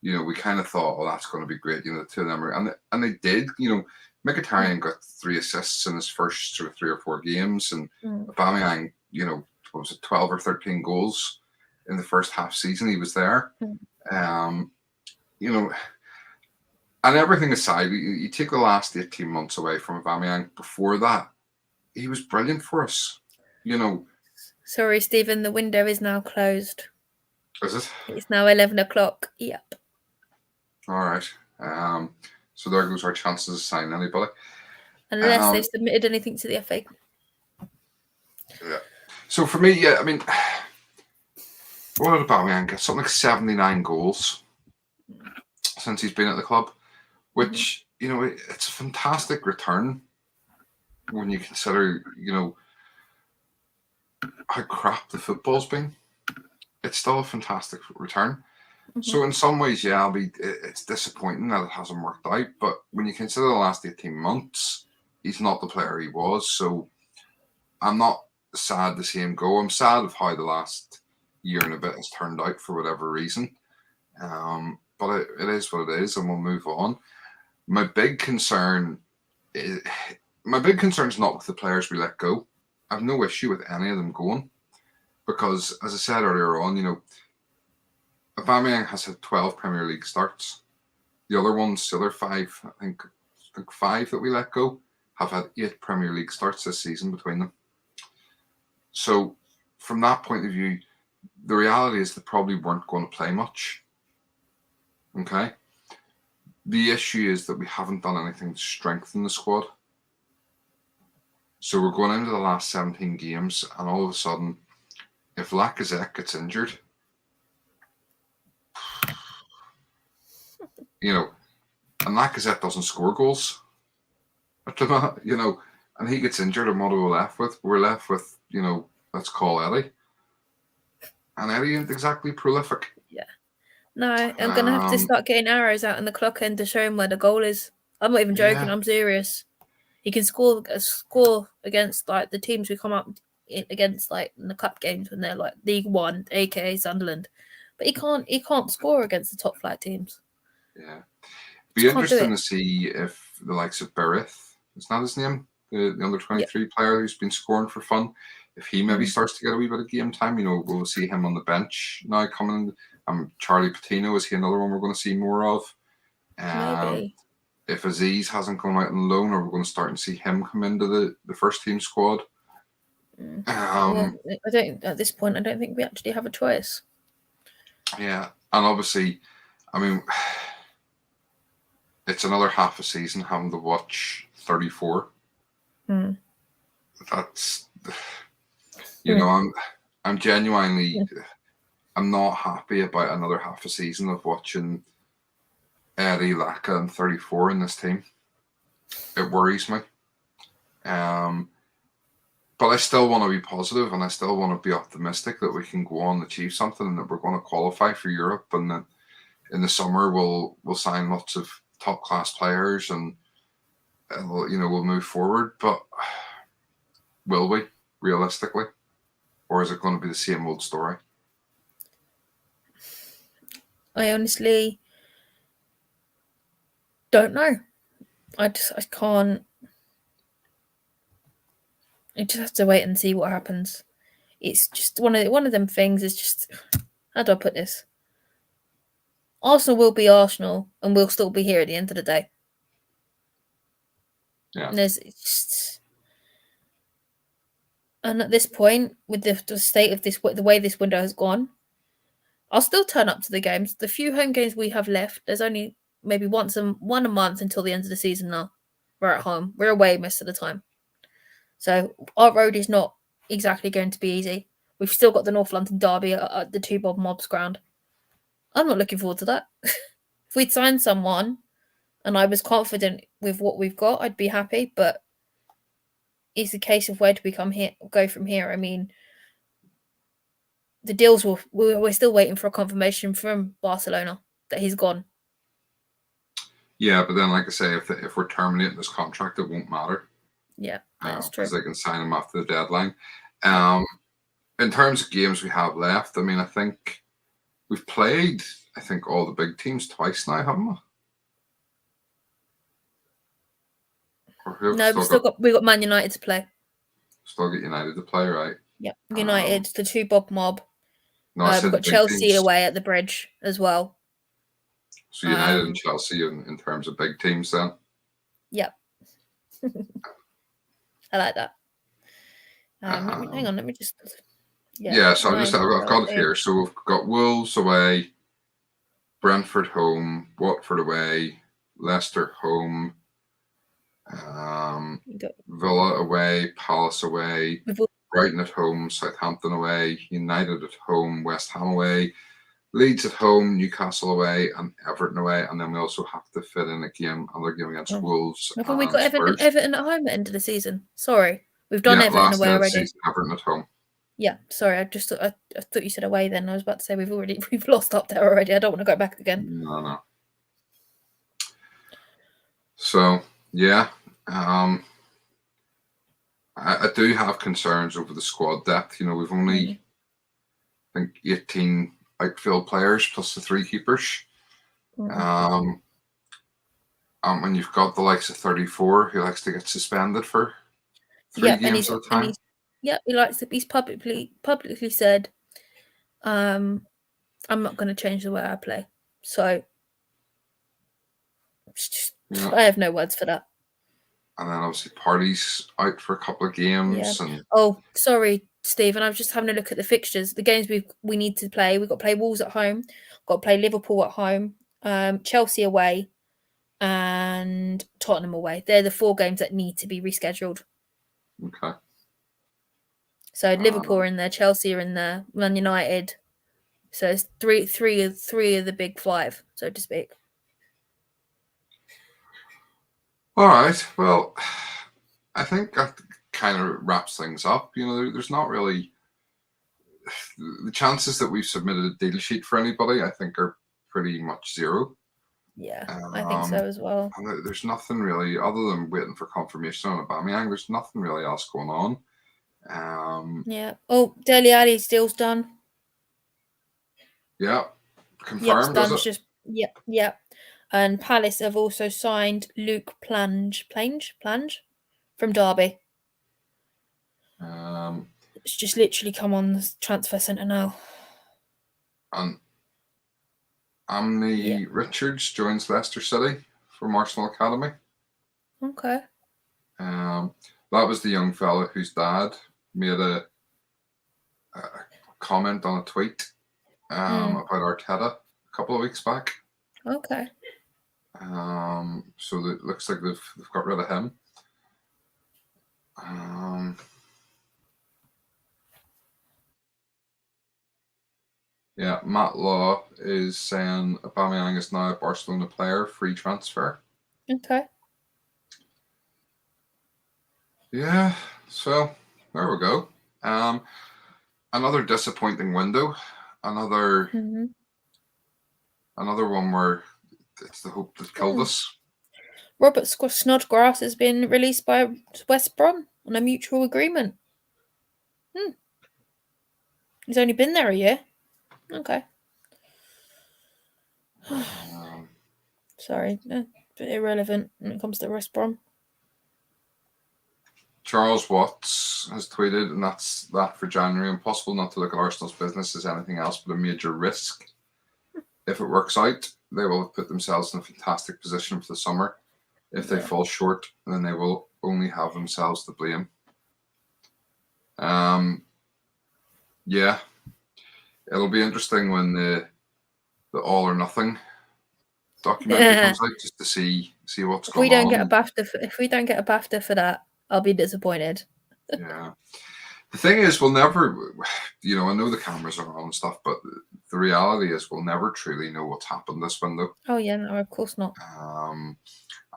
you know, we kind of thought, oh, that's going to be great. You know, the two of them are, and they did. You know, Mkhitaryan got 3 assists in his first sort of 3 or 4 games, and Aubameyang, you know, what was it, 12 or 13 goals in the first half season he was there. You know, and everything aside, you take the last 18 months away from Aubameyang. Before that, he was brilliant for us. You know. Sorry, Stephen, the window is now closed. Is it? It's now 11 o'clock. Yep. All right. So there goes our chances of signing anybody. Unless they've submitted anything to the FA. Yeah. So for me, yeah, I mean, what did Aubameyang get? Something like 79 goals since he's been at the club, which, you know, it's a fantastic return when you consider, you know, how crap the football's been. It's still a fantastic return. So in some ways, yeah, it's disappointing that it hasn't worked out. But when you consider the last 18 months, he's not the player he was. So I'm not sad to see him go. I'm sad of how the last year and a bit has turned out for whatever reason. But it is what it is, and we'll move on. My big concern is not with the players we let go. I have no issue with any of them going because, as I said earlier on, Aubameyang has had 12 Premier League starts. The other 5, I think 5 that we let go have had 8 Premier League starts this season between them. So, from that point of view, the reality is they probably weren't going to play much. Okay? The issue is that we haven't done anything to strengthen the squad. So we're going into the last 17 games, and all of a sudden, if Lacazette gets injured, and Lacazette doesn't score goals, and he gets injured, and what are we left with? We're left with, let's call Eddie. And Eddie isn't exactly prolific. Yeah. No, I'm going to have to start getting arrows out in the clock end to show him where the goal is. I'm not even joking. Yeah. I'm serious. He can score against like the teams we come up against, like in the cup games when they're like League One, aka Sunderland. But he can't score against the top flight teams. Yeah. Be interesting to see if the likes of Berith, is that his name? The under 23 player who's been scoring for fun. If he maybe starts to get a wee bit of game time, we'll see him on the bench now coming in. Charlie Patino, is he another one we're going to see more of? Maybe. If Aziz hasn't gone out on loan, are we going to start and see him come into the first team squad? Well, at this point, I don't think we actually have a choice. Yeah, and obviously, it's another half a season having to watch 34. That's, I'm genuinely, I'm not happy about another half a season of watching Eddie, Laka, and 34 in this team. It worries me. But I still want to be positive, and I still want to be optimistic that we can go on and achieve something, and that we're going to qualify for Europe, and that in the summer we'll sign lots of top class players, and we'll move forward. But will we, realistically, or is it going to be the same old story? I honestly don't know. I can't. I just have to wait and see what happens. It's just one of them things. It's just, how do I put this? Arsenal will be Arsenal, and we'll still be here at the end of the day. Yeah. And at this point, with the state of this, the way this window has gone, I'll still turn up to the games. The few home games we have left, there's only maybe one a month until the end of the season now. We're at home. We're away most of the time. So our road is not exactly going to be easy. We've still got the North London derby at the 2 Bob Mobs ground. I'm not looking forward to that. If we'd signed someone and I was confident with what we've got, I'd be happy. But it's a case of where do we go from here? The deals we're still waiting for a confirmation from Barcelona that he's gone. Yeah, but then, like I say, if we're terminating this contract, it won't matter. Yeah, that's true. Because they can sign him after the deadline. In terms of games we have left, I think we've played, all the big teams twice now, haven't we? No, we've got Man United to play. Still got United to play, right? Yep, United, the 2 Bob Mob. No, we've got Chelsea teams away at the Bridge as well. So United and Chelsea in terms of big teams then? Yep. I like that. Hang on, let me just... Yeah, so I've got it here. So we've got Wolves away, Brentford home, Watford away, Leicester home, Villa away, Palace away, Brighton at home, Southampton away, United at home, West Ham away, Leeds at home, Newcastle away, and Everton away. And then we also have to fit in another game against Wolves. Have we got Everton at home at the end of the season? Sorry. We've done Everton away already. Season, Everton at home. Yeah, sorry. I thought you said away then. I was about to say we've lost up there already. I don't want to go back again. No. So, yeah. I do have concerns over the squad depth. We've only, I think, 18 outfield players plus the 3 keepers. Mhm. When you've got the likes of 34 who likes to get suspended for 3 Yeah, games at a time. he likes to. He's publicly said, "I'm not going to change the way I play." So Yeah. I have no words for that. And then obviously Party's out for a couple of games. And Oh, sorry, Stephen. I was just having a look at the fixtures. The games we need to play. We've got to play Wolves at home. Got to play Liverpool at home. Chelsea away, and Tottenham away. They're the 4 games that need to be rescheduled. okay. So Liverpool are in there, Chelsea are in there, Man United. So it's three of the big 5, so to speak. All right. Well, I think that kind of wraps things up. There's not really the chances that we've submitted a deal sheet for anybody, I think, are pretty much 0. Yeah, I think so as well. And there's nothing really other than waiting for confirmation on Aubameyang. There's nothing really else going on. Yeah. Oh, Dele Alli's deal's done. Yeah. Yep, Confirmed, done. is it? Yep. And Palace have also signed Luke Plange from Derby. It's just literally come on the transfer centre now. And Amni Richards joins Leicester City from Arsenal Academy. Okay. That was the young fella whose dad made a comment on a tweet about Arteta a couple of weeks back. Okay. So it looks like they've got rid of him. Yeah, Matt Law is saying Aubameyang is now a Barcelona player, free transfer. Okay. Yeah, so there we go. Another disappointing window. Another one where it's the hope that killed us. Robert Snodgrass has been released by West Brom on a mutual agreement. He's only been there a year. Okay. Sorry, a bit irrelevant when it comes to West Brom. Charles Watts has tweeted, and that's that for January. Impossible not to look at Arsenal's business as anything else but a major risk. If it works out, they will have put themselves in a fantastic position for the summer. If they fall short, then they will only have themselves to blame. Yeah, it'll be interesting when the All or Nothing documentary comes out, just to see what's going on. If we don't get a BAFTA for that, I'll be disappointed. Yeah. The thing is, we'll never, I know the cameras are on and stuff, but the reality is we'll never truly know what's happened this window. Oh, yeah, no, of course not. And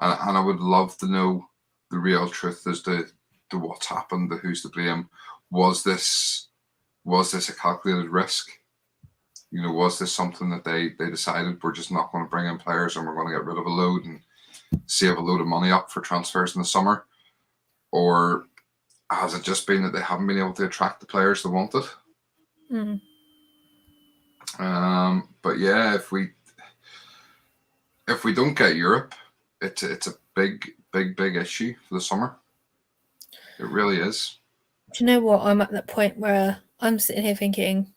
I would love to know the real truth as to what's happened, to who's to blame. Was this a calculated risk? Was this something that they decided we're just not going to bring in players and we're going to get rid of a load and save a load of money up for transfers in the summer? Or has it just been that they haven't been able to attract the players they wanted? But yeah, if we don't get Europe, it's a big issue for the summer. It really is. Do you know what? I'm at that point where I'm sitting here thinking,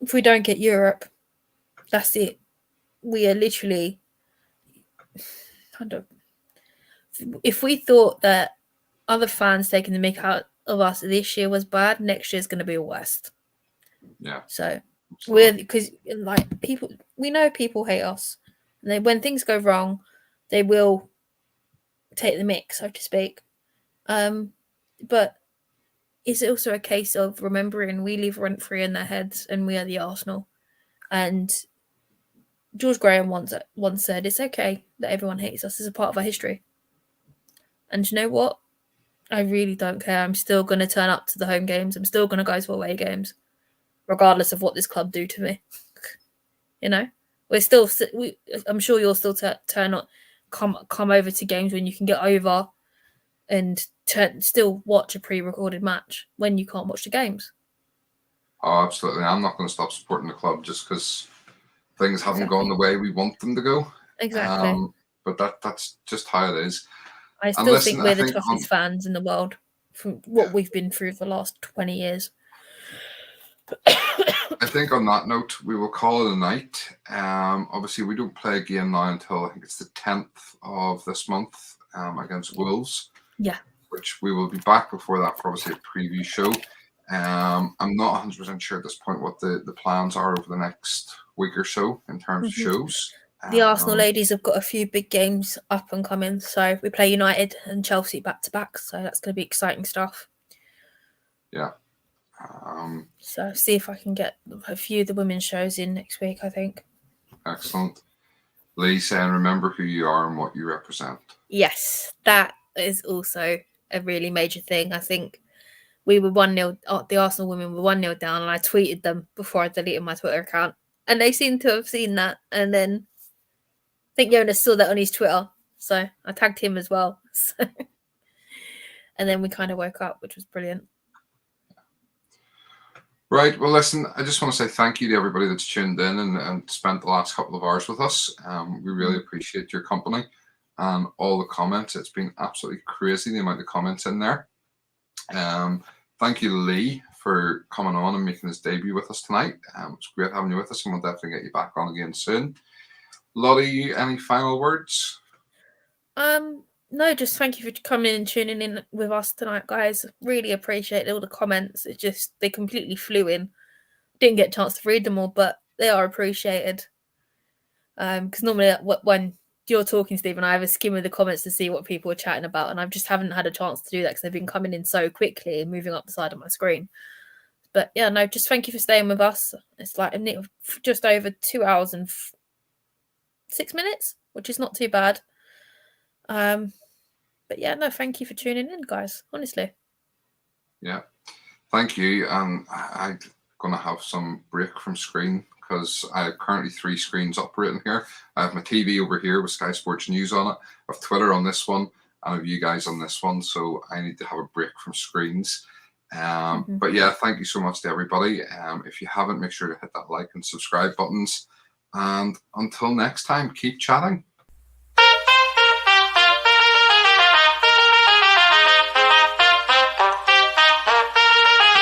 if we don't get Europe, that's it. We are literally if we thought that other fans taking the mick out of us this year was bad, next year's going to be worse. Yeah. So because we know people hate us. And when things go wrong, they will take the mick, so to speak. But it's also a case of remembering we live rent-free in their heads and we are the Arsenal. And George Graham once said, it's okay that everyone hates us. It's a part of our history. And you know what? I really don't care. I'm still going to turn up to the home games. I'm still going to go to away games, regardless of what this club do to me. I'm sure you'll still come over to games when you can get over and still watch a pre-recorded match when you can't watch the games. Oh, absolutely. I'm not going to stop supporting the club just because things haven't gone the way we want them to go. Exactly. But that's just how it is. I And still listen, think we're the toughest fans in the world from what we've been through the last 20 years. I think on that note, we will call it a night. Obviously, we don't play again now until I think it's the 10th of this month against Wolves. Yeah. Which we will be back before that for obviously a preview show. I'm not 100% sure at this point what the plans are over the next week or so in terms of shows. The Arsenal ladies have got a few big games up and coming. So we play United and Chelsea back to back. So that's going to be exciting stuff. Yeah. So see if I can get a few of the women's shows in next week, I think. Excellent. Lee saying, remember who you are and what you represent. Yes, that is also a really major thing. I think we were 1-0, the Arsenal women were 1-0 down, and I tweeted them before I deleted my Twitter account. And they seem to have seen that. And then I think Jonas saw that on his Twitter. So I tagged him as well. So. And then we kind of woke up, which was brilliant. Right. Well, listen, I just want to say thank you to everybody that's tuned in and spent the last couple of hours with us. We really appreciate your company and all the comments. It's been absolutely crazy, the amount of comments in there. Thank you, Lee, for coming on and making his debut with us tonight. It's great having you with us, and we'll definitely get you back on again soon. Lottie, any final words? No, just thank you for coming and tuning in with us tonight, guys. Really appreciate all the comments. It just, they completely flew in. Didn't get a chance to read them all, but they are appreciated. Because normally when you're talking, Stephen, I have a skim of the comments to see what people are chatting about, and I just haven't had a chance to do that because they've been coming in so quickly and moving up the side of my screen. But yeah, no, just thank you for staying with us. It's like just over 2 hours and 6 minutes, which is not too bad. But yeah, no, thank you for tuning in, guys. Honestly. Yeah, thank you. I'm going to have some break from screen because I have currently 3 screens operating here. I have my TV over here with Sky Sports News on it. I have Twitter on this one, and I have you guys on this one. So I need to have a break from screens. But yeah, thank you so much to everybody. If you haven't, make sure to hit that like and subscribe buttons. And until next time, keep chatting.